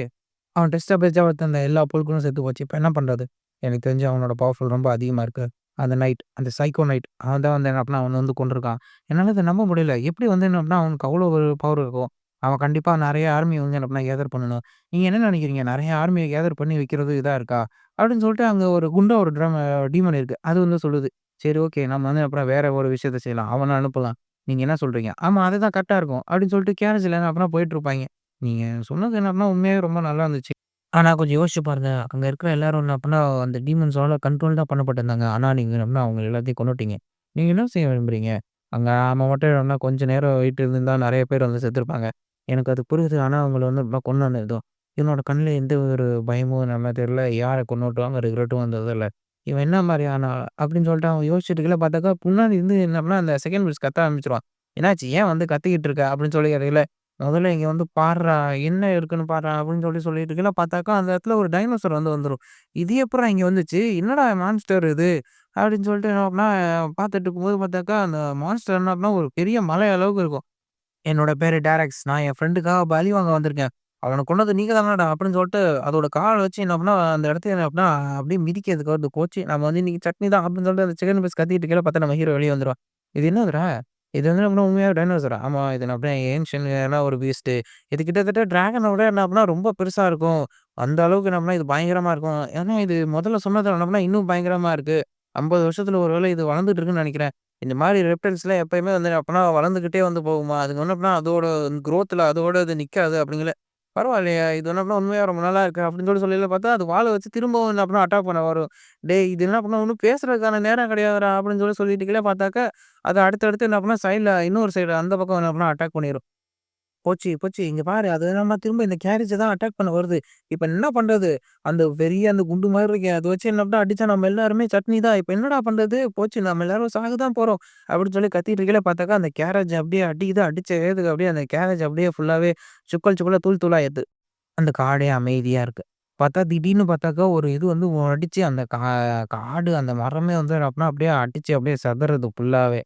அவன் டெஸ்ட்டா பேச்சா ஒருத்தன் அந்த எல்லா பொருட்களும் செத்து போச்சு. இப்ப என்ன பண்றது? எனக்கு தெரிஞ்சு அவனோட பவர்ஃபுல் ரொம்ப அதிகமா இருக்கு. அந்த நைட், அந்த சைக்கோ நைட் அவன் தான் வந்து என்ன பண்ணான், அவன வந்து கொன்றுருக்கான். என்னால இத நம்ப முடியல. எப்படி வந்து என்ன பண்ணா அவனுக்கு அவ்வளோ ஒரு பவர் இருக்கும்? அவன் கண்டிப்பா நெறைய ஆர்மிய வந்து என்ன பண்ணா கேதர் பண்ணணும். நீங்க என்ன நெனைக்கிறீங்க? நெறைய ஆர்மிய கேதர் பண்ணி வைக்கிறது இதா இருக்கா? அப்படின்னு சொல்லிட்டு அங்க ஒரு குண்டா ஒரு டீமன் இருக்கு. அது வந்து சொல்லுது. சரி ஓகே. நம்ம வந்து அப்புறம் வேற ஒரு விஷயத்த செய்யலாம். அவன அனுப்பலாம். நீங்க என்ன சொல்றீங்க? ஆமா அதுதான் கரெக்ட்டா இருக்கும். அப்படின்னு சொல்லிட்டு கேரேஜ்ல என்ன பண்ணா போயிட்டு இருப்பாய்ங்க. நீங்க சொன்னது என்ன பண்ணா உண்மையாவே ரொம்ப நல்லா இருந்துச்சு. ஆனா கொஞ்சம் யோசிச்சு பாருங்க. அங்க இருக்கிற எல்லாரும் என்ன அப்டின்னா, அந்த டீமன்ஸால கண்ட்ரோல் தான் பண்ணப்பட்டிருந்தாங்க. ஆனா நீங்க என்ன அவங்க எல்லாத்தையும் கொன்னுட்டீங்க. நீங்க என்ன செய்ய விரும்புறீங்க? அங்க நாம மட்டும் என்னன்னா கொஞ்சம் நேரம் வெயிட் இருந்திருந்தா நெறைய பேர் வந்து செத்துருப்பாங்க. எனக்கு அது புரியுது. ஆனா அவங்கள வந்து கொன்னு ஏதோ இவனோட கண்ல எந்த ஒரு பயமும் நம்ம தெரியல. யார கொன்னுட்டோங்கிற ரிக்ரெட்டும் வந்ததில்ல. இவன் என்ன மாரியான ஆள்? அப்டின்னு சொல்லிட்டு அவன் யோசிச்சுட்டு இருக்கையில பார்த்தாக்கா, முன்னாடி இருந்து என்ன பண்ணா அந்த செகண்ட் வில்ஸ் கத்த ஆரம்பிச்சுருவான். என்னாச்சு? ஏன் வந்து கத்திக்கிட்டு இருக்க? அப்டின்னு சொல்லி கேட்கையில முதல்ல இங்க வந்து பார்றா! என்ன இருக்குன்னு பார்றா! அப்படின்னு சொல்லிட்டு இருக்கையில பார்த்தாக்கா, அந்த இடத்துல ஒரு டைனோசர் வந்து வந்துரும். இது எப்புட்றா இங்க வந்துச்சு? என்னடா மான்ஸ்டர் இது? அப்படின்னு சொல்லிட்டு என்ன பண்ணா, பார்த்துட்டு இருக்கும்போது பார்த்தாக்கா, அந்த மான்ஸ்டர் என்ன அப்படின்னா, ஒரு பெரிய மலை அளவுக்கு இருக்கும். என்னோட பேரு டைரக்ஸ். நான் என் ஃப்ரெண்டுக்காக பலி வாங்க வந்திருக்கேன். அவன கொன்னது நீங்க தானடா! அப்படின்னு சொல்லிட்டு, அதோட கால வச்சு என்ன பண்ணா, அந்த இடத்த என்ன பண்ணா, அப்படியே மிதிக்கிறதுக்கு வருது கோச்சு. நம்ம வந்து இன்னைக்கு சட்னி தான் அப்படின்னு சொல்லிட்டு அந்த சிக்கன் பீஸ் கத்திட்டு இருக்கையில பார்த்தா நம்ம ஹீரோ வெளிய வந்துருவான். இது என்னதுடா? இது வந்து என்ன உண்மையாவே டைனோசரா? ஆமா. இது நான் அப்படியே ஏன்ஷியன்ட் ஒரு பீஸ்ட்டு. இது கிட்டத்தட்ட டிராகன விட என்ன அப்படின்னா ரொம்ப பெருசா இருக்கும். அந்த அளவுக்கு என்ன அப்படின்னா இது பயங்கரமா இருக்கும். ஏன்னா இது முதல்ல சொன்னது என்ன அப்படின்னா இன்னும் பயங்கரமா இருக்கு. 50 வருஷத்துல ஒரு வேளை இது வளர்ந்துட்டு இருக்குன்னு நெனைக்கிறேன். இந்த மாரி ரெப்டைல்ஸ்லாம் எப்பயுமே வந்து அப்பன்னா வளர்ந்துகிட்டே வந்து போகுமா? அது வந்து அப்பன்னா அதோட குரோத்ல அதோட இது நிக்காது அப்படிங்கல. பரவாயில்லையே! இது என்ன பண்ணா உண்மையா ரொம்ப நல்லா இருக்கு அப்படின்னு சொல்லி பார்த்தா, அது வால வச்சு திரும்பவும் என்ன பண்ணா அட்டாக் பண்ண வரும். டேய்! இது என்ன பண்ணா ஒண்ணும் பேசுறதுக்கான நேரம் கிடையாதுடா அப்படின்னு சொல்லிட்டு கீழ பார்த்தாக்கா, அது அடுத்து என்ன பண்ணா சைட்ல இன்னொரு சைடு அந்த பக்கம் என்ன பண்ணா அட்டாக் பண்ணிரும். போச்சு, போச்சு. இங்க பாரு. அது நம்ம திரும்ப இந்த கேரேஜ தான் அட்டாக் பண்ண வருது. இப்ப என்ன பண்றது? அந்த பெரிய அந்த குண்டு மாரி இருக்கே. அத வச்சு என்ன பண்ணா அடிச்சா நம்ம எல்லாருமே சட்னி தான். இப்ப என்னடா பண்றது? போச்சு நம்ம எல்லாரும் சாக தான் போறோம். அப்படின்னு சொல்லி கத்திட்டு இருக்கையில பார்த்தாக்கா, அந்த கேரேஜ் அப்படியே அடிக்குது. அடிச்ச வேகத்துக்கு அப்படியே அந்த கேரேஜ் அப்படியே ஃபுல்லாவே சுக்கல் சுக்கலா தூள் தூளா ஆயிருது. அந்த காடே அமைதியா இருக்கு. பார்த்தா திடீர்னு பார்த்தாக்கா, ஒரு இது வந்து அடிச்சு அந்த காடு அந்த மரமே வந்து அப்பன்னா அப்படியே அடிச்சு அப்படியே செதறுது ஃபுல்லாவே.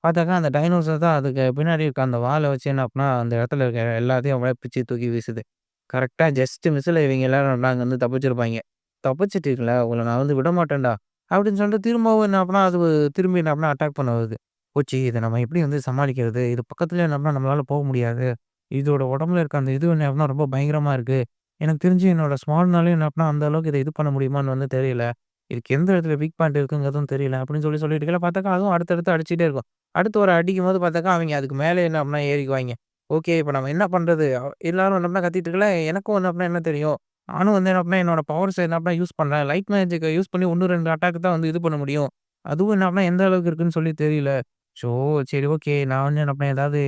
பார்த்தாக்கா அந்த டைனோசர் தான் அதுக்கு பின்னாடி இருக்க அந்த வால வச்சு என்ன அப்புட்னா, அந்த இடத்துல இருக்க எல்லாத்தையும் அப்படியே பிச்சு தூக்கி வீசுது. கரெக்ட்டா ஜஸ்ட் மிஸ்ல இவங்க எல்லாரும் அங்கருந்து தப்பிச்சிருப்பாய்ங்க. "தப்பிச்சிட்டீங்களா? உங்கள நான் வந்து விடமாட்டேன்டா" அப்படின்னு சொல்லிட்டு திரும்பவும் என்ன அப்புட்னா, அது திரும்பி என்ன அப்புட்னா அட்டாக் பண்ண வருது. போச்சு இத நம்ம எப்படி வந்து சமாளிக்கிறது? இது பக்கத்திலேயே என்ன அப்புட்னா நம்மளால போக முடியாது. இதோட உடம்புல இருக்க அந்த இது என்ன அப்புட்னா ரொம்ப பயங்கரமா இருக்கு. எனக்கு தெரிஞ்சு என்னோட ஸ்மால்னாலயும் என்ன அப்புட்னா அந்த அளவுக்கு இத இது பண்ண முடியுமான்னு வந்து தெரியல. இதுக்கு எந்த இடத்துல வீக் பாயிண்ட் இருக்குங்கிறதும் தெரியல அப்படின்னு சொல்லிட்டு இருக்கையில பார்த்தாக்கா, அதுவும் அடுத்தடுத்து அடிச்சுட்டே இருக்கும். அடுத்து ஒரு அடிக்கும்போது பார்த்தாக்கா, அவைங்க அதுக்கு மேலே என்ன அப்டின்னா ஏறிக்குவாய்ங்க. ஓகே. இப்ப நம்ம என்ன பண்றது? எல்லாரும் என்ன அப்டின்னா கத்திட்டு இருக்கல, எனக்கும் என்ன அப்டின்னா என்ன தெரியும்? நானும் வந்து என்ன அப்டின்னா என்னோட பவர்ஸ என்ன அப்டின்னா யூஸ் பண்றேன். லைட் மேஜிக்க யூஸ் பண்ணி 1, 2 அட்டாக் தான் வந்து இது பண்ண முடியும். அதுவும் என்ன அப்டின்னா எந்த அளவுக்கு இருக்குன்னு சொல்லி தெரியல. ஸோ சரி ஓகே. நான் வந்து என்ன அப்டின்னா ஏதாவது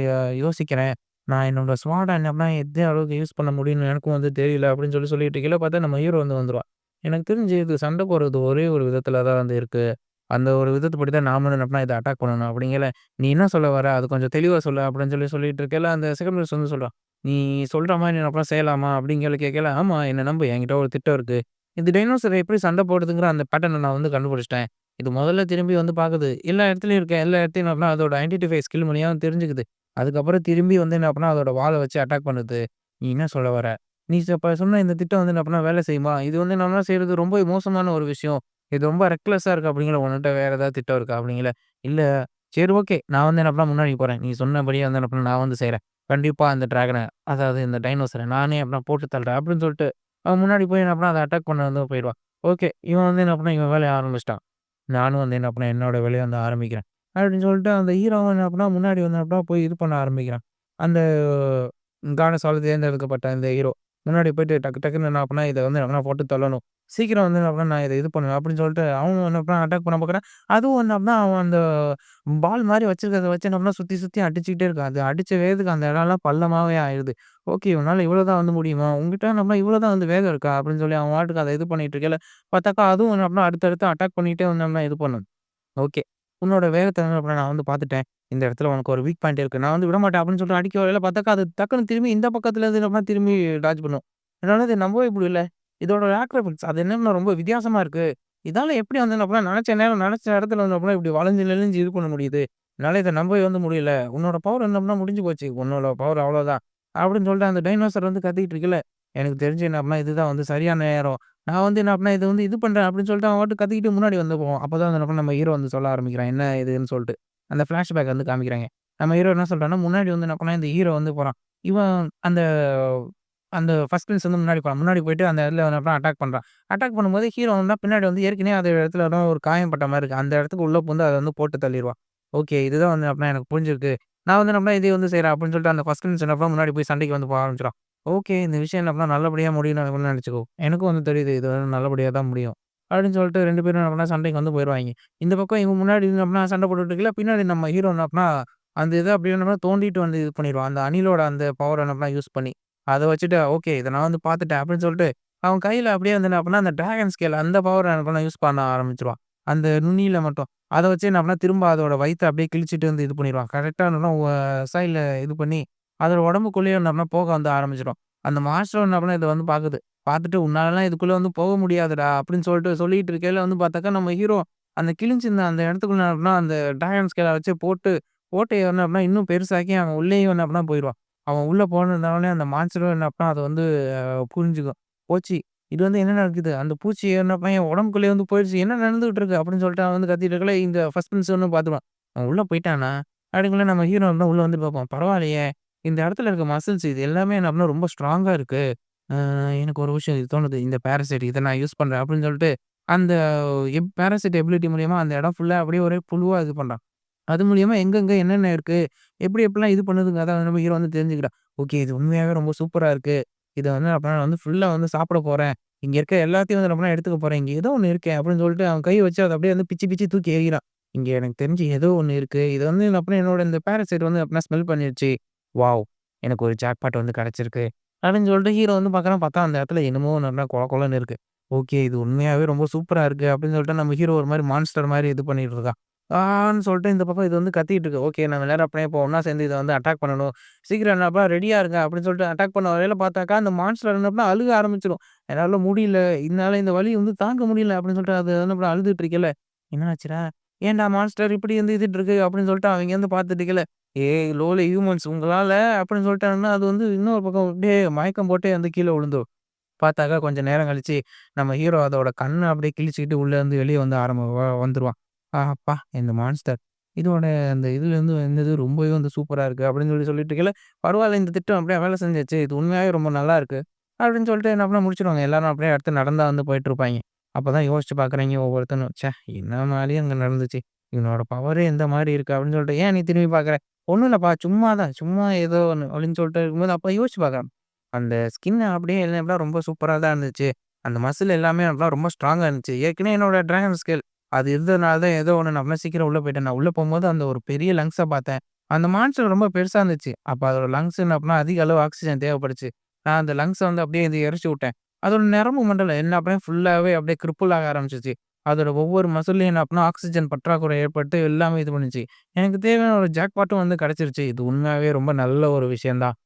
யோசிக்கிறேன். நான் என்னோட ஸ்வாட் என்ன அப்படின்னா எந்த அளவுக்கு யூஸ் பண்ண முடியும்னு எனக்கும் வந்து தெரியல அப்படின்னு சொல்லிட்டு இருக்கையில பார்த்தா நம்ம ஹீரோ வந்து வந்துருவான். எனக்கு தெரிஞ்சு இது சண்டை போடுறது ஒரே ஒரு விதத்தில தான் வந்து இருக்கு. அந்த ஒரு விதத்துப்படி தான் நாமளும் என்ன பண்ணா இத அட்டாக் பண்ணணும் அப்படிங்கையில, "நீ என்ன சொல்ல வர? அது கொஞ்சம் தெளிவா சொல்லு" அப்படின்னு சொல்லிட்டு இருக்கையில, அந்த செகண்ட் மினிஸ்டர் வந்து சொல்றான். "நீ சொல்ற மாரி நான் அப்புறம் செய்யலாமா?" அப்படின்னு கேட்கையில, "ஆமா என்ன நம்பு என்கிட்ட ஒரு திட்டம் இருக்கு. இந்த டைனோசர் எப்படி சண்டை போடுதுங்கிற அந்த பேட்டர்ன நான் வந்து கண்டுபிடிச்சுட்டேன். இது முதல்ல திரும்பி வந்து பாக்குது. எல்லா இடத்துலயும் இருக்க எல்லா இடத்தையும் என்ன பண்ணா அதோட ஐடென்டிஃபை ஸ்கில் மூலியமா தெரிஞ்சுக்குது. அதுக்கப்புறம் திரும்பி வந்து என்ன பண்ணா, அதோட வால வச்சு அட்டாக் பண்ணுது. "நீ என்ன சொல்ல வர? நீ அப்ப சொன்ன இந்த திட்டம் வந்து என்ன பண்ணா வேலை செய்யுமா? இது வந்து நம்மலாம் செய்றது ரொம்ப மோசமான ஒரு விஷயம். இது ரொம்ப ரெக்லெஸ்ஸா இருக்கு." அப்படிங்கிற, "உன்கிட்ட வேற ஏதாவது திட்டம் இருக்கா?" அப்படிங்கல. "இல்ல, சரி ஓகே. நான் வந்து என்ன பண்ணா முன்னாடி போறேன். நீ சொன்னபடியே வந்து என்ன பண்ண நான் வந்து செய்றேன். கண்டிப்பா அந்த டிராகன அதாவது இந்த டைனோசர நானே அப்படின்னா போட்டு தள்ளுறேன்." அப்படின்னு சொல்லிட்டு அவன் முன்னாடி போய் என்ன பண்ணா, அத அட்டாக் பண்ண வந்து போயிருவான். ஓகே. இவன் வந்து என்ன பண்ணா, இவன் வேலைய ஆரம்பிச்சுட்டான். நானும் வந்து என்ன பண்ணேன், என்னோட வேலைய வந்து ஆரம்பிக்கிறேன். அப்படின்னு சொல்லிட்டு அந்த ஹீரோவும் என்ன பண்ணா, முன்னாடி வந்து என்ன பண்ணா, போய் இது பண்ண ஆரம்பிக்கிறான். அந்த கானசால தேர்ந்தெடுக்கப்பட்ட அந்த ஹீரோ. முன்னாடி போயிட்டு டக்கு டக்குன்னு என்ன பண்ணா, இத வந்து என்ன போட்டு தள்ளணும். சீக்கிரம் வந்து என்ன பண்ணா, நான் இத இது பண்ணுவேன் அப்படின்னு சொல்லிட்டு, அவனும் என்ன பண்ணான் அட்டாக் பண்ண பார்க்குறான். அதுவும் என்ன பண்ணா, அவன் அந்த பால் மாரி வச்சிருக்கிறத வச்சு என்ன பண்ணா, சுத்தி சுத்தி அடிச்சுக்கிட்டே இருக்கான். அது அடிச்ச வேகத்துக்கு அந்த இடம்லாம் பள்ளமாவே ஆயிருது. ஓகே, இவனால இவ்வளோ தான் வந்து முடியுமா? உன்கிட்ட நம்ம இவ்வளோ தான் வந்து வேகம் இருக்கா? அப்படின்னு சொல்லி அவன் பாட்டுக்கு அத இது பண்ணிட்டு இருக்கையில, பார்த்தாக்கா அதுவும் என்ன பண்ணா, அடுத்தடுத்து அட்டாக் பண்ணிட்டே வந்து நம்ம இது பண்ணும். ஓகே. உன்னோட வேகத்த வந்து அப்புறம் நான் வந்து பார்த்துட்டேன். இந்த இடத்துல உனக்கு ஒரு வீக் பாயிண்ட் இருக்கு. நான் வந்து விடமாட்டேன் அப்படின்னு சொல்லிட்டு அடிக்க வரையில பார்த்தாக்கா, அது டக்குனு திரும்பி இந்த பக்கத்துல இருந்து நம்ம திரும்பி டாட்ஜ் பண்ணும். என்னால இத நம்பவே முடியல. இதோட ஆக்ரோபாட்ஸ் அது என்னன்னா ரொம்ப வித்தியாசமா இருக்கு. இதால எப்படி வந்து நான் நெனச்ச நேரம் நெனச்ச இடத்துல வந்து அப்படின்னா இப்படி வளைஞ்சு நெளிஞ்சு இது பண்ண முடியுது. என்னால இத நம்பவே வந்து முடியல. உன்னோட பவர் வந்து அப்படின்னா முடிஞ்சு போச்சு. உன்னோட பவர் அவ்வளோதான். அப்படின்னு சொல்லிட்டு அந்த டைனோசர் வந்து கத்திக்கிட்டு இருக்குல்ல. எனக்கு தெரிஞ்சு என்ன அப்படின்னா இதுதான் வந்து சரியான நேரம். நான் வந்து என்ன அப்படின்னா, இத வந்து இது பண்றேன் அப்படின்னு சொல்லிட்டு அவன் பாட்டுக்கு கத்திக்கிட்டு முன்னாடி வந்து போவான். அப்பதான் வந்து என்ன பண்ண நம்ம ஹீரோ வந்து சொல்ல ஆரம்பிக்கிறான். என்ன இதுன்னு சொல்ட்டு. அந்த ஃபிளாஷ்பேக் வந்து காமிக்கிறாங்க. நம்ம ஹீரோ என்ன சொல்றான்னா, முன்னாடி வந்து என்ன பண்ணான், இந்த ஹீரோ வந்து போறான். இவன் அந்த அந்த ஃபர்ஸ்ட் பிரின்ஸ் வந்து முன்னாடி போறான். முன்னாடி போயிட்டு அந்த இடத்துல என்ன பண்றான் அட்டாக் பண்றான். அட்டாக் பண்ணும்போது ஹீரோ வந்தா பின்னாடி வந்து ஏற்கனவே அந்த இடத்துல ஏதோ ஒரு காயம் பட்ட மாரி இருக்கு. அந்த இடத்துக்கு உள்ள புகுந்து அத வந்து போட்டு தள்ளிருவான். ஓகே. இதுதான் வந்து அப்பன்னா எனக்கு புரிஞ்சிருக்கு. நான் வந்து நம்மளா இதே வந்து செய்றேன் அப்படின்னு சொல்லிட்டு அந்த ஃபர்ஸ்ட் பிரின்ஸ் என்ன பண்ணா முன்னாடி போய் சண்டைக்கு வந்து ஆரம்பிச்சுறான். ஓகே. இந்த விஷயம் என்ன பண்ணா நல்லபடியா முடியும்னு நெனச்சுக்கோ. எனக்கும் வந்து தெரியுது. இது வந்து நல்லபடியா தான் முடியும். அப்படின்னு சொல்லிட்டு 2 பேரும் என்ன பண்ணா சண்டைக்கு வந்து போயிருவாய்ங்க. இந்த பக்கம் இவன் முன்னாடி என்ன பண்ணா சண்டை போட்டுட்டு இருக்கையில, பின்னாடி நம்ம ஹீரோ என்ன பண்ணா, அந்த இத அப்படியே என்ன பண்ணா தோண்டிட்டு வந்து இது பண்ணிருவான். அந்த அணிலோட அந்த பவர என்ன பண்ணா யூஸ் பண்ணி. அத வச்சுட்டு ஓகே இத நான் வந்து பார்த்துட்டேன் அப்படின்னு சொல்லிட்டு, அவன் கையில அப்படியே வந்து என்ன பண்ணா, அந்த டிராகன் ஸ்கேல் அந்த பவர என்ன பண்ணா யூஸ் பண்ண ஆரம்பிச்சுருவான். அந்த நுனியில மட்டும். அத வச்சு என்ன பண்ணா, திரும்ப அதோட வயித்த அப்படியே கிழிச்சிட்டு வந்து இது பண்ணிருவான். கரெக்ட்டா என்னன்னா சைடுல இது பண்ணி, அதோட உடம்புக்குள்ளேயே என்ன பண்ணா போக வந்து ஆரம்பிச்சுரும். அந்த மாஸ்டரும் என்ன பண்ணா இத வந்து பாக்குது. பாத்துட்டு "உன்னாலலாம் இதுக்குள்ள வந்து போக முடியாதுடா" அப்படின்னு சொல்லிட்டு இருக்கையில வந்து பாத்தாக்கா, நம்ம ஹீரோ அந்த கிழிஞ்சிருந்த அந்த இடத்துக்குள்ள என்ன பண்ணா, அந்த டிராகன் ஸ்கேல வச்சு போட்டு, ஓட்டைய என்ன பண்ணா இன்னும் பெருசாக்கி அவன் உள்ளேயும் என்ன பண்ணா போயிருவான். அவன் உள்ள போனதுனாலே அந்த மான்ஸ்டரும் என்ன பண்ணா, அத வந்து புரிஞ்சுக்கும். போச்சு. இது வந்து என்ன நடக்குது? அந்த பூச்சி என்ன என் உடம்புக்குள்ளேயே வந்து போயிடுச்சு. என்ன நடந்துகிட்டு இருக்கு? அப்படின்னு சொல்லிட்டு அவன் வந்து கத்திட்டு இருக்கல, இந்த ஃபர்ஸ்ட் பிரின்ஸ் வந்து பாத்துருவான். அவன் உள்ள போய்ட்டானா? அப்படிங்குள்ள நம்ம ஹீரோ வந்து உள்ள வந்து பாப்போம். பரவாயில்லையே! இந்த இடத்துல இருக்க மசில்ஸ் இது எல்லாமே என்ன பண்ணா ரொம்ப ஸ்ட்ராங்கா இருக்கு. எனக்கு ஒரு விஷயம் இது தோணுது. இந்த பாராசைட் இத நான் யூஸ் பண்றேன் அப்படின்னு சொல்லிட்டு, அந்த பாராசைட் எபிலிட்டி மூலியமா அந்த இடம் ஃபுல்லா அப்படியே ஒரே புழுவா இது பண்றான். அது மூலியமா எங்கெங்க என்னென்ன இருக்கு? எப்படி எப்படிலாம் இது பண்ணுதுங்கிறத நம்ம ஹீரோ வந்து தெரிஞ்சுக்கிறான். ஓகே இது உண்மையாவே ரொம்ப சூப்பரா இருக்கு. இத வந்து அப்ப நான் வந்து ஃபுல்லா வந்து சாப்பிட போறேன். இங்க இருக்க எல்லாத்தையும் வந்து நம்ம எடுத்துக்க போறேன். இங்க ஏதோ ஒண்ணு இருக்கே அப்படின்னு சொல்லிட்டு அவன் கைய வச்சு அத அப்படியே வந்து பிச்சு பிச்சு தூக்கி எறிகிறான். இங்க எனக்கு தெரிஞ்சு ஏதோ ஒண்ணு இருக்கு. இது வந்து அப்புறம் என்னோட இந்த பாராசைட் வந்து அப்பனா ஸ்மெல் பண்ணிருச்சு. வாவ்! எனக்கு ஒரு ஜாக்பாட் வந்து கிடைச்சிருக்கு. அப்படின்னு சொல்லிட்டு ஹீரோ வந்து பார்க்குறான். பார்த்தா அந்த இடத்துல என்னமோ நல்லா கொல கொலன்னு இருக்கு. ஓகே இது உண்மையாவே ரொம்ப சூப்பரா இருக்கு அப்படின்னு சொல்லிட்டு நம்ம ஹீரோ ஒரு மாரி மான்ஸ்டர் மாரி இது பண்ணிட்டு இருக்கான். ஆன்னு சொல்லிட்டு இந்த பக்கம் இது வந்து கத்திட்டு இருக்கு. ஓகே நம்ம எல்லாரும் அப்படியே இப்போ ஒண்ணா சேர்ந்து இத வந்து அட்டாக் பண்ணணும். சீக்கிரம் என்னப்பா ரெடியா இருங்க அப்படின்னு சொல்லிட்டு அட்டாக் பண்ண வரையில பார்த்தாக்கா, அந்த மான்ஸ்டர் என்னப்பா அழுக ஆரம்பிச்சுரும். என்னால முடியல. என்னால இந்த வலி வந்து தாங்க முடியல அப்படின்னு சொல்லிட்டு அது வந்து அழுதுட்டு இருக்கையில, "என்ன ஆச்சுடா? ஏன்டா மான்ஸ்டர் இப்படி வந்து இதுட்டு இருக்கு?" அப்படின்னு சொல்லிட்டு அவங்க வந்து பார்த்துட்டு இருக்கையில, "ஏய் லோலி ஹியூமன்ஸ் உங்களால" அப்படின்னு சொல்லிட்டாங்கன்னா, அது வந்து இன்னொரு பக்கம் அப்படியே மயக்கம் போட்டே வந்து கீழ விழுந்துரும். பார்த்தாக்கா கொஞ்சம் நேரம் கழிச்சு, நம்ம ஹீரோ அதோட கண்ண அப்படியே கிழிச்சுக்கிட்டு உள்ள இருந்து வெளிய வந்து வந்துருவான். அப்பா! இந்த மான்ஸ்டர். இதோட அந்த இதுலேருந்து வந்தது ரொம்பவே வந்து சூப்பரா இருக்கு அப்படின்னு சொல்லிட்டு இருக்கையில, பரவால்ல இந்த திட்டம் அப்படியே வேலை செஞ்சுச்சு. இது உண்மையாவே ரொம்ப நல்லா இருக்கு. அப்படின்னு சொல்லிட்டு என்ன பண்ண முடிச்சுருவாங்க. எல்லாரும் அப்படியே அடுத்து நடந்தா வந்து போயிட்டுருப்பாய்ங்க. அப்பதான் யோசிச்சு பார்க்குறாய்ங்க ஒவ்வொருத்தனும். ச்சே! என்ன மாரியே அங்க நடந்துச்சு. இவனோட பவரே இந்த மாரி இருக்கு அப்படின்னு சொல்லிட்டு, "ஏன் நீ திரும்பி பார்க்குற?" "ஒண்ணும் இல்லப்பா. சும்மா தான். சும்மா ஏதோ ஒண்ணு" அப்படின்னு சொல்லிட்டு இருக்கும்போது, அப்ப யோசிச்சு பார்க்குறான். அந்த ஸ்கின் அப்படியே என்னன்னா ரொம்ப சூப்பரா தான் இருந்துச்சு. அந்த மசில் எல்லாமே அப்பலாம் ரொம்ப ஸ்ட்ராங்கா இருந்துச்சு. ஏற்கனவே என்னோட டிராகன் ஸ்கேல் அது இருந்ததுனால தான் ஏதோ ஒண்ணு நான் அவ்வளோ சீக்கிரம் உள்ள போயிட்டேன். நான் உள்ள போம்போது அந்த ஒரு பெரிய லங்ஸ பார்த்தேன். அந்த மான்ஸ்டர் ரொம்ப பெருசா இருந்துச்சு. அப்ப அதோட லங்ஸ் என்ன அப்டின்னா, அதிக அளவு ஆக்ஸிஜன் தேவைப்பட்டுச்சு. நான் அந்த லங்ஸ வந்து அப்படியே இது எரிச்சு விட்டேன். அதோட நரம்பு மண்டலம் என்ன அப்படியே ஃபுல்லாவே அப்படியே கிரிப்பிள் ஆக ஆரம்பிச்சுச்சு. அதோட ஒவ்வொரு மசில்லயும் என்ன அப்டின்னா, ஆக்ஸிஜன் பற்றாக்குறை ஏற்பட்டு எல்லாமே இது பண்ணுச்சு. எனக்கு தேவையான ஒரு ஜாக்பாட்டும் வந்து கிடைச்சிருச்சு. இது உண்மையாவே ரொம்ப நல்ல ஒரு விஷயம் தான்.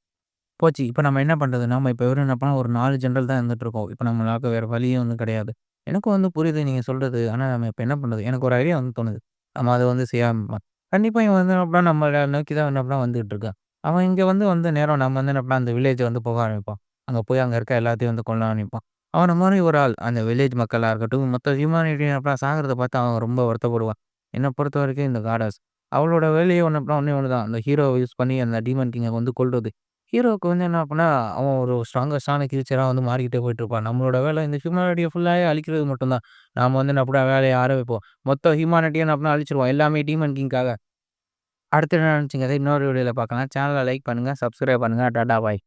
போச்சு. இப்ப நம்ம என்ன பண்றது? நாம இப்ப வெறும் என்ன பண்ணோம், ஒரு 4 ஜெனரல் தான் இருந்துட்டுருக்கோம். இப்ப நம்மளால வேற வழியே ஒண்ணும் கிடையாது. எனக்கும் வந்து புரியுது நீங்க சொல்றது. ஆனா நம்ம இப்ப என்ன பண்றது? எனக்கு ஒரு ஐடியா வந்து தோணுது. நம்ம அத வந்து செய்யாம கண்டிப்பா இவன் வந்து என்ன பண்ணா நம்மள நோக்கி தான் என்ன பண்ணா வந்துட்டு இருக்கான். அவன் இங்க வந்து வந்த நேரம் நம்ம வந்து என்ன பண்ணலாம், அந்த வில்லேஜ வந்து போக ஆரம்பிப்போம். அங்க போய் அங்க இருக்க எல்லாத்தையும் வந்து கொல்ல ஆரம்பிப்போம். அவன மாரி ஒரு ஆள், அந்த வில்லேஜ் மக்களா இருக்கட்டும், மொத்த ஹியூமானிட்டி அப்புறம் சாகறத பார்த்து அவன் ரொம்ப வருத்தப்படுவான். என்ன பொறுத்தவரைக்கும் இந்த காடஸ். அவளோட வேலையே ஒண்ணே ஒண்ணு தான். அந்த ஹீரோவ யூஸ் பண்ணி அந்த டீமன் கிங்க வந்து கொல்றது. ஹீரோவுக்கு வந்து என்ன அப்புட்ன்னா, அவன் ஒரு ஸ்ட்ராங்கஸ்ட்டான கிரீச்சரா வந்து மாறிக்கிட்டே போயிட்டுருப்பான். நம்மளோட வேலை இந்த ஹியூமானிட்டிய ஃபுல்லாவே அழிக்கிறது மட்டும் தான். நாம வந்து என்ன அப்புட்ன்னா வேலைய ஆரம்பிப்போம். மொத்த ஹியூமானிட்டிய என்ன அப்புட்ன்னா அழிச்சுருவோம். எல்லாமே டீமன் கிங்காக. அடுத்து என்ன நடந்துச்சுங்கிறத இன்னொரு வீடியோல பார்க்கலாம். சேனல லைக் பண்ணுங்க, சப்ஸ்கிரைப் பண்ணுங்க. டாட்டா பாய்.